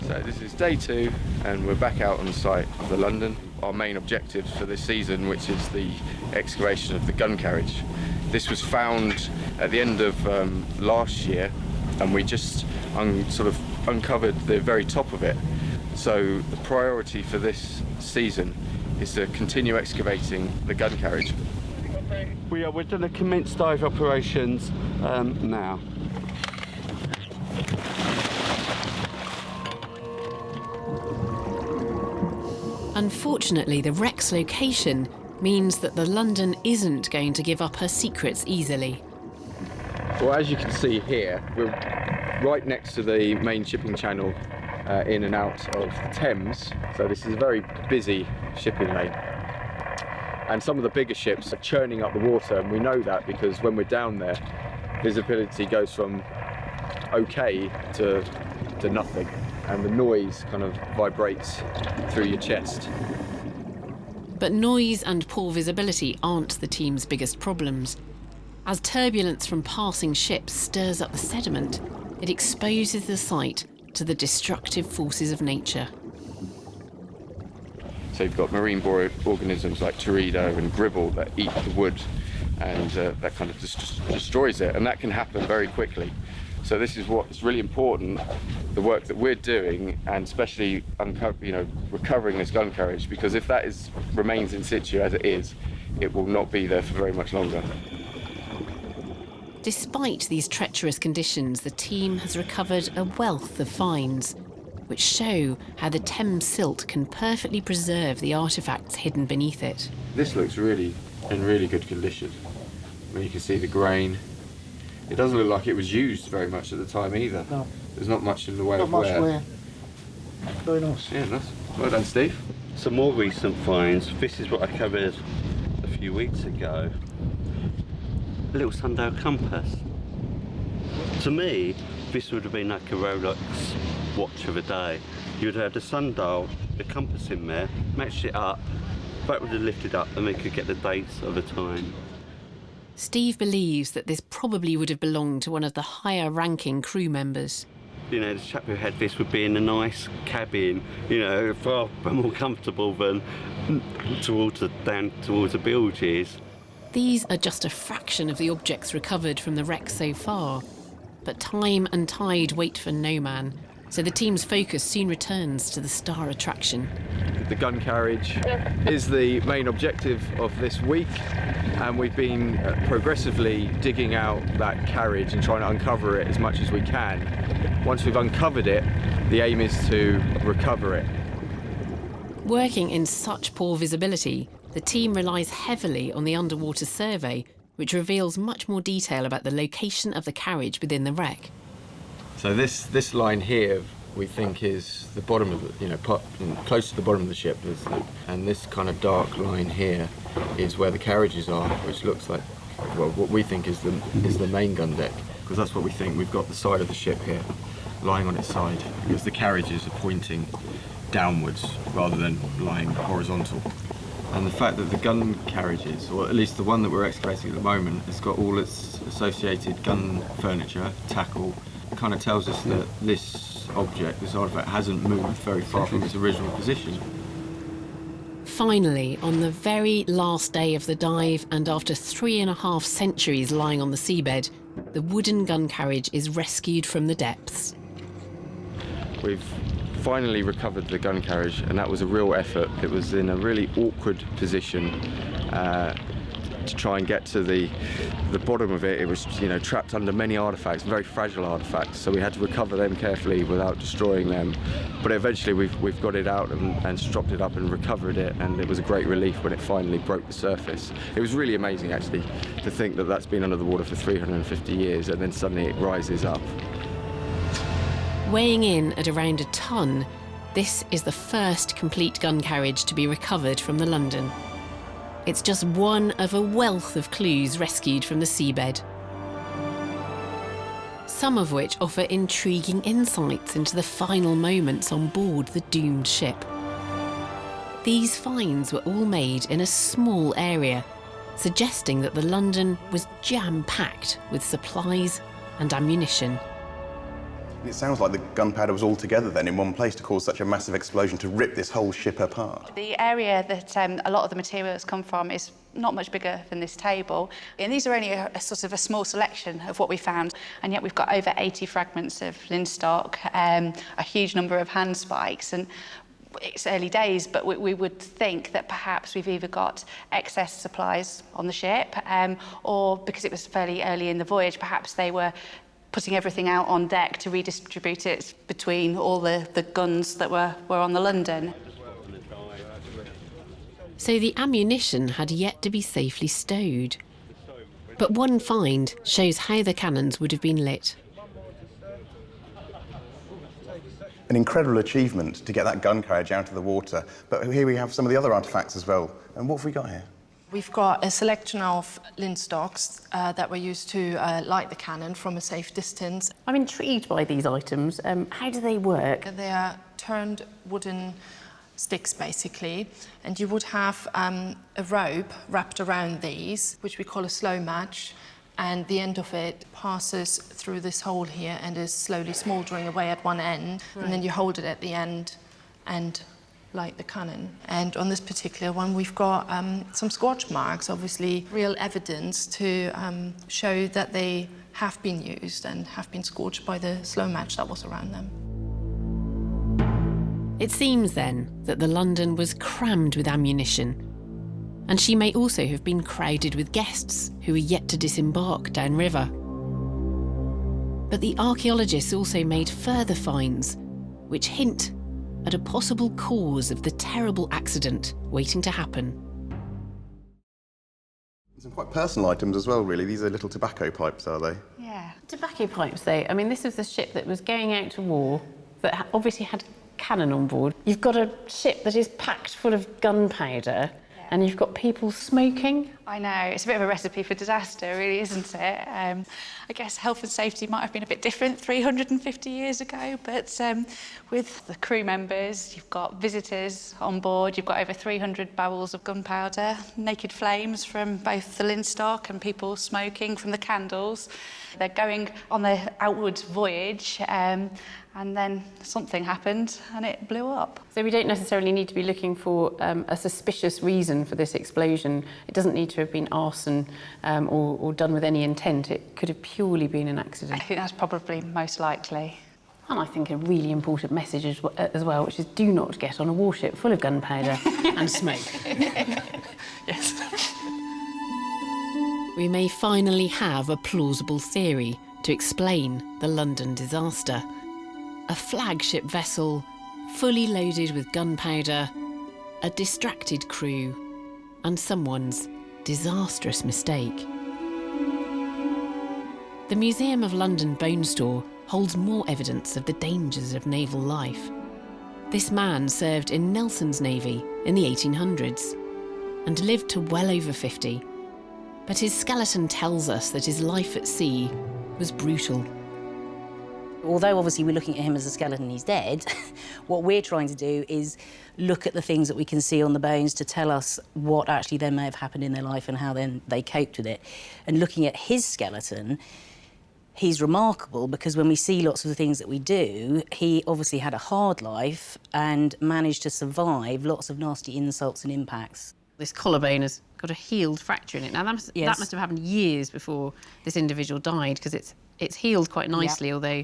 So this is day 2 and we're back out on the site of the London. Our main objectives for this season, which is the excavation of the gun carriage. This was found at the end of last year and we just sort of uncovered the very top of it. So the priority for this season is to continue excavating the gun carriage. We're going to commence dive operations now. Unfortunately, the wreck's location means that the London isn't going to give up her secrets easily. Well, as you can see here, we're right next to the main shipping channel in and out of the Thames. So this is a very busy shipping lane. And some of the bigger ships are churning up the water, and we know that because when we're down there, visibility goes from okay to nothing, and the noise kind of vibrates through your chest. But noise and poor visibility aren't the team's biggest problems. As turbulence from passing ships stirs up the sediment, it exposes the site to the destructive forces of nature. So you've got marine organisms like teredo and gribble that eat the wood, and that kind of destroys it, and that can happen very quickly. So this is what's really important, the work that we're doing, and especially recovering this gun carriage, because if that remains in situ as it is, it will not be there for very much longer. Despite these treacherous conditions, the team has recovered a wealth of finds, which show how the Thames silt can perfectly preserve the artefacts hidden beneath it. This looks really in really good condition. I mean, you can see the grain. It doesn't look like it was used very much at the time either. No. There's not much in the way of wear. Very nice. Yeah, nice. Well done, Steve. Some more recent finds. This is what I covered a few weeks ago. A little sundial compass. To me, this would have been like a Rolex watch of a day. You'd have the sundial, the compass in there, matched it up, that would have lifted up and they could get the dates of the time. Steve believes that this probably would have belonged to one of the higher-ranking crew members. You know, the chap who had this would be in a nice cabin, you know, far more comfortable than down towards the bilges. These are just a fraction of the objects recovered from the wreck so far. But time and tide wait for no man, so the team's focus soon returns to the star attraction. The gun carriage is the main objective of this week, and we've been progressively digging out that carriage and trying to uncover it as much as we can. Once we've uncovered it, the aim is to recover it. Working in such poor visibility, the team relies heavily on the underwater survey, which reveals much more detail about the location of the carriage within the wreck. So this line here, we think, is the bottom of the, close to the bottom of the ship, and this kind of dark line here is where the carriages are, which looks like, well, what we think is the main gun deck, because that's what we think. We've got the side of the ship here, lying on its side, because the carriages are pointing downwards rather than lying horizontal. And the fact that the gun carriages, or at least the one that we're excavating at the moment, has got all its associated gun furniture, tackle, kind of tells us that this object, this artefact, hasn't moved very far from its original position. Finally, on the very last day of the dive, and after 3.5 centuries lying on the seabed, the wooden gun carriage is rescued from the depths. We've finally recovered the gun carriage, and that was a real effort. It was in a really awkward position to try and get to the bottom of it. It was, you know, trapped under many artifacts, very fragile artifacts, so we had to recover them carefully without destroying them. But eventually we've got it out and stropped it up and recovered it, and it was a great relief when it finally broke the surface. It was really amazing, actually, to think that that's been under the water for 350 years and then suddenly it rises up. Weighing in at around a tonne, this is the first complete gun carriage to be recovered from the London. It's just one of a wealth of clues rescued from the seabed, some of which offer intriguing insights into the final moments on board the doomed ship. These finds were all made in a small area, suggesting that the London was jam-packed with supplies and ammunition. It sounds like the gunpowder was all together then in one place to cause such a massive explosion to rip this whole ship apart. The area that a lot of the materials come from is not much bigger than this table. And these are only a sort of a small selection of what we found, and yet we've got over 80 fragments of linstock, a huge number of handspikes, and it's early days, but we would think that perhaps we've either got excess supplies on the ship, or because it was fairly early in the voyage, perhaps they were putting everything out on deck to redistribute it between all the guns that were on the London. So the ammunition had yet to be safely stowed. But one find shows how the cannons would have been lit. An incredible achievement to get that gun carriage out of the water, but here we have some of the other artefacts as well. And what have we got here? We've got a selection of linstocks that were used to light the cannon from a safe distance. I'm intrigued by these items. How do they work? They are turned wooden sticks, basically, and you would have a rope wrapped around these, which we call a slow match, and the end of it passes through this hole here and is slowly smouldering away at one end, and then you hold it at the end and light the cannon. And on this particular one, we've got some scorch marks, obviously real evidence to show that they have been used and have been scorched by the slow match that was around them. It seems then that the London was crammed with ammunition, and she may also have been crowded with guests who were yet to disembark downriver. But the archaeologists also made further finds, which hint at a possible cause of the terrible accident waiting to happen. Some quite personal items as well, really. These are little tobacco pipes, are they? Yeah. Tobacco pipes, though. I mean, this is the ship that was going out to war, that obviously had cannon on board. You've got a ship that is packed full of gunpowder, and you've got people smoking. I know, it's a bit of a recipe for disaster, really, isn't it? I guess health and safety might have been a bit different 350 years ago, but with the crew members, you've got visitors on board, you've got over 300 barrels of gunpowder, naked flames from both the linstock and people smoking from the candles. They're going on their outward voyage, and then something happened and it blew up. So we don't necessarily need to be looking for a suspicious reason for this explosion. It doesn't need to have been arson or done with any intent. It could have purely been an accident. I think that's probably most likely. And I think a really important message as well, which is do not get on a warship full of gunpowder and smoke. Yes. We may finally have a plausible theory to explain the London disaster. A flagship vessel, fully loaded with gunpowder, a distracted crew, and someone's disastrous mistake. The Museum of London Bone Store holds more evidence of the dangers of naval life. This man served in Nelson's Navy in the 1800s and lived to well over 50. But his skeleton tells us that his life at sea was brutal. Although obviously we're looking at him as a skeleton, he's dead, what we're trying to do is look at the things that we can see on the bones to tell us what actually then may have happened in their life and how then they coped with it. And looking at his skeleton, he's remarkable because when we see lots of the things that we do, he obviously had a hard life and managed to survive lots of nasty insults and impacts. This collarbone has got a healed fracture in it. Now, that must have happened years before this individual died, because it's healed quite nicely, although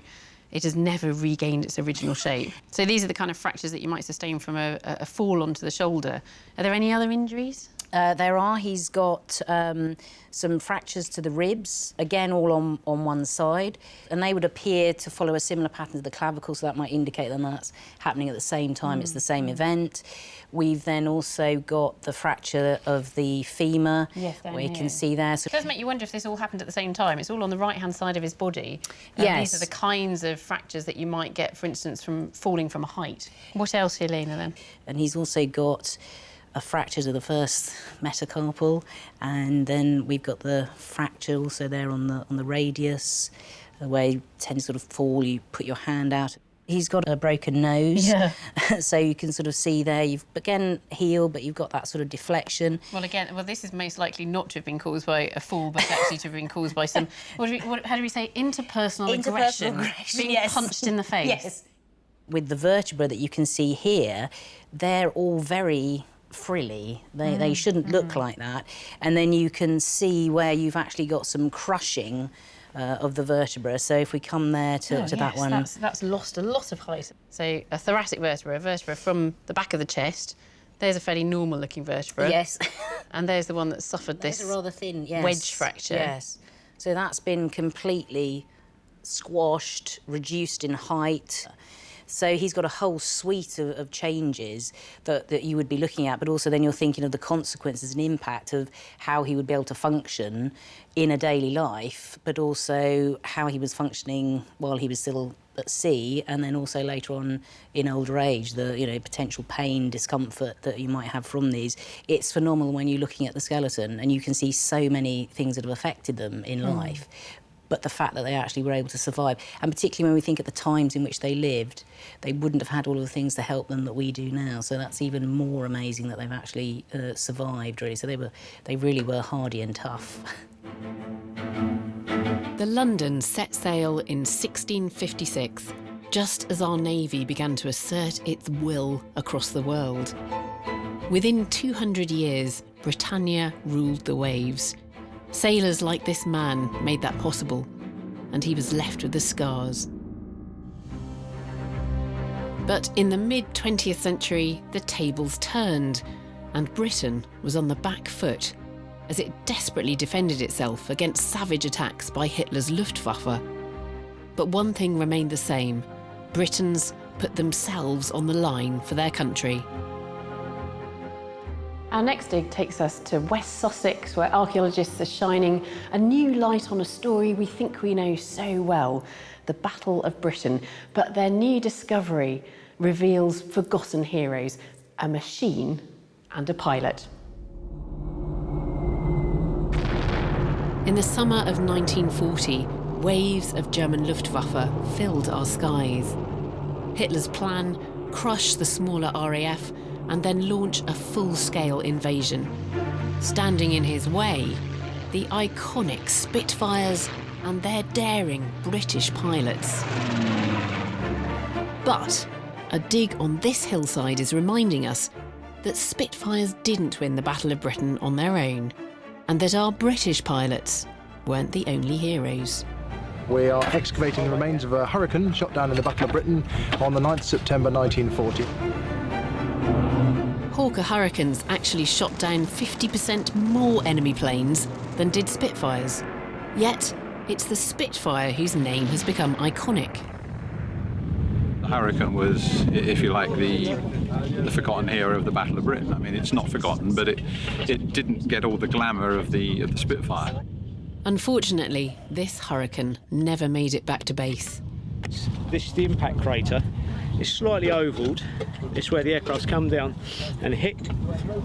it has never regained its original shape. So these are the kind of fractures that you might sustain from a fall onto the shoulder. Are there any other injuries? There are. He's got some fractures to the ribs, again, all on one side, and they would appear to follow a similar pattern to the clavicle, so that might indicate that that's happening at the same time. It's the same event. We've then also got the fracture of the femur, where you can see there. So It does make you wonder if this all happened at the same time. It's all on the right-hand side of his body. Yes. These are the kinds of fractures that you might get, for instance, from falling from a height. What else, Helena, then? And he's also got a fracture to the first metacarpal, and then we've got the fracture also there on the radius, where you tend to sort of fall, you put your hand out. He's got a broken nose, so you can sort of see there, you've again healed, but you've got that sort of deflection. Well, this is most likely not to have been caused by a fall, but actually to have been caused by some, how do we say, interpersonal aggression, being punched in the face. Yes. With the vertebra that you can see here, they're all very frilly. They shouldn't look like that. And then you can see where you've actually got some crushing of the vertebra. So if we come there to that one... That's lost a lot of height. So a thoracic vertebra, a vertebra from the back of the chest, there's a fairly normal-looking vertebra. Yes. And there's the one that suffered this rather thin, wedge fracture. Yes. So that's been completely squashed, reduced in height. So he's got a whole suite of changes that you would be looking at, but also then you're thinking of the consequences and impact of how he would be able to function in a daily life, but also how he was functioning while he was still at sea, and then also later on in older age, the potential pain, discomfort that you might have from these. It's phenomenal when you're looking at the skeleton and you can see so many things that have affected them in life. But the fact that they actually were able to survive, and particularly when we think at the times in which they lived, they wouldn't have had all of the things to help them that we do now. So that's even more amazing that they've actually survived, really. So they really were hardy and tough. The London set sail in 1656, just as our Navy began to assert its will across the world. Within 200 years, Britannia ruled the waves. Sailors like this man made that possible, and he was left with the scars. But in the mid-20th century, the tables turned, and Britain was on the back foot as it desperately defended itself against savage attacks by Hitler's Luftwaffe. But one thing remained the same: Britons put themselves on the line for their country. Our next dig takes us to West Sussex, where archaeologists are shining a new light on a story we think we know so well, the Battle of Britain. But their new discovery reveals forgotten heroes, a machine and a pilot. In the summer of 1940, waves of German Luftwaffe filled our skies. Hitler's plan: crush the smaller RAF and then launch a full-scale invasion. Standing in his way, the iconic Spitfires and their daring British pilots. But a dig on this hillside is reminding us that Spitfires didn't win the Battle of Britain on their own, and that our British pilots weren't the only heroes. We are excavating the remains of a Hurricane shot down in the Battle of Britain on the 9th September 1940. Hawker Hurricanes actually shot down 50% more enemy planes than did Spitfires. Yet, it's the Spitfire whose name has become iconic. The Hurricane was, if you like, the forgotten hero of the Battle of Britain. I mean, it's not forgotten, but it didn't get all the glamour of the Spitfire. Unfortunately, this Hurricane never made it back to base. This is the impact crater. It's slightly ovalled. It's where the aircraft's come down and hit.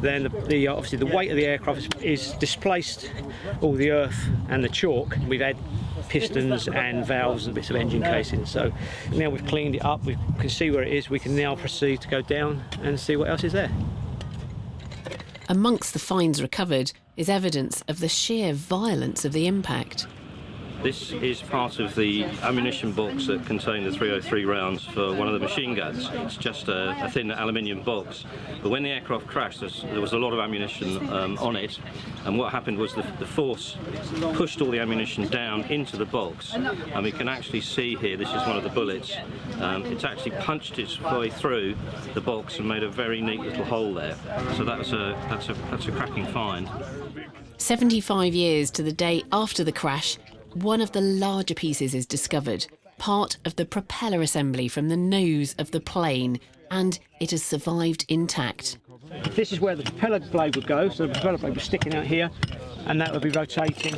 Then obviously the weight of the aircraft is displaced all the earth and the chalk. We've had pistons and valves and bits of engine casing. So now we've cleaned it up, we can see where it is, we can now proceed to go down and see what else is there. Amongst the finds recovered is evidence of the sheer violence of the impact. This is part of the ammunition box that contained the 303 rounds for one of the machine guns. It's just a thin aluminium box. But when the aircraft crashed, there was a lot of ammunition on it. And what happened was the force pushed all the ammunition down into the box. And we can actually see here, this is one of the bullets. It's actually punched its way through the box and made a very neat little hole there. So that's a cracking find. 75 years to the day after the crash, one of the larger pieces is discovered, part of the propeller assembly from the nose of the plane, and it has survived intact. This is where the propeller blade would go, so the propeller blade was sticking out here, and that would be rotating,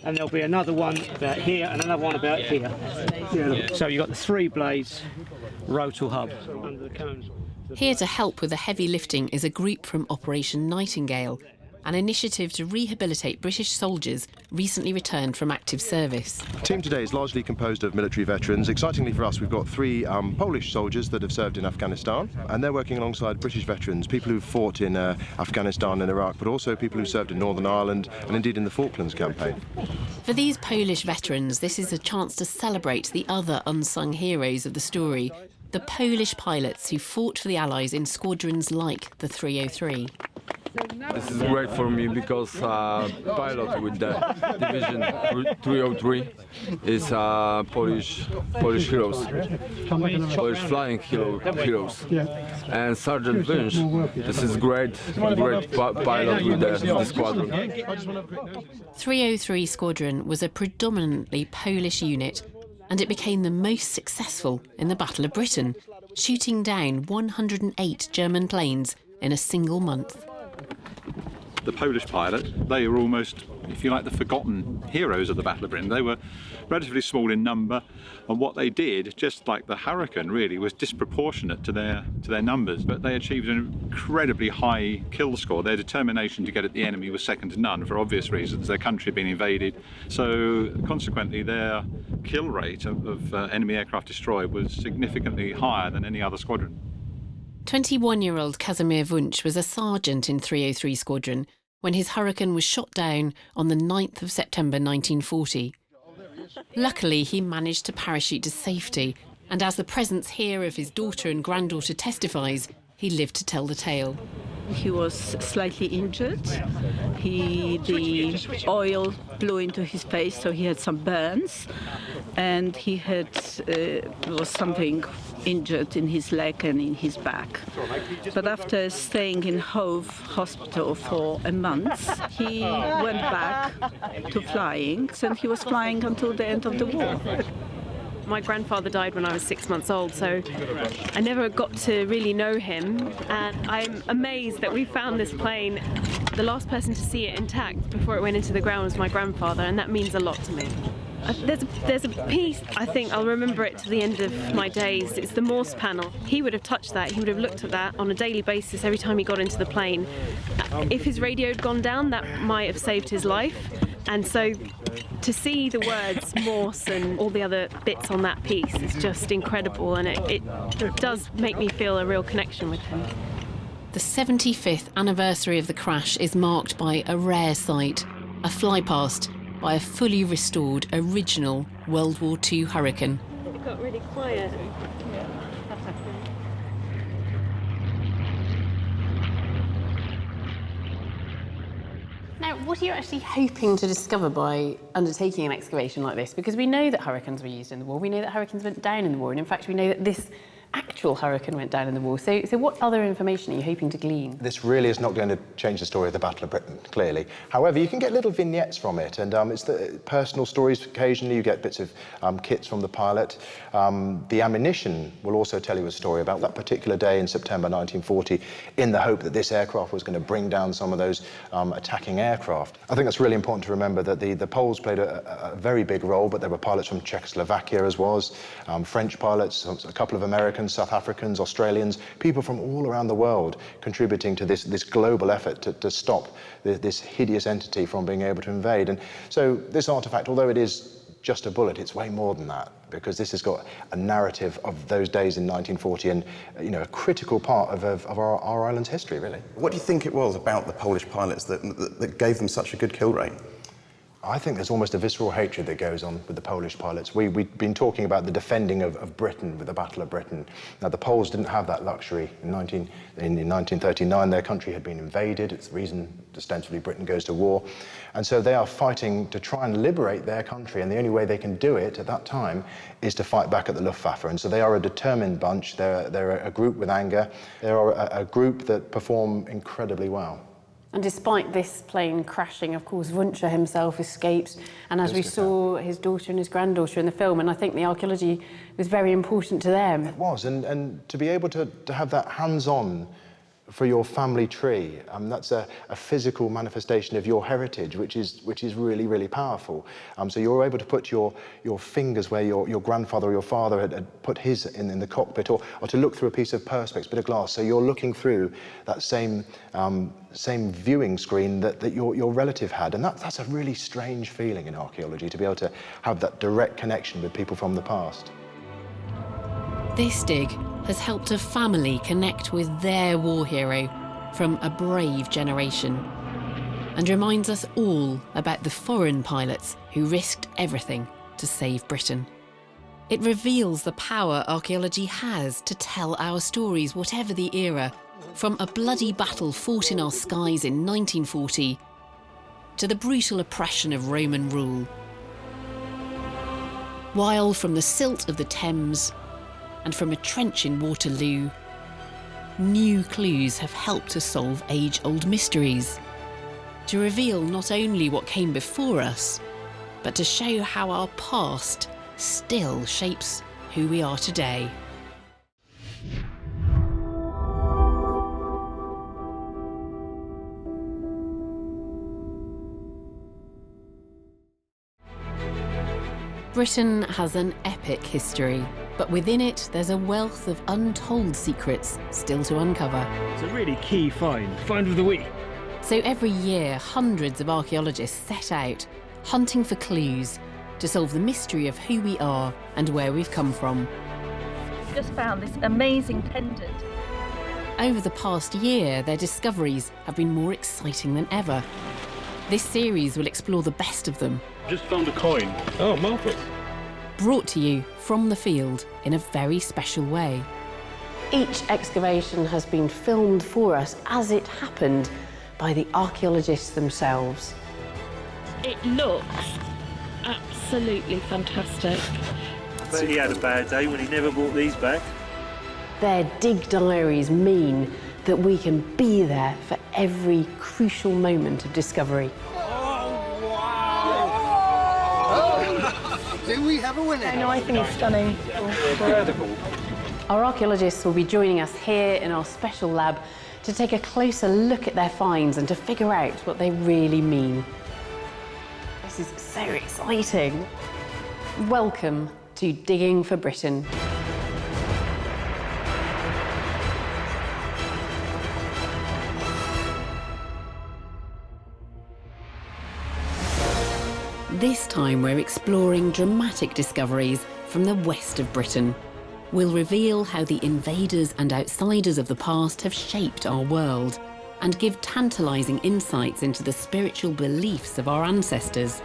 and there'll be another one about here and another one about here. So you've got the 3 blades, rotor hub under the cones. Here to help with the heavy lifting is a group from Operation Nightingale, an initiative to rehabilitate British soldiers recently returned from active service. The team today is largely composed of military veterans. Excitingly for us, we've got 3 Polish soldiers that have served in Afghanistan, and they're working alongside British veterans, people who've fought in Afghanistan and Iraq, but also people who served in Northern Ireland and indeed in the Falklands campaign. For these Polish veterans, this is a chance to celebrate the other unsung heroes of the story, the Polish pilots who fought for the Allies in squadrons like the 303. This is great for me because pilot with the division 303 is Polish heroes, Polish flying heroes. And Sergeant Bunch, this is great pilot with the squadron. 303 Squadron was a predominantly Polish unit, and it became the most successful in the Battle of Britain, shooting down 108 German planes in a single month. The Polish pilots, they were almost, if you like, the forgotten heroes of the Battle of Britain. They were relatively small in number, and what they did, just like the Hurricane really, was disproportionate to their numbers. But they achieved an incredibly high kill score. Their determination to get at the enemy was second to none for obvious reasons. Their country had been invaded, so consequently their kill rate of enemy aircraft destroyed was significantly higher than any other squadron. 21-year-old Kazimierz Wunsch was a sergeant in 303 Squadron when his Hurricane was shot down on the 9th of September 1940. Luckily, he managed to parachute to safety, and as the presence here of his daughter and granddaughter testifies, he lived to tell the tale. He was slightly injured. The oil blew into his face, so he had some burns, and he had was something injured in his leg and in his back. But after staying in Hove Hospital for a month, he went back to flying, and he was flying until the end of the war. My grandfather died when I was 6 months old, so I never got to really know him, and I'm amazed that we found this plane. The last person to see it intact before it went into the ground was my grandfather, and that means a lot to me. There's a piece, I think I'll remember it to the end of my days. It's the Morse panel. He would have touched that, he would have looked at that on a daily basis every time he got into the plane. If his radio had gone down, that might have saved his life. And so to see the words Morse and all the other bits on that piece is just incredible, and it does make me feel a real connection with him. The 75th anniversary of the crash is marked by a rare sight, a flypast by a fully restored original World War II Hurricane. It got really quiet. Now, what are you actually hoping to discover by undertaking an excavation like this? Because we know that hurricanes were used in the war, we know that hurricanes went down in the war, and in fact we know that this actual hurricane went down in the war. So what other information are you hoping to glean? This really is not going to change the story of the Battle of Britain, clearly. However, you can get little vignettes from it, and it's the personal stories occasionally. You get bits of kits from the pilot. The ammunition will also tell you a story about that particular day in September 1940, in the hope that this aircraft was going to bring down some of those attacking aircraft. I think that's really important to remember that the Poles played a very big role, but there were pilots from Czechoslovakia as well, French pilots, a couple of Americans, South Africans, Australians, people from all around the world contributing to this global effort to stop this hideous entity from being able to invade. And so this artefact, although it is just a bullet. It's way more than that, because this has got a narrative of those days in 1940 and, you know, a critical part of our island's history, really. What do you think it was about the Polish pilots that gave them such a good kill rate? I think there's almost a visceral hatred that goes on with the Polish pilots. We've been talking about the defending of Britain with the Battle of Britain. Now, the Poles didn't have that luxury. In 1939, their country had been invaded. It's the reason, ostensibly, Britain goes to war. And so they are fighting to try and liberate their country, and the only way they can do it at that time is to fight back at the Luftwaffe. And so they are a determined bunch. They're a group with anger. They are a group that perform incredibly well. And despite this plane crashing, of course, Wuntscher himself escaped. And as we saw, his daughter and his granddaughter in the film, and I think the archaeology was very important to them. It was, and to be able to have that hands-on for your family tree, that's a physical manifestation of your heritage, which is really, really powerful. So you're able to put your fingers where your grandfather or your father had put his in the cockpit, or to look through a piece of perspex, bit of glass. So you're looking through that same viewing screen that your relative had, and that's a really strange feeling in archaeology, to be able to have that direct connection with people from the past. This dig has helped a family connect with their war hero from a brave generation, and reminds us all about the foreign pilots who risked everything to save Britain. It reveals the power archaeology has to tell our stories, whatever the era, from a bloody battle fought in our skies in 1940 to the brutal oppression of Roman rule. While from the silt of the Thames and from a trench in Waterloo, new clues have helped to solve age-old mysteries, to reveal not only what came before us, but to show how our past still shapes who we are today. Britain has an epic history, but within it there's a wealth of untold secrets still to uncover. It's a really key find of the week. So every year, hundreds of archaeologists set out, hunting for clues to solve the mystery of who we are and where we've come from. Just found this amazing pendant. Over the past year, their discoveries have been more exciting than ever. This series will explore the best of them. Just found a coin. Oh, marvellous. Brought to you from the field in a very special way. Each excavation has been filmed for us as it happened by the archaeologists themselves. It looks absolutely fantastic. But he had a bad day when he never brought these back. Their dig diaries mean that we can be there for every crucial moment of discovery. Do we have a winner? No, I think it's stunning. Incredible. Our archaeologists will be joining us here in our special lab to take a closer look at their finds and to figure out what they really mean. This is so exciting. Welcome to Digging for Britain. This time we're exploring dramatic discoveries from the west of Britain. We'll reveal how the invaders and outsiders of the past have shaped our world and give tantalising insights into the spiritual beliefs of our ancestors.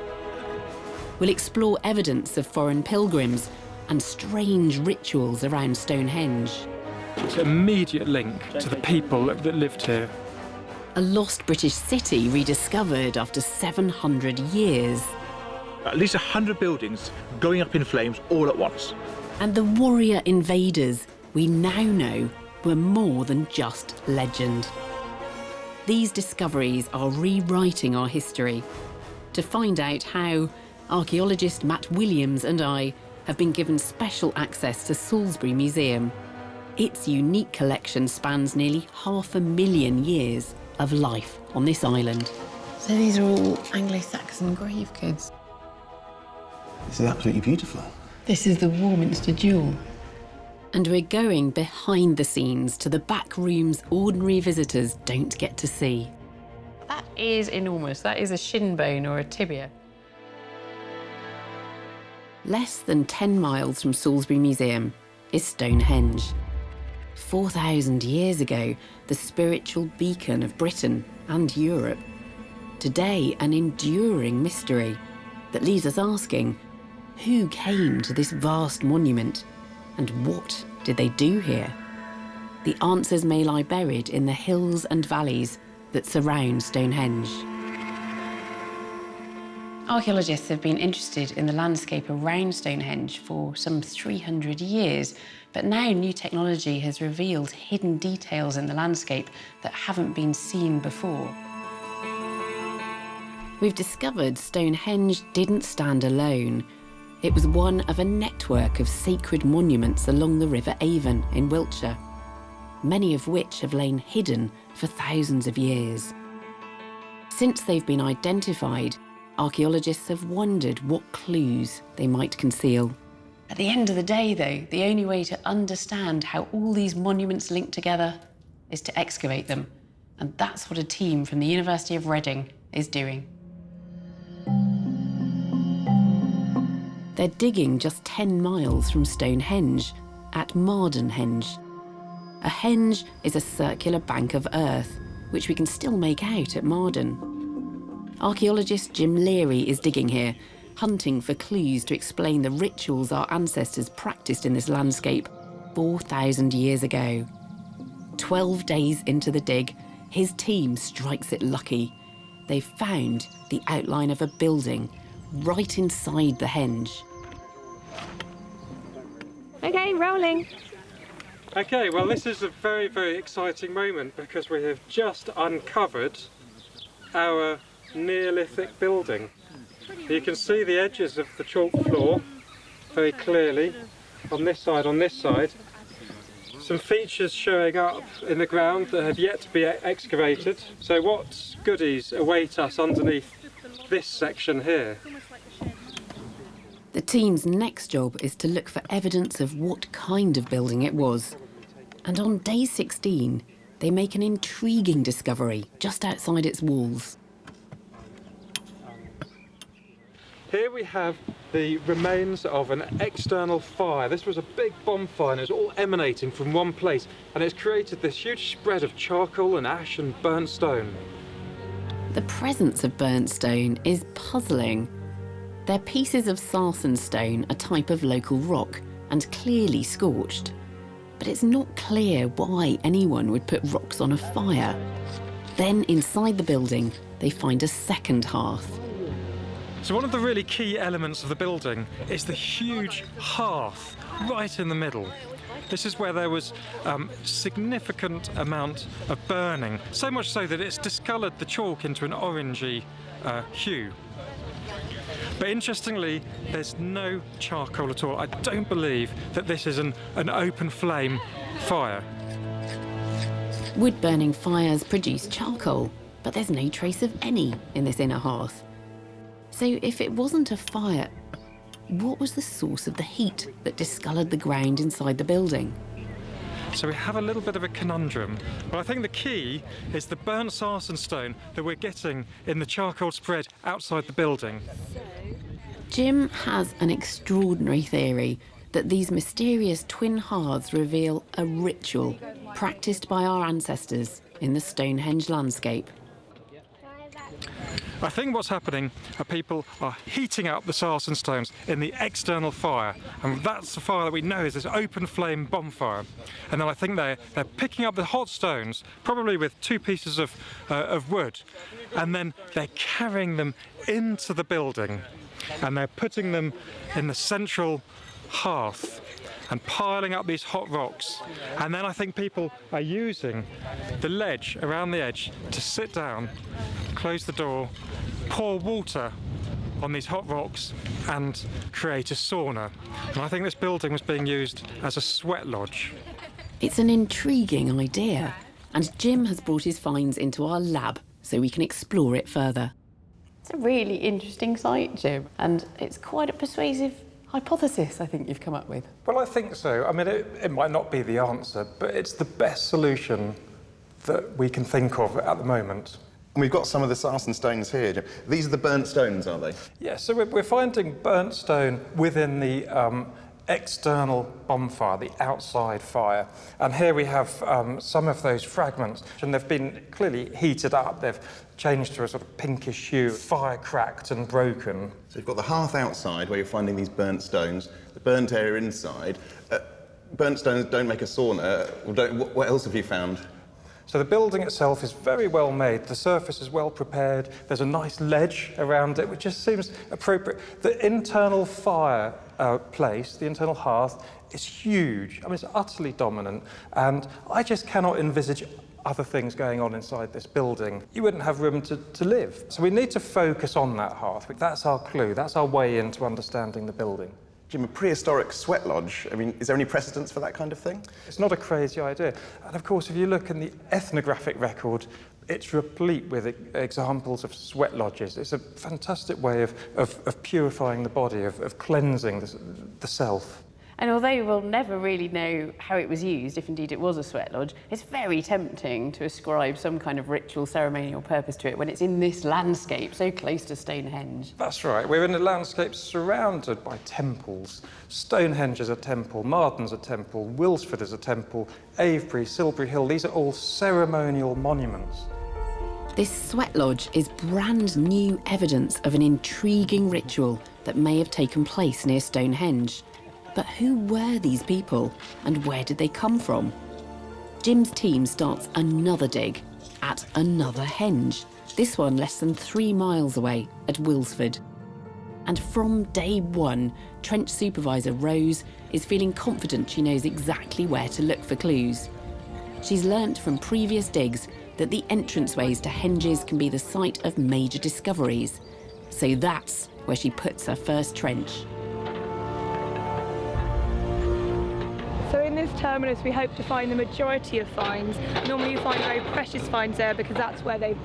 We'll explore evidence of foreign pilgrims and strange rituals around Stonehenge. It's an immediate link to the people that lived here. A lost British city rediscovered after 700 years. At least 100 buildings going up in flames all at once. And the warrior invaders we now know were more than just legend. These discoveries are rewriting our history. To find out how, archaeologist Matt Williams and I have been given special access to Salisbury Museum. Its unique collection spans nearly 500,000 years of life on this island. So these are all Anglo-Saxon grave goods. This is absolutely beautiful. This is the Warminster Jewel. And we're going behind the scenes to the back rooms ordinary visitors don't get to see. That is enormous. That is a shin bone or a tibia. Less than 10 miles from Salisbury Museum is Stonehenge. 4,000 years ago, the spiritual beacon of Britain and Europe. Today, an enduring mystery that leaves us asking, who came to this vast monument and what did they do here? The answers may lie buried in the hills and valleys that surround Stonehenge. Archaeologists have been interested in the landscape around Stonehenge for some 300 years, but now new technology has revealed hidden details in the landscape that haven't been seen before. We've discovered Stonehenge didn't stand alone. It was one of a network of sacred monuments along the River Avon in Wiltshire, many of which have lain hidden for thousands of years. Since they've been identified, archaeologists have wondered what clues they might conceal. At the end of the day, though, the only way to understand how all these monuments link together is to excavate them. And that's what a team from the University of Reading is doing. They're digging just 10 miles from Stonehenge at Mardenhenge. A henge is a circular bank of earth, which we can still make out at Marden. Archaeologist Jim Leary is digging here, hunting for clues to explain the rituals our ancestors practiced in this landscape 4,000 years ago. 12 days into the dig, his team strikes it lucky. They've found the outline of a building right inside the henge. Okay, rolling. Okay, well, this is a very, very exciting moment because we have just uncovered our Neolithic building. You can see the edges of the chalk floor very clearly on this side. Some features showing up in the ground that have yet to be excavated. So what goodies await us underneath this section here? The team's next job is to look for evidence of what kind of building it was. And on day 16, they make an intriguing discovery just outside its walls. Here we have the remains of an external fire. This was a big bonfire and it was all emanating from one place, and it's created this huge spread of charcoal and ash and burnt stone. The presence of burnt stone is puzzling. They're pieces of sarsen stone, a type of local rock, and clearly scorched. But it's not clear why anyone would put rocks on a fire. Then inside the building, they find a second hearth. So one of the really key elements of the building is the huge hearth right in the middle. This is where there was significant amount of burning, so much so that it's discoloured the chalk into an orangey hue. But interestingly, there's no charcoal at all. I don't believe that this is an open flame fire. Wood-burning fires produce charcoal, but there's no trace of any in this inner hearth. So if it wasn't a fire, what was the source of the heat that discoloured the ground inside the building? So we have a little bit of a conundrum. But I think the key is the burnt sarsen stone that we're getting in the charcoal spread outside the building. Jim has an extraordinary theory that these mysterious twin hearths reveal a ritual practiced by our ancestors in the Stonehenge landscape. I think what's happening are people are heating up the sarsen stones in the external fire, and that's the fire that we know is this open flame bonfire. And then I think they're picking up the hot stones, probably with 2 pieces of wood, and then they're carrying them into the building, and they're putting them in the central hearth and piling up these hot rocks. And then I think people are using the ledge around the edge to sit down, close the door, pour water on these hot rocks and create a sauna. And I think this building was being used as a sweat lodge. It's an intriguing idea, and Jim has brought his finds into our lab so we can explore it further. It's a really interesting site, Jim, and it's quite a persuasive hypothesis I think you've come up with. Well, I think so. I mean, it might not be the answer, but it's the best solution that we can think of at the moment. And we've got some of the sarsen stones here. These are the burnt stones, aren't they? Yeah, so we're finding burnt stone within the external bonfire, the outside fire. And here we have some of those fragments, and they've been clearly heated up. They've changed to a sort of pinkish hue, fire cracked and broken. So you've got the hearth outside where you're finding these burnt stones, the burnt area inside. Burnt stones don't make a sauna. What else have you found? So the building itself is very well made. The surface is well prepared. There's a nice ledge around it, which just seems appropriate. The internal fire place, the internal hearth, is huge. I mean, it's utterly dominant. And I just cannot envisage other things going on inside this building. You wouldn't have room to live. So we need to focus on that hearth. That's our clue. That's our way into understanding the building. Jim, a prehistoric sweat lodge, I mean, is there any precedence for that kind of thing? It's not a crazy idea. And of course, if you look in the ethnographic record, it's replete with examples of sweat lodges. It's a fantastic way of purifying the body, of cleansing the self. And although we'll never really know how it was used, if indeed it was a sweat lodge, it's very tempting to ascribe some kind of ritual, ceremonial purpose to it when it's in this landscape so close to Stonehenge. That's right. We're in a landscape surrounded by temples. Stonehenge is a temple, Marden's a temple, Wilsford is a temple, Avebury, Silbury Hill, these are all ceremonial monuments. This sweat lodge is brand new evidence of an intriguing ritual that may have taken place near Stonehenge. But who were these people, and where did they come from? Jim's team starts another dig at another henge, this one less than 3 miles away at Wilsford. And from day one, trench supervisor Rose is feeling confident she knows exactly where to look for clues. She's learnt from previous digs that the entranceways to henges can be the site of major discoveries. So that's where she puts her first trench. So in this terminus, we hope to find the majority of finds. Normally you find very precious finds there because that's where they've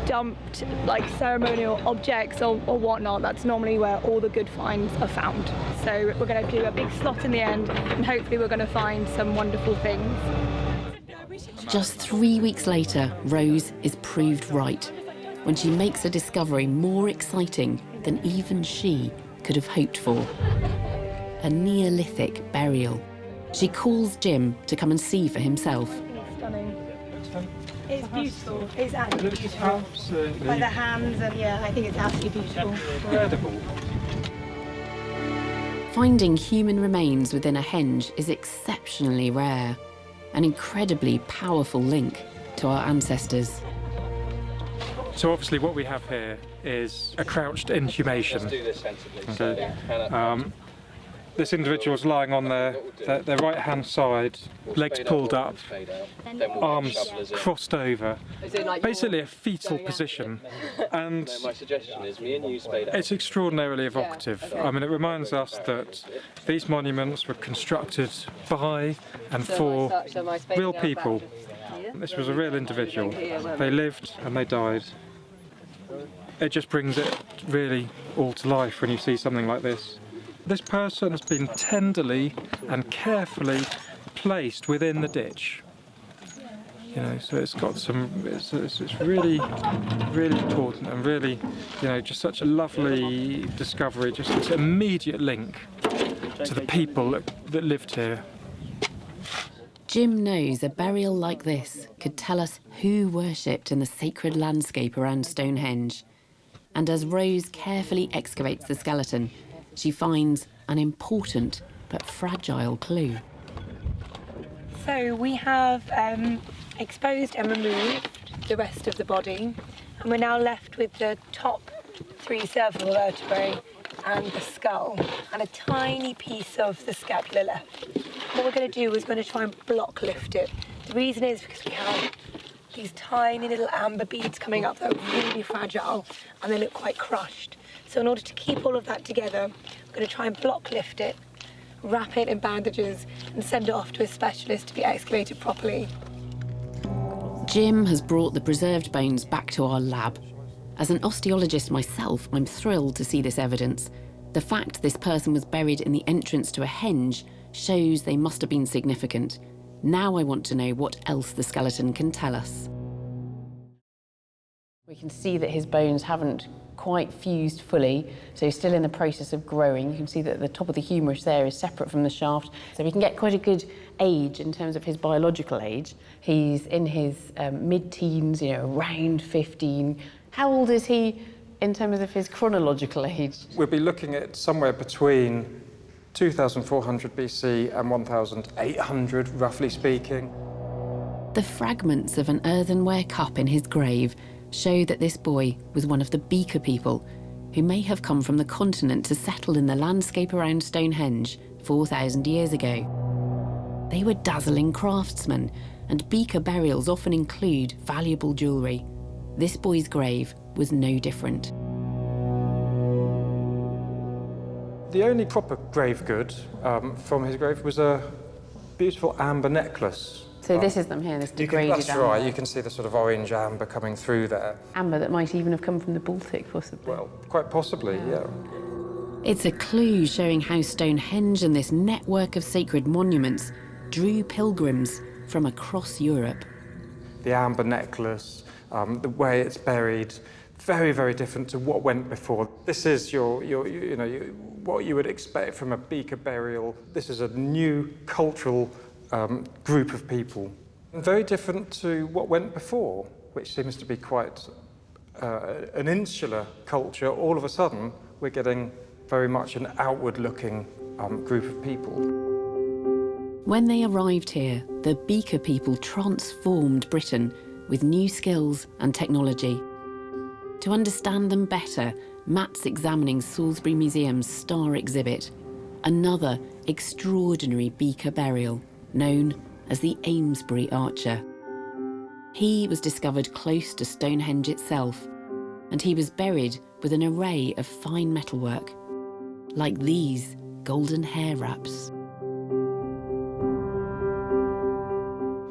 dumped like ceremonial objects or whatnot. That's normally where all the good finds are found. So we're going to do a big slot in the end and hopefully we're going to find some wonderful things. Just 3 weeks later, Rose is proved right when she makes a discovery more exciting than even she could have hoped for. A Neolithic burial. She calls Jim to come and see for himself. Stunning. It's beautiful. It's absolutely beautiful. Absolutely. By the hands and yeah, I think it's absolutely beautiful. Incredible. Finding human remains within a henge is exceptionally rare, an incredibly powerful link to our ancestors. So obviously what we have here is a crouched inhumation. Let's do this sensibly. Okay. This individual's lying on their right-hand side, legs pulled up, arms crossed over, basically a fetal position. And it's extraordinarily evocative. I mean, it reminds us that these monuments were constructed by and for real people. This was a real individual. They lived and they died. It just brings it really all to life when you see something like this. This person has been tenderly and carefully placed within the ditch. You know, so it's got some, it's really, really important and really, you know, just such a lovely discovery, just this immediate link to the people that lived here. Jim knows a burial like this could tell us who worshipped in the sacred landscape around Stonehenge. And as Rose carefully excavates the skeleton, she finds an important but fragile clue. So we have exposed and removed the rest of the body, and we're now left with the top 3 cervical vertebrae and the skull, and a tiny piece of the scapula left. What we're going to do is going to try and block lift it. The reason is because we have these tiny little amber beads coming up that are really fragile, and they look quite crushed. So in order to keep all of that together, we're going to try and block lift it, wrap it in bandages, and send it off to a specialist to be excavated properly. Jim has brought the preserved bones back to our lab. As an osteologist myself, I'm thrilled to see this evidence. The fact this person was buried in the entrance to a henge shows they must have been significant. Now I want to know what else the skeleton can tell us. We can see that his bones haven't quite fused fully, so he's still in the process of growing. You can see that the top of the humerus there is separate from the shaft, so we can get quite a good age in terms of his biological age. He's in his mid-teens, you know, around 15. How old is he in terms of his chronological age? We'll be looking at somewhere between 2400 BC and 1800, roughly speaking. The fragments of an earthenware cup in his grave show that this boy was one of the Beaker people, who may have come from the continent to settle in the landscape around Stonehenge 4,000 years ago. They were dazzling craftsmen, and Beaker burials often include valuable jewellery. This boy's grave was no different. The only proper grave good from his grave was a beautiful amber necklace. So this is them here, this degraded that's amber. right, you can see the sort of orange amber coming through there. Amber that might even have come from the Baltic, possibly. Well, quite possibly, yeah. It's a clue showing how Stonehenge and this network of sacred monuments drew pilgrims from across Europe. The amber necklace, the way it's buried, very, very different to what went before. This is what you would expect from a Beaker burial. This is a new cultural group of people. And very different to what went before, which seems to be quite an insular culture. All of a sudden, we're getting very much an outward-looking group of people. When they arrived here, the Beaker people transformed Britain with new skills and technology. To understand them better, Matt's examining Salisbury Museum's star exhibit, another extraordinary Beaker burial, known as the Amesbury Archer. He was discovered close to Stonehenge itself, and he was buried with an array of fine metalwork, like these golden hair wraps.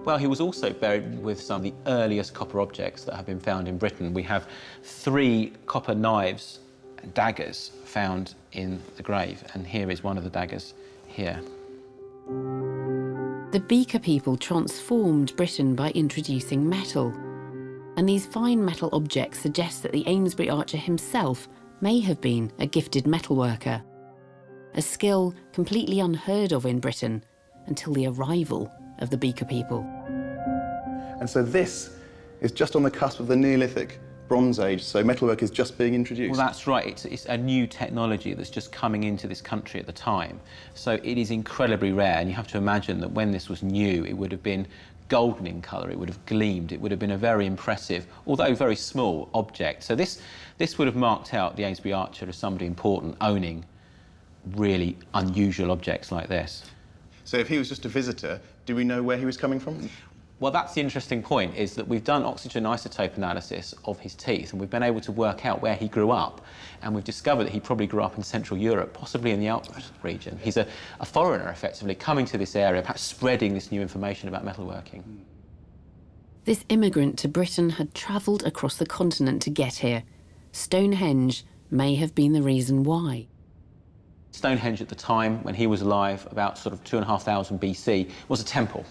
Well, he was also buried with some of the earliest copper objects that have been found in Britain. We have 3 copper knives and daggers found in the grave, and here is one of the daggers here. The Beaker people transformed Britain by introducing metal, and these fine metal objects suggest that the Amesbury Archer himself may have been a gifted metalworker, a skill completely unheard of in Britain until the arrival of the Beaker people. And so this is just on the cusp of the Neolithic Bronze Age, so metalwork is just being introduced. Well, that's right. It's a new technology that's just coming into this country at the time. So it is incredibly rare, and you have to imagine that when this was new, it would have been golden in colour, it would have gleamed, it would have been a very impressive, although very small, object. So this would have marked out the Amesbury Archer as somebody important owning really unusual objects like this. So if he was just a visitor, do we know where he was coming from? Well, that's the interesting point, is that we've done oxygen isotope analysis of his teeth, and we've been able to work out where he grew up, and we've discovered that he probably grew up in Central Europe, possibly in the Alps region. He's a foreigner, effectively, coming to this area, perhaps spreading this new information about metalworking. This immigrant to Britain had travelled across the continent to get here. Stonehenge may have been the reason why. Stonehenge at the time, when he was alive, about sort of 2,500 BC, was a temple.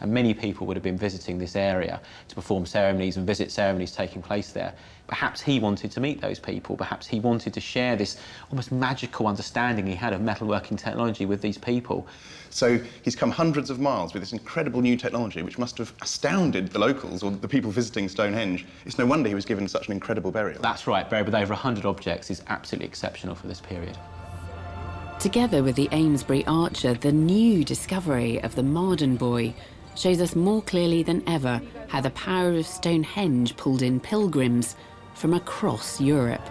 And many people would have been visiting this area to perform ceremonies and visit ceremonies taking place there. Perhaps he wanted to meet those people. Perhaps he wanted to share this almost magical understanding he had of metalworking technology with these people. So he's come hundreds of miles with this incredible new technology, which must have astounded the locals or the people visiting Stonehenge. It's no wonder he was given such an incredible burial. That's right. Buried with over 100 objects is absolutely exceptional for this period. Together with the Amesbury Archer, the new discovery of the Marden Boy shows us more clearly than ever how the power of Stonehenge pulled in pilgrims from across Europe.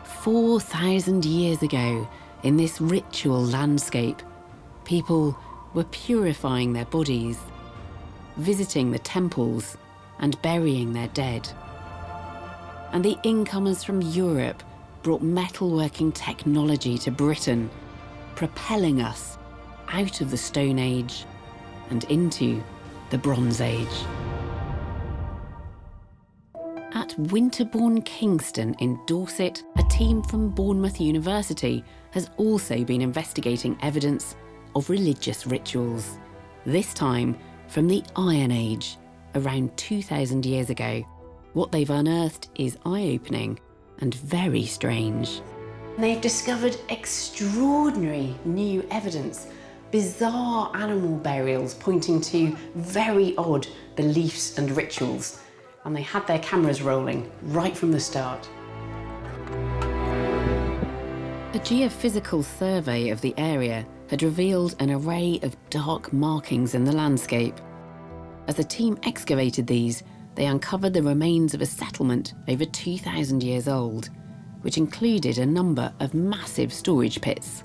4,000 years ago, in this ritual landscape, people were purifying their bodies, visiting the temples and burying their dead. And the incomers from Europe brought metalworking technology to Britain, propelling us out of the Stone Age and into the Bronze Age. At Winterbourne Kingston in Dorset, a team from Bournemouth University has also been investigating evidence of religious rituals, this time from the Iron Age, around 2,000 years ago. What they've unearthed is eye-opening and very strange. They've discovered extraordinary new evidence, bizarre animal burials pointing to very odd beliefs and rituals. And they had their cameras rolling right from the start. A geophysical survey of the area had revealed an array of dark markings in the landscape. As the team excavated these, they uncovered the remains of a settlement over 2,000 years old, which included a number of massive storage pits.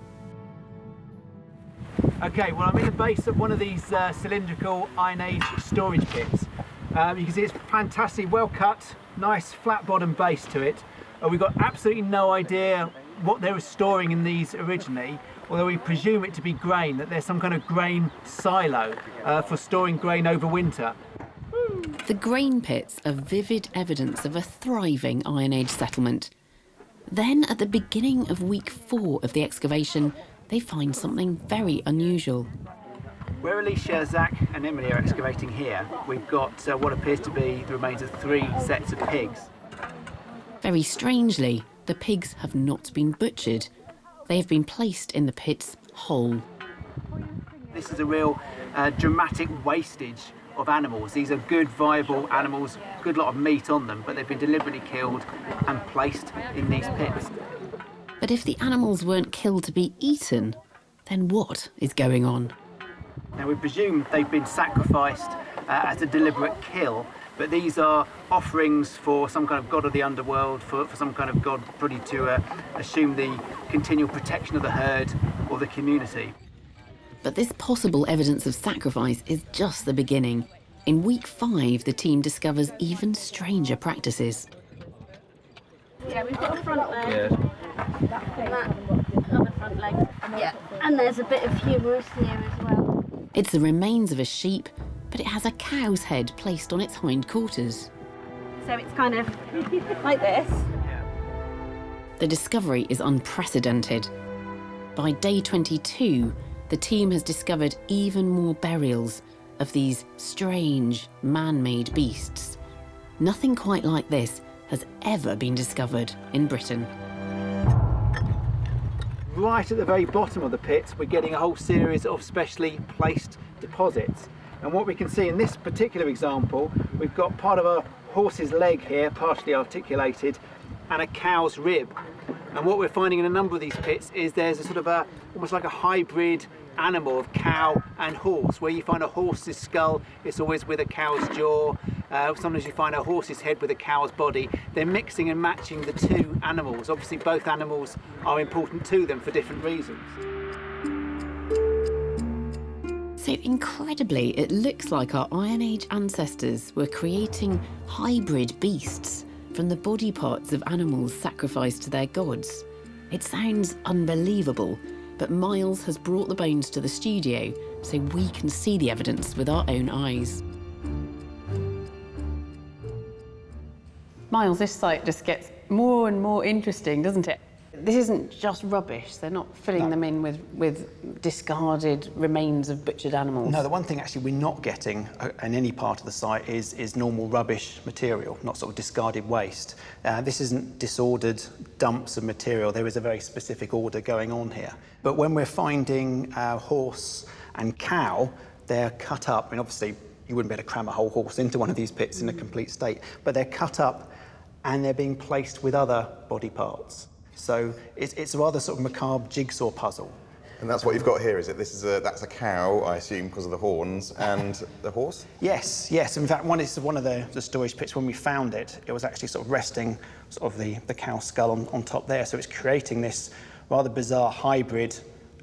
Okay, well, I'm in the base of one of these cylindrical Iron Age storage pits. You can see it's fantastic, well cut, nice flat bottom base to it. We've got absolutely no idea what they were storing in these originally, although we presume it to be grain, that there's some kind of grain silo for storing grain over winter. The grain pits are vivid evidence of a thriving Iron Age settlement. Then, at the beginning of week 4 of the excavation, they find something very unusual. Where Alicia, Zach and Emily are excavating here, we've got what appears to be the remains of 3 sets of pigs. Very strangely, the pigs have not been butchered. They have been placed in the pits whole. This is a real dramatic wastage of animals. These are good, viable animals, good lot of meat on them, but they've been deliberately killed and placed in these pits. But if the animals weren't killed to be eaten, then what is going on? Now, we presume they've been sacrificed as a deliberate kill, but these are offerings for some kind of god of the underworld, for some kind of god probably to assume the continual protection of the herd or the community. But this possible evidence of sacrifice is just the beginning. In week 5, the team discovers even stranger practices. Yeah, we've got a front leg. Yeah. That other front leg. Yeah, and there's a bit of humerus here as well. It's the remains of a sheep, but it has a cow's head placed on its hindquarters. So it's kind of like this. The discovery is unprecedented. By day 22, the team has discovered even more burials of these strange, man-made beasts. Nothing quite like this has ever been discovered in Britain. Right at the very bottom of the pit, we're getting a whole series of specially placed deposits. And what we can see in this particular example, we've got part of a horse's leg here, partially articulated, and a cow's rib. And what we're finding in a number of these pits is there's a sort of almost like a hybrid animal of cow and horse. Where you find a horse's skull, it's always with a cow's jaw. Sometimes you find a horse's head with a cow's body. They're mixing and matching the two animals. Obviously both animals are important to them for different reasons. So incredibly, it looks like our Iron Age ancestors were creating hybrid beasts from the body parts of animals sacrificed to their gods. It sounds unbelievable, but Miles has brought the bones to the studio so we can see the evidence with our own eyes. Miles, this site just gets more and more interesting, doesn't it? This isn't just rubbish. They're not filling them in with discarded remains of butchered animals. No, the one thing actually we're not getting in any part of the site is normal rubbish material, not sort of discarded waste. This isn't disordered dumps of material. There is a very specific order going on here. But when we're finding horse and cow, they're cut up. I mean, obviously, you wouldn't be able to cram a whole horse into one of these pits in a complete state, but they're cut up and they're being placed with other body parts. So it's a rather sort of macabre jigsaw puzzle. And that's what you've got here, is it? That's a cow, I assume, because of the horns, and the horse? Yes. In fact, one of the storage pits, when we found it, it was actually sort of resting sort of the cow skull on top there. So it's creating this rather bizarre hybrid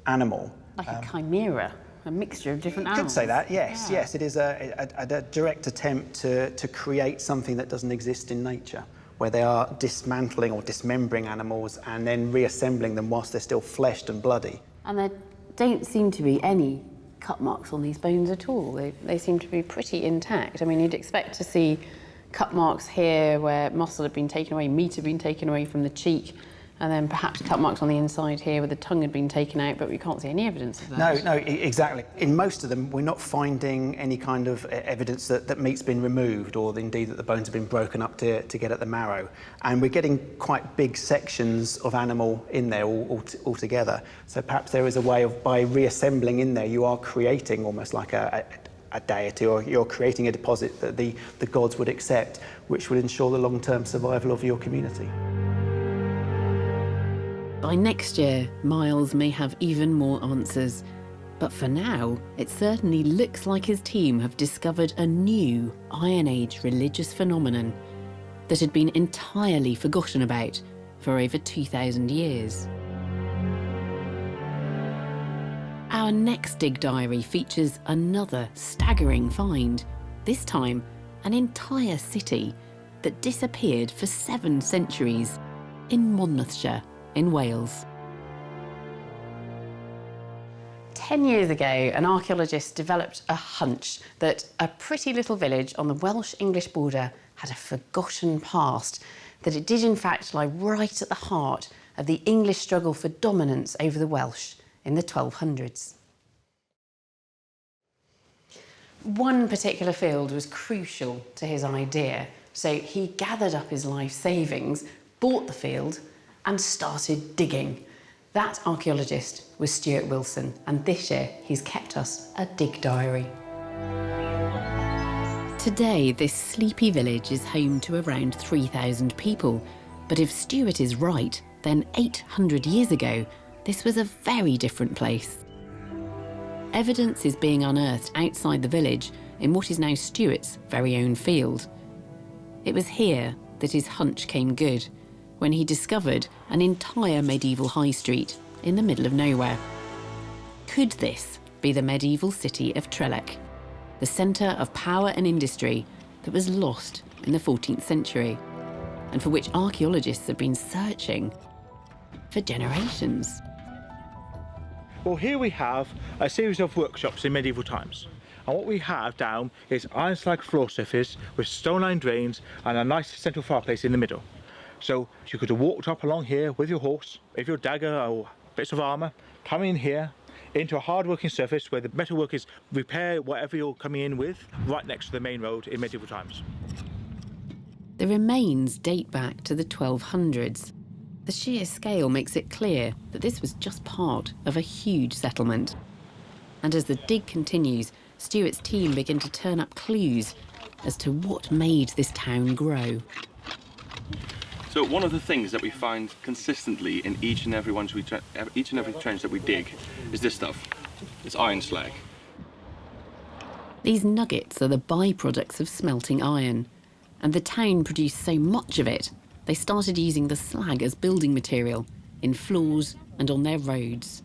animal. Like a chimera, a mixture of different animals. Could say that, yes. Yeah. Yes, it is a direct attempt to create something that doesn't exist in nature, where they are dismantling or dismembering animals and then reassembling them whilst they're still fleshed and bloody. And there don't seem to be any cut marks on these bones at all. They seem to be pretty intact. I mean, you'd expect to see cut marks here where muscle had been taken away, meat had been taken away from the cheek, and then perhaps cut marks on the inside here where the tongue had been taken out, but we can't see any evidence of that. No, exactly. In most of them, we're not finding any kind of evidence that meat's been removed, or indeed that the bones have been broken up to get at the marrow. And we're getting quite big sections of animal in there all together. So perhaps there is a way of, by reassembling in there, you are creating almost like a deity, or you're creating a deposit that the gods would accept, which would ensure the long-term survival of your community. By next year, Miles may have even more answers. But for now, it certainly looks like his team have discovered a new Iron Age religious phenomenon that had been entirely forgotten about for over 2,000 years. Our next dig diary features another staggering find, this time an entire city that disappeared for 7 centuries in Monmouthshire in Wales. 10 years ago, an archaeologist developed a hunch that a pretty little village on the Welsh-English border had a forgotten past, that it did in fact lie right at the heart of the English struggle for dominance over the Welsh in the 1200s. One particular field was crucial to his idea, so he gathered up his life savings, bought the field, and started digging. That archaeologist was Stuart Wilson, and this year he's kept us a dig diary. Today, this sleepy village is home to around 3,000 people. But if Stuart is right, then 800 years ago, this was a very different place. Evidence is being unearthed outside the village in what is now Stuart's very own field. It was here that his hunch came good, when he discovered an entire medieval high street in the middle of nowhere. Could this be the medieval city of Trelech, the centre of power and industry that was lost in the 14th century, and for which archaeologists have been searching for generations? Well, here we have a series of workshops in medieval times. And what we have down is iron slag floor surface with stone-lined drains and a nice central fireplace in the middle. So you could have walked up along here with your horse, with your dagger or bits of armour, come in here into a hard-working surface where the metalworkers repair whatever you're coming in with, right next to the main road in medieval times. The remains date back to the 1200s. The sheer scale makes it clear that this was just part of a huge settlement. And as the dig continues, Stuart's team begin to turn up clues as to what made this town grow. So one of the things that we find consistently in each and every trench that we dig is this stuff. It's iron slag. These nuggets are the byproducts of smelting iron, and the town produced so much of it, they started using the slag as building material in floors and on their roads.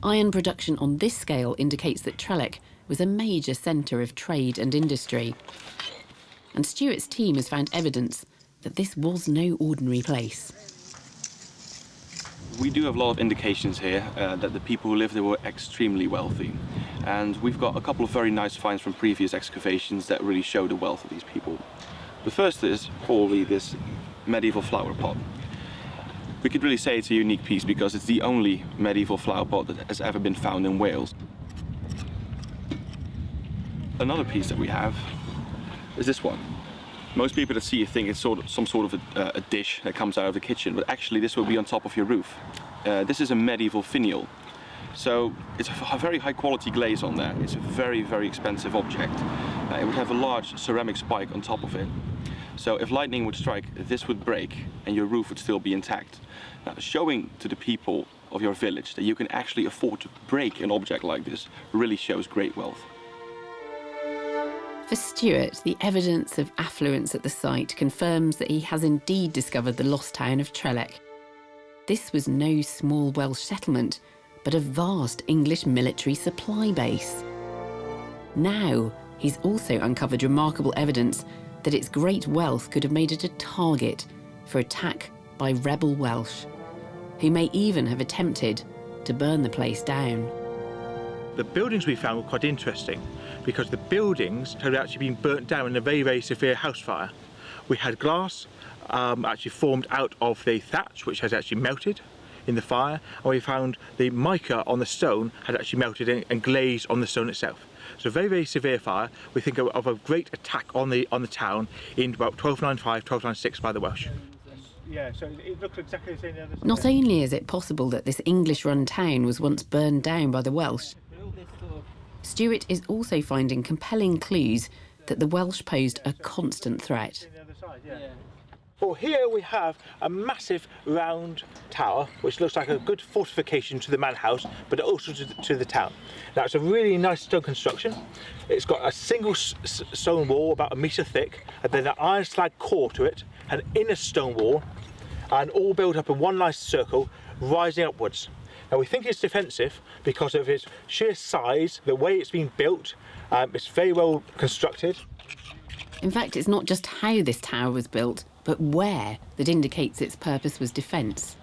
Iron production on this scale indicates that Trelech was a major centre of trade and industry. And Stuart's team has found evidence that this was no ordinary place. We do have a lot of indications here that the people who lived there were extremely wealthy. And we've got a couple of very nice finds from previous excavations that really show the wealth of these people. The first is probably this medieval flower pot. We could really say it's a unique piece because it's the only medieval flower pot that has ever been found in Wales. Another piece that we have is this one. Most people that see it think it's some sort of a dish that comes out of the kitchen, but actually this will be on top of your roof. This is a medieval finial. So it's a very high quality glaze on there. It's a very, very expensive object. It would have a large ceramic spike on top of it. So if lightning would strike, this would break and your roof would still be intact. Now, showing to the people of your village that you can actually afford to break an object like this really shows great wealth. For Stuart, the evidence of affluence at the site confirms that he has indeed discovered the lost town of Trelech. This was no small Welsh settlement, but a vast English military supply base. Now, he's also uncovered remarkable evidence that its great wealth could have made it a target for attack by rebel Welsh, who may even have attempted to burn the place down. The buildings we found were quite interesting because the buildings had actually been burnt down in a very, very severe house fire, We had glass actually formed out of the thatch, which has actually melted in the fire, and we found the mica on the stone had actually melted and glazed on the stone itself. So very, very severe fire. We think of a great attack on the town in about 1295, 1296 by the Welsh. Yeah, so it looks exactly the same. Not only is it possible that this English-run town was once burned down by the Welsh, Stuart is also finding compelling clues that the Welsh posed a constant threat. Well, here we have a massive round tower, which looks like a good fortification to the manor house, but also to the town. Now, it's a really nice stone construction. It's got a single stone wall, about 1 metre thick, and then an iron slag core to it, an inner stone wall, and all built up in one nice circle, rising upwards. Now, we think it's defensive because of its sheer size, the way it's been built. It's very well constructed. In fact, it's not just how this tower was built, but where that indicates its purpose was defence.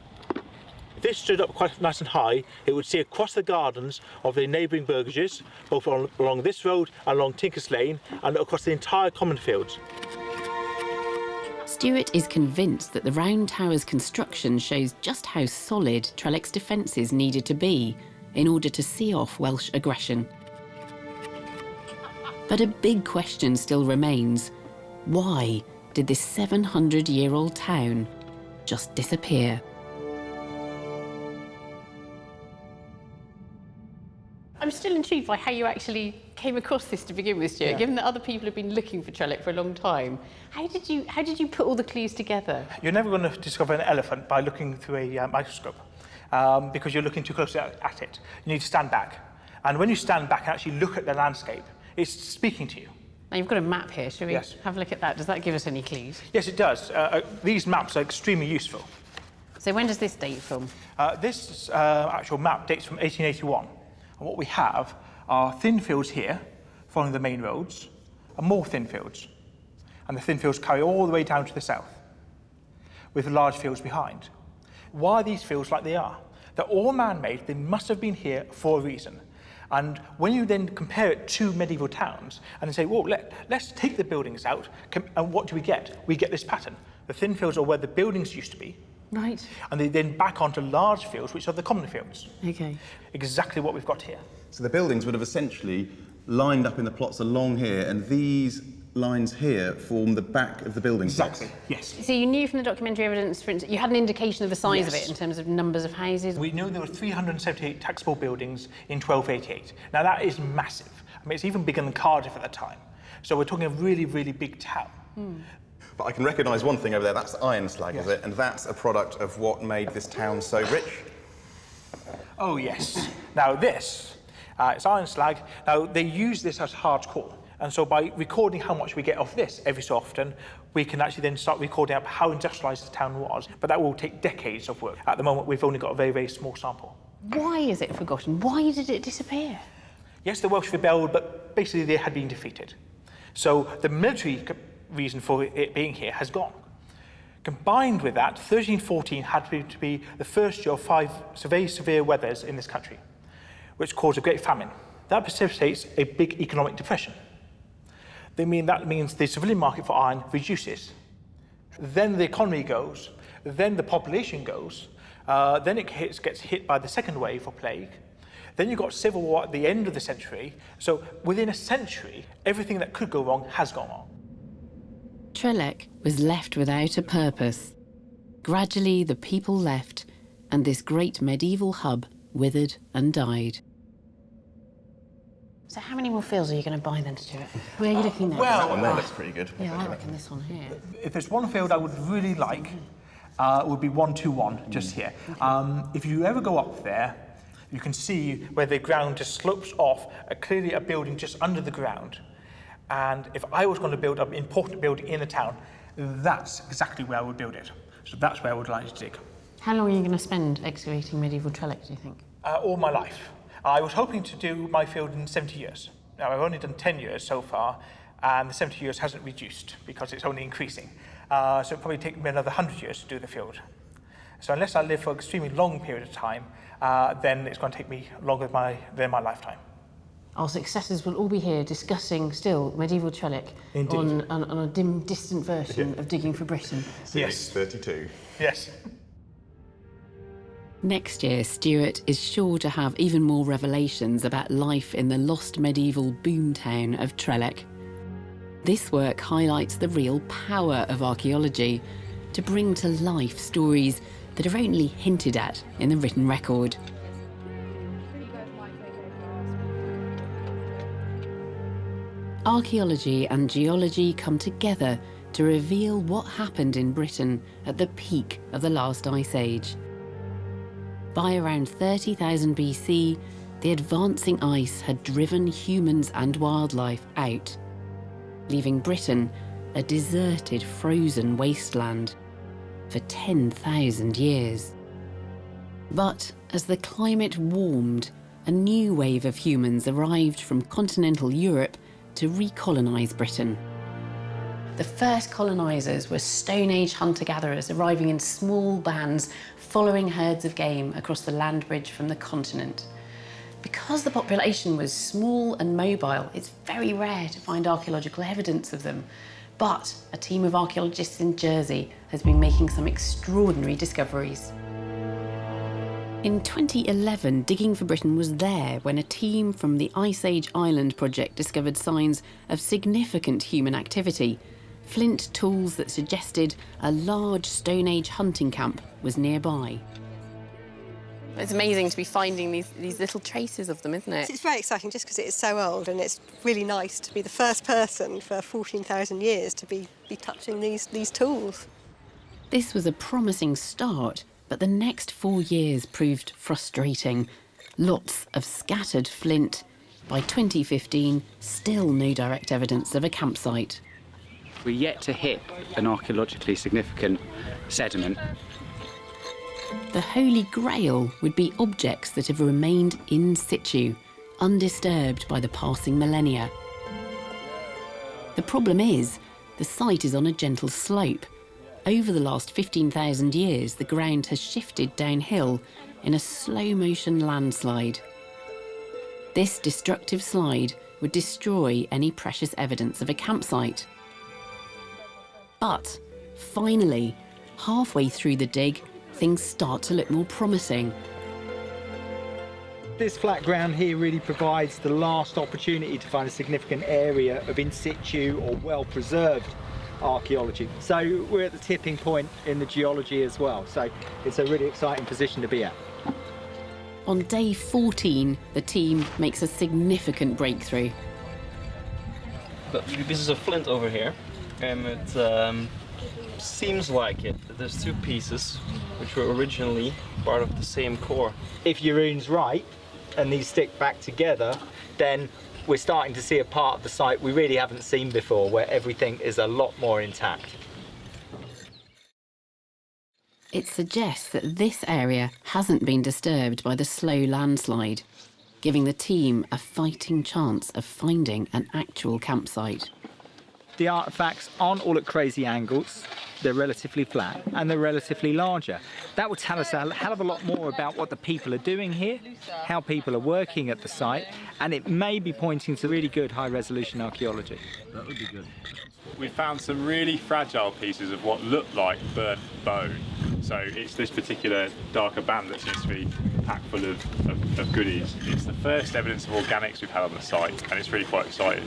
If this stood up quite nice and high, it would see across the gardens of the neighbouring burgages, both along this road and along Tinkers Lane, and across the entire common fields. Stuart is convinced that the round tower's construction shows just how solid Trellick's defences needed to be in order to see off Welsh aggression. But a big question still remains. Why did this 700-year-old town just disappear? I'm still intrigued by how you actually came across this to begin with, Stuart. Given that other people have been looking for Trellick for a long time, how did you put all the clues together? You're never going to discover an elephant by looking through a microscope, because you're looking too closely at it. You need to stand back, and when you stand back and actually look at the landscape, it's speaking to you. Now, you've got a map here. Shall we have a look at that? Does that give us any clues? Yes, it does. These maps are extremely useful. So when does this date from? This actual map dates from 1881. And what we have are thin fields here, following the main roads, and more thin fields. And the thin fields carry all the way down to the south, with large fields behind. Why are these fields like they are? They're all man-made. They must have been here for a reason. And when you then compare it to medieval towns and then say, well, let's take the buildings out, and what do we get? We get this pattern. The thin fields are where the buildings used to be. Right. And they then back onto large fields, which are the common fields. Okay. Exactly what we've got here. So the buildings would have essentially lined up in the plots along here, and these lines here form the back of the building Exactly, plots. yes. So you knew from the documentary evidence, for instance, you had an indication of the size of Yes. it in terms of numbers of houses? We knew there were 378 taxable buildings in 1288. Now that is massive. I mean, it's even bigger than Cardiff at the time. So we're talking a really, really big town. But I can recognise one thing over there, that's iron slag, Yes. is it? And that's a product of what made this town so rich? Oh, yes. Now this, it's iron slag. Now they use this as hard core. And so by recording how much we get of this every so often, we can actually then start recording up how industrialised the town was. But that will take decades of work. At the moment, we've only got a very, very small sample. Why is it forgotten? Why did it disappear? Yes, the Welsh rebelled, but basically they had been defeated. So the military reason for it being here has gone. Combined with that, 1314 had to be the first year of 5 very severe weathers in this country, which caused a great famine. That precipitates a big economic depression. That means the civilian market for iron reduces. Then the economy goes, then the population goes, then it gets hit by the second wave of plague. Then you've got civil war at the end of the century. So within a century, everything that could go wrong has gone wrong. Trellick was left without a purpose. Gradually, the people left, and this great medieval hub withered and died. So how many more fields are you going to buy then, Stuart? Where are you looking there? That one there looks pretty good. Yeah, I reckon this one here. If there's one field I would really like, it would be 121, just here. If you ever go up there, you can see where the ground just slopes off, clearly a building just under the ground. And if I was going to build an important building in the town, that's exactly where I would build it. So that's where I would like to dig. How long are you going to spend excavating medieval Trellick, do you think? All my life. I was hoping to do my field in 70 years. Now, I've only done 10 years so far, and the 70 years hasn't reduced because it's only increasing. So it'll probably take me another 100 years to do the field. So unless I live for an extremely long period of time, then it's going to take me longer than my lifetime. Our successors will all be here discussing still medieval Trellick on a dim, distant version of Digging for Britain. Yes, 32. Yes. Next year, Stuart is sure to have even more revelations about life in the lost medieval boomtown of Trellick. This work highlights the real power of archaeology to bring to life stories that are only hinted at in the written record. Archaeology and geology come together to reveal what happened in Britain at the peak of the last ice age. By around 30,000 BC, the advancing ice had driven humans and wildlife out, leaving Britain a deserted, frozen wasteland for 10,000 years. But as the climate warmed, a new wave of humans arrived from continental Europe to recolonise Britain. The first colonisers were Stone Age hunter-gatherers arriving in small bands, following herds of game across the land bridge from the continent. Because the population was small and mobile, it's very rare to find archaeological evidence of them. But a team of archaeologists in Jersey has been making some extraordinary discoveries. In 2011, Digging for Britain was there when a team from the Ice Age Island project discovered signs of significant human activity. Flint tools that suggested a large Stone Age hunting camp was nearby. It's amazing to be finding these little traces of them, isn't it? It's very exciting just because it is so old, and it's really nice to be the first person for 14,000 years to be touching these tools. This was a promising start, but the next 4 years proved frustrating. Lots of scattered flint. By 2015, still no direct evidence of a campsite. We're yet to hit an archaeologically significant sediment. The Holy Grail would be objects that have remained in situ, undisturbed by the passing millennia. The problem is, the site is on a gentle slope. Over the last 15,000 years, the ground has shifted downhill in a slow-motion landslide. This destructive slide would destroy any precious evidence of a campsite. But, finally, halfway through the dig, things start to look more promising. This flat ground here really provides the last opportunity to find a significant area of in situ or well-preserved archaeology. So we're at the tipping point in the geology as well, so it's a really exciting position to be at. On day 14, the team makes a significant breakthrough. Got 3 pieces of flint over here, and it seems like it. There's 2 pieces which were originally part of the same core. If your rune's right and these stick back together, then we're starting to see a part of the site we really haven't seen before, where everything is a lot more intact. It suggests that this area hasn't been disturbed by the slow landslide, giving the team a fighting chance of finding an actual campsite. The artefacts aren't all at crazy angles, they're relatively flat and they're relatively larger. That will tell us a hell of a lot more about what the people are doing here, how people are working at the site, and it may be pointing to really good high-resolution archaeology. That would be good. We found some really fragile pieces of what looked like burnt bone. So it's this particular darker band that seems to be packed full of goodies. It's the first evidence of organics we've had on the site, and it's really quite exciting.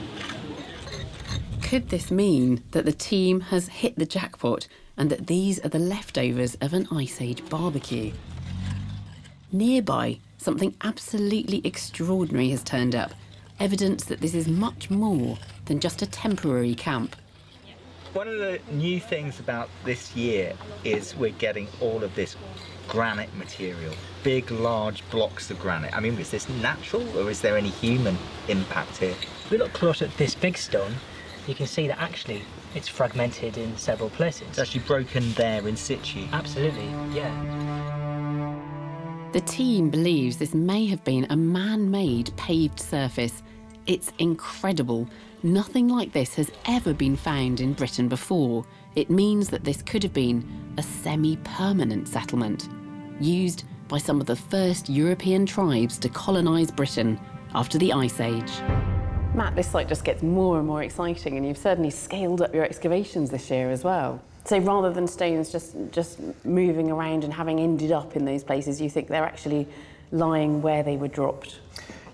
Could this mean that the team has hit the jackpot and that these are the leftovers of an Ice Age barbecue? Nearby, something absolutely extraordinary has turned up, evidence that this is much more than just a temporary camp. One of the new things about this year is we're getting all of this granite material, big, large blocks of granite. I mean, is this natural or is there any human impact here? If we look close at this big stone, you can see that actually it's fragmented in several places. It's actually broken there in situ. Absolutely, yeah. The team believes this may have been a man-made paved surface. It's incredible. Nothing like this has ever been found in Britain before. It means that this could have been a semi-permanent settlement, used by some of the first European tribes to colonise Britain after the Ice Age. Matt, this site just gets more and more exciting, and you've certainly scaled up your excavations this year as well. So rather than stones just moving around and having ended up in those places, you think they're actually lying where they were dropped?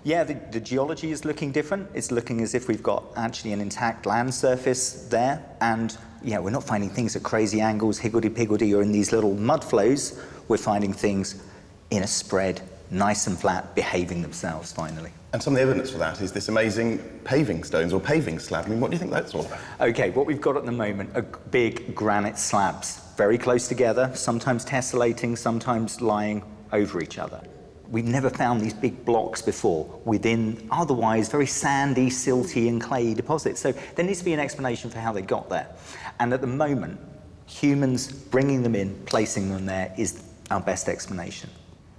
Yeah, the geology is looking different. It's looking as if we've got actually an intact land surface there, and yeah, we're not finding things at crazy angles, higgledy-piggledy, or in these little mud flows. We're finding things in a spread, nice and flat, behaving themselves finally. And some of the evidence for that is this amazing paving stones or paving slab. I mean, what do you think that's all about? Okay, what we've got at the moment are big granite slabs, very close together, sometimes tessellating, sometimes lying over each other. We've never found these big blocks before within otherwise very sandy, silty and clayey deposits. So there needs to be an explanation for how they got there. And at the moment, humans bringing them in, placing them there is our best explanation.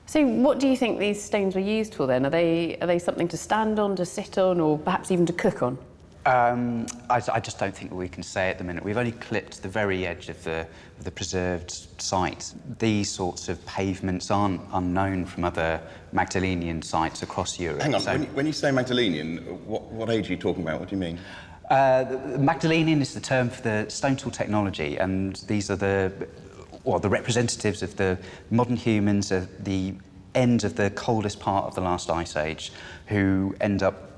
So what do you think these stones were used for then? Are they something to stand on, to sit on, or perhaps even to cook on? I just don't think we can say at the minute. We've only clipped the very edge of the preserved site. These sorts of pavements aren't unknown from other Magdalenian sites across Europe. Hang on, so, when you say Magdalenian, what age are you talking about? What do you mean? Magdalenian is the term for the stone tool technology, and these are the representatives of the modern humans at the end of the coldest part of the last ice age, who end up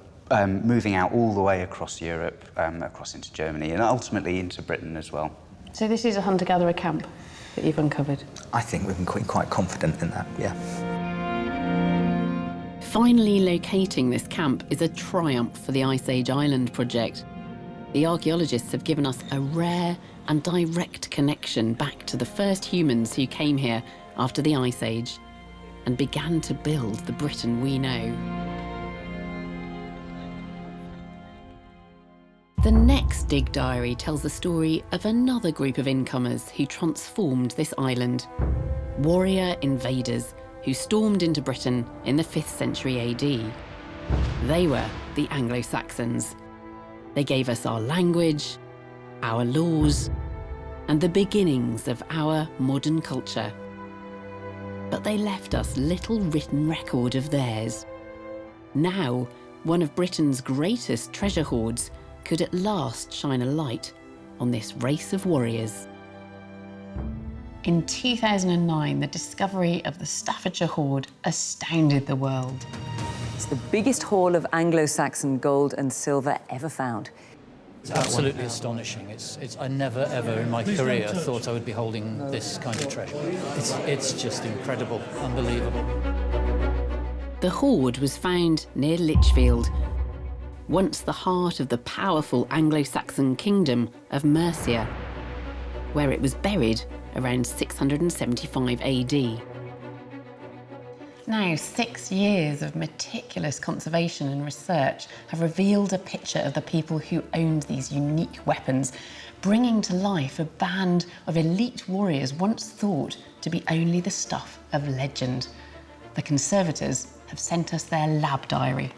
moving out all the way across Europe, across into Germany, and ultimately into Britain as well. So this is a hunter-gatherer camp that you've uncovered? I think we can be quite confident in that, yeah. Finally locating this camp is a triumph for the Ice Age Island project. The archaeologists have given us a rare and direct connection back to the first humans who came here after the Ice Age and began to build the Britain we know. The next Dig Diary tells the story of another group of incomers who transformed this island. Warrior invaders who stormed into Britain in the 5th century AD. They were the Anglo-Saxons. They gave us our language, our laws, and the beginnings of our modern culture. But they left us little written record of theirs. Now, one of Britain's greatest treasure hoards could at last shine a light on this race of warriors. In 2009, the discovery of the Staffordshire hoard astounded the world. It's the biggest haul of Anglo-Saxon gold and silver ever found. It's absolutely astonishing. I never, ever in my career thought I would be holding this kind of treasure. It's just incredible, unbelievable. The hoard was found near Lichfield, once the heart of the powerful Anglo-Saxon kingdom of Mercia, where it was buried around 675 AD. Now, 6 years of meticulous conservation and research have revealed a picture of the people who owned these unique weapons, bringing to life a band of elite warriors once thought to be only the stuff of legend. The conservators have sent us their lab diary.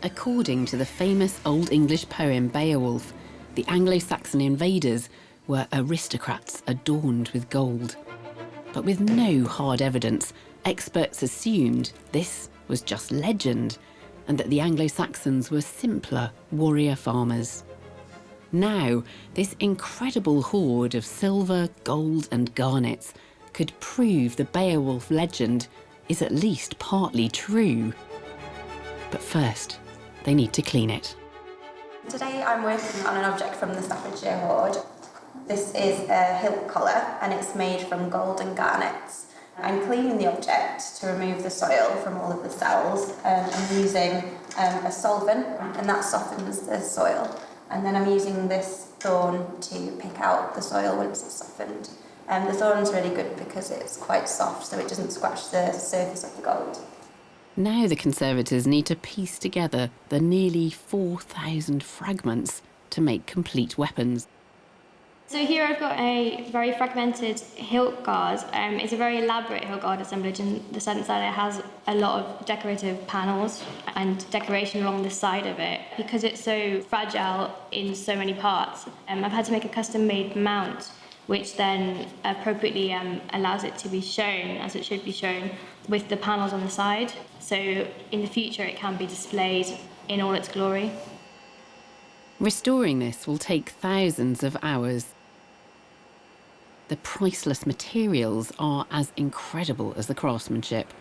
According to the famous Old English poem Beowulf, the Anglo-Saxon invaders were aristocrats adorned with gold. But with no hard evidence, experts assumed this was just legend and that the Anglo-Saxons were simpler warrior farmers. Now, this incredible hoard of silver, gold and garnets could prove the Beowulf legend is at least partly true. But first, they need to clean it. Today I'm working on an object from the Staffordshire hoard. This is a hilt collar and it's made from gold and garnets. I'm cleaning the object to remove the soil from all of the cells. I'm using a solvent and that softens the soil. And then I'm using this thorn to pick out the soil once it's softened. The thorn's really good because it's quite soft so it doesn't scratch the surface of the gold. Now the conservators need to piece together the nearly 4,000 fragments to make complete weapons. So here I've got a very fragmented hilt guard. It's a very elaborate hilt guard assemblage in the sense that it has a lot of decorative panels and decoration along the side of it. Because it's so fragile in so many parts, I've had to make a custom-made mount which then appropriately allows it to be shown as it should be shown with the panels on the side. So in the future it can be displayed in all its glory. Restoring this will take thousands of hours. The priceless materials are as incredible as the craftsmanship.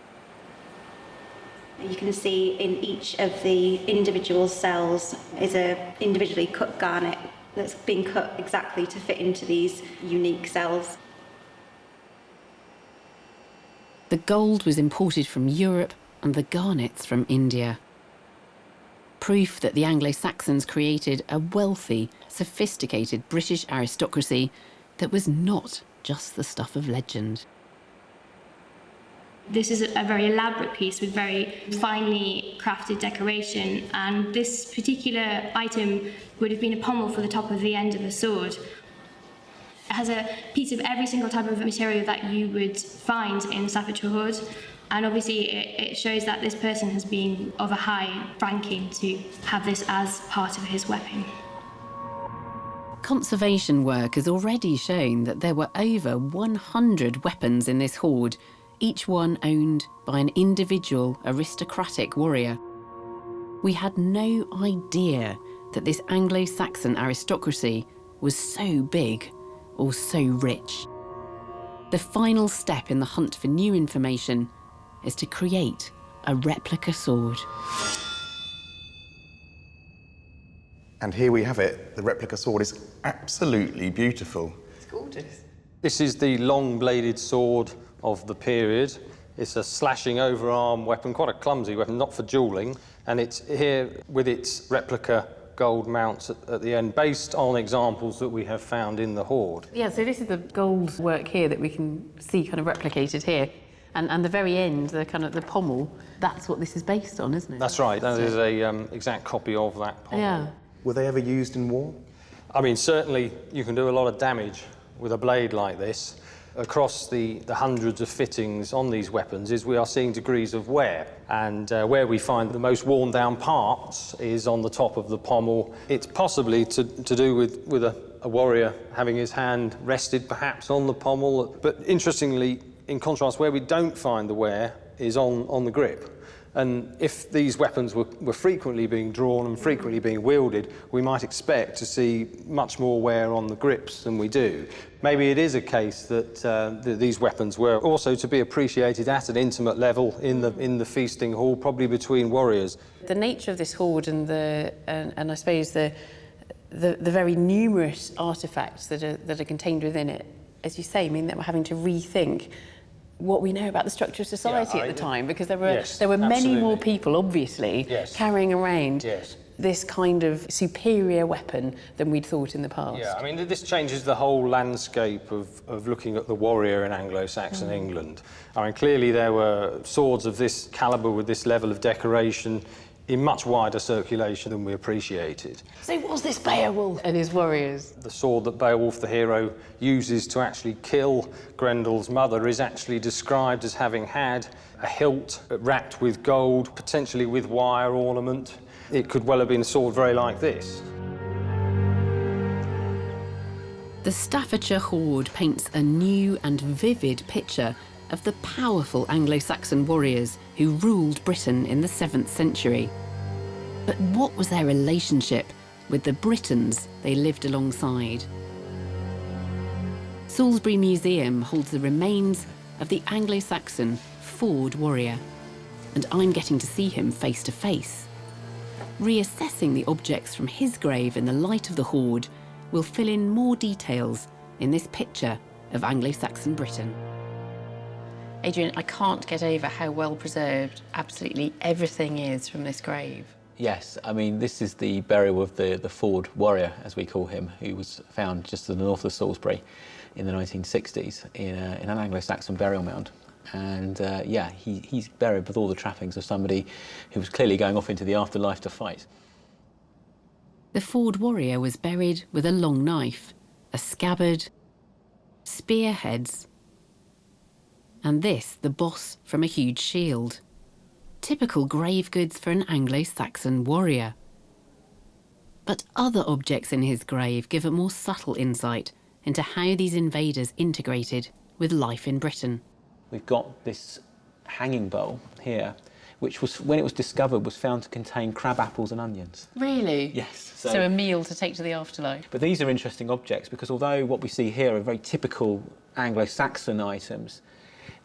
You can see in each of the individual cells is a individually cut garnet that's been cut exactly to fit into these unique cells. The gold was imported from Europe and the garnets from India. Proof that the Anglo-Saxons created a wealthy, sophisticated British aristocracy that was not just the stuff of legend. This is a very elaborate piece with very finely crafted decoration, and this particular item would have been a pommel for the top of the end of a sword. It has a piece of every single type of material that you would find in Staffordshire hoard, and obviously it shows that this person has been of a high ranking to have this as part of his weapon. Conservation work has already shown that there were over 100 weapons in this hoard, each one owned by an individual aristocratic warrior. We had no idea that this Anglo-Saxon aristocracy was so big or so rich. The final step in the hunt for new information is to create a replica sword. And here we have it. The replica sword is absolutely beautiful. It's gorgeous. This is the long-bladed sword of the period. It's a slashing overarm weapon, quite a clumsy weapon, not for duelling, and it's here with its replica gold mounts at the end, based on examples that we have found in the hoard. Yeah, so this is the gold work here that we can see kind of replicated here. And the very end, the kind of the pommel, that's what this is based on, isn't it? That's right, that is a exact copy of that pommel. Yeah. Were they ever used in war? I mean, certainly you can do a lot of damage with a blade like this. Across the hundreds of fittings on these weapons is we are seeing degrees of wear, and where we find the most worn down parts is on the top of the pommel. It's possibly to do with a warrior having his hand rested perhaps on the pommel, but interestingly, in contrast, where we don't find the wear is on the grip. And if these weapons were frequently being drawn and frequently being wielded, we might expect to see much more wear on the grips than we do. Maybe it is a case that these weapons were also to be appreciated at an intimate level in the feasting hall, probably between warriors. The nature of this hoard and I suppose the very numerous artefacts that are contained within it, as you say, mean that we're having to rethink what we know about the structure of society at the time, because there were many more people, obviously, carrying around this kind of superior weapon than we'd thought in the past. Yeah, I mean, this changes the whole landscape of looking at the warrior in Anglo-Saxon England. I mean, clearly there were swords of this calibre with this level of decoration in much wider circulation than we appreciated. So was this Beowulf and his warriors? The sword that Beowulf the hero uses to actually kill Grendel's mother is actually described as having had a hilt wrapped with gold, potentially with wire ornament. It could well have been a sword very like this. The Staffordshire hoard paints a new and vivid picture of the powerful Anglo-Saxon warriors who ruled Britain in the 7th century. But what was their relationship with the Britons they lived alongside? Salisbury Museum holds the remains of the Anglo-Saxon Ford warrior, and I'm getting to see him face to face. Reassessing the objects from his grave in the light of the hoard will fill in more details in this picture of Anglo-Saxon Britain. Adrian, I can't get over how well preserved absolutely everything is from this grave. Yes, I mean, this is the burial of the Ford warrior, as we call him, who was found just to the north of Salisbury in the 1960s in an Anglo-Saxon burial mound. And yeah, he's buried with all the trappings of somebody who was clearly going off into the afterlife to fight. The Ford warrior was buried with a long knife, a scabbard, spearheads, and this the boss from a huge shield. Typical grave goods for an Anglo-Saxon warrior. But other objects in his grave give a more subtle insight into how these invaders integrated with life in Britain. We've got this hanging bowl here, which was, when it was discovered, was found to contain crab apples and onions. Really? Yes. So a meal to take to the afterlife. But these are interesting objects because although what we see here are very typical Anglo-Saxon items,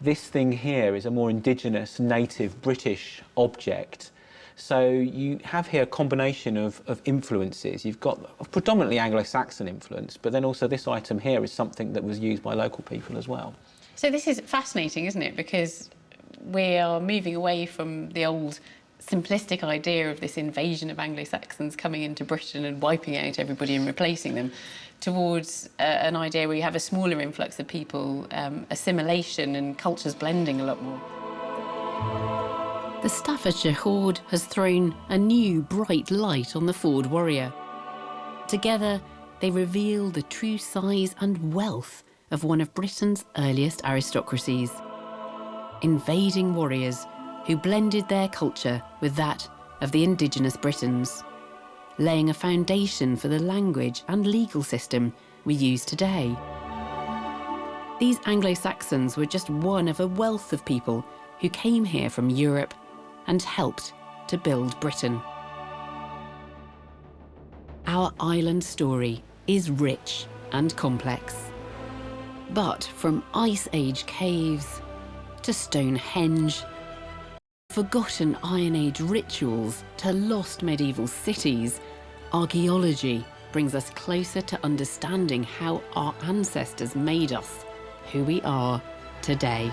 this thing here is a more indigenous, native, British object. So you have here a combination of influences. You've got a predominantly Anglo-Saxon influence, but then also this item here is something that was used by local people as well. So this is fascinating, isn't it? Because we are moving away from the old simplistic idea of this invasion of Anglo-Saxons coming into Britain and wiping out everybody and replacing them, towards an idea where you have a smaller influx of people, assimilation and cultures blending a lot more. The Staffordshire Hoard has thrown a new bright light on the Ford warrior. Together, they reveal the true size and wealth of one of Britain's earliest aristocracies. Invading warriors who blended their culture with that of the indigenous Britons, laying a foundation for the language and legal system we use today. These Anglo-Saxons were just one of a wealth of people who came here from Europe and helped to build Britain. Our island story is rich and complex. But from Ice Age caves to Stonehenge, forgotten Iron Age rituals to lost medieval cities, archaeology brings us closer to understanding how our ancestors made us who we are today.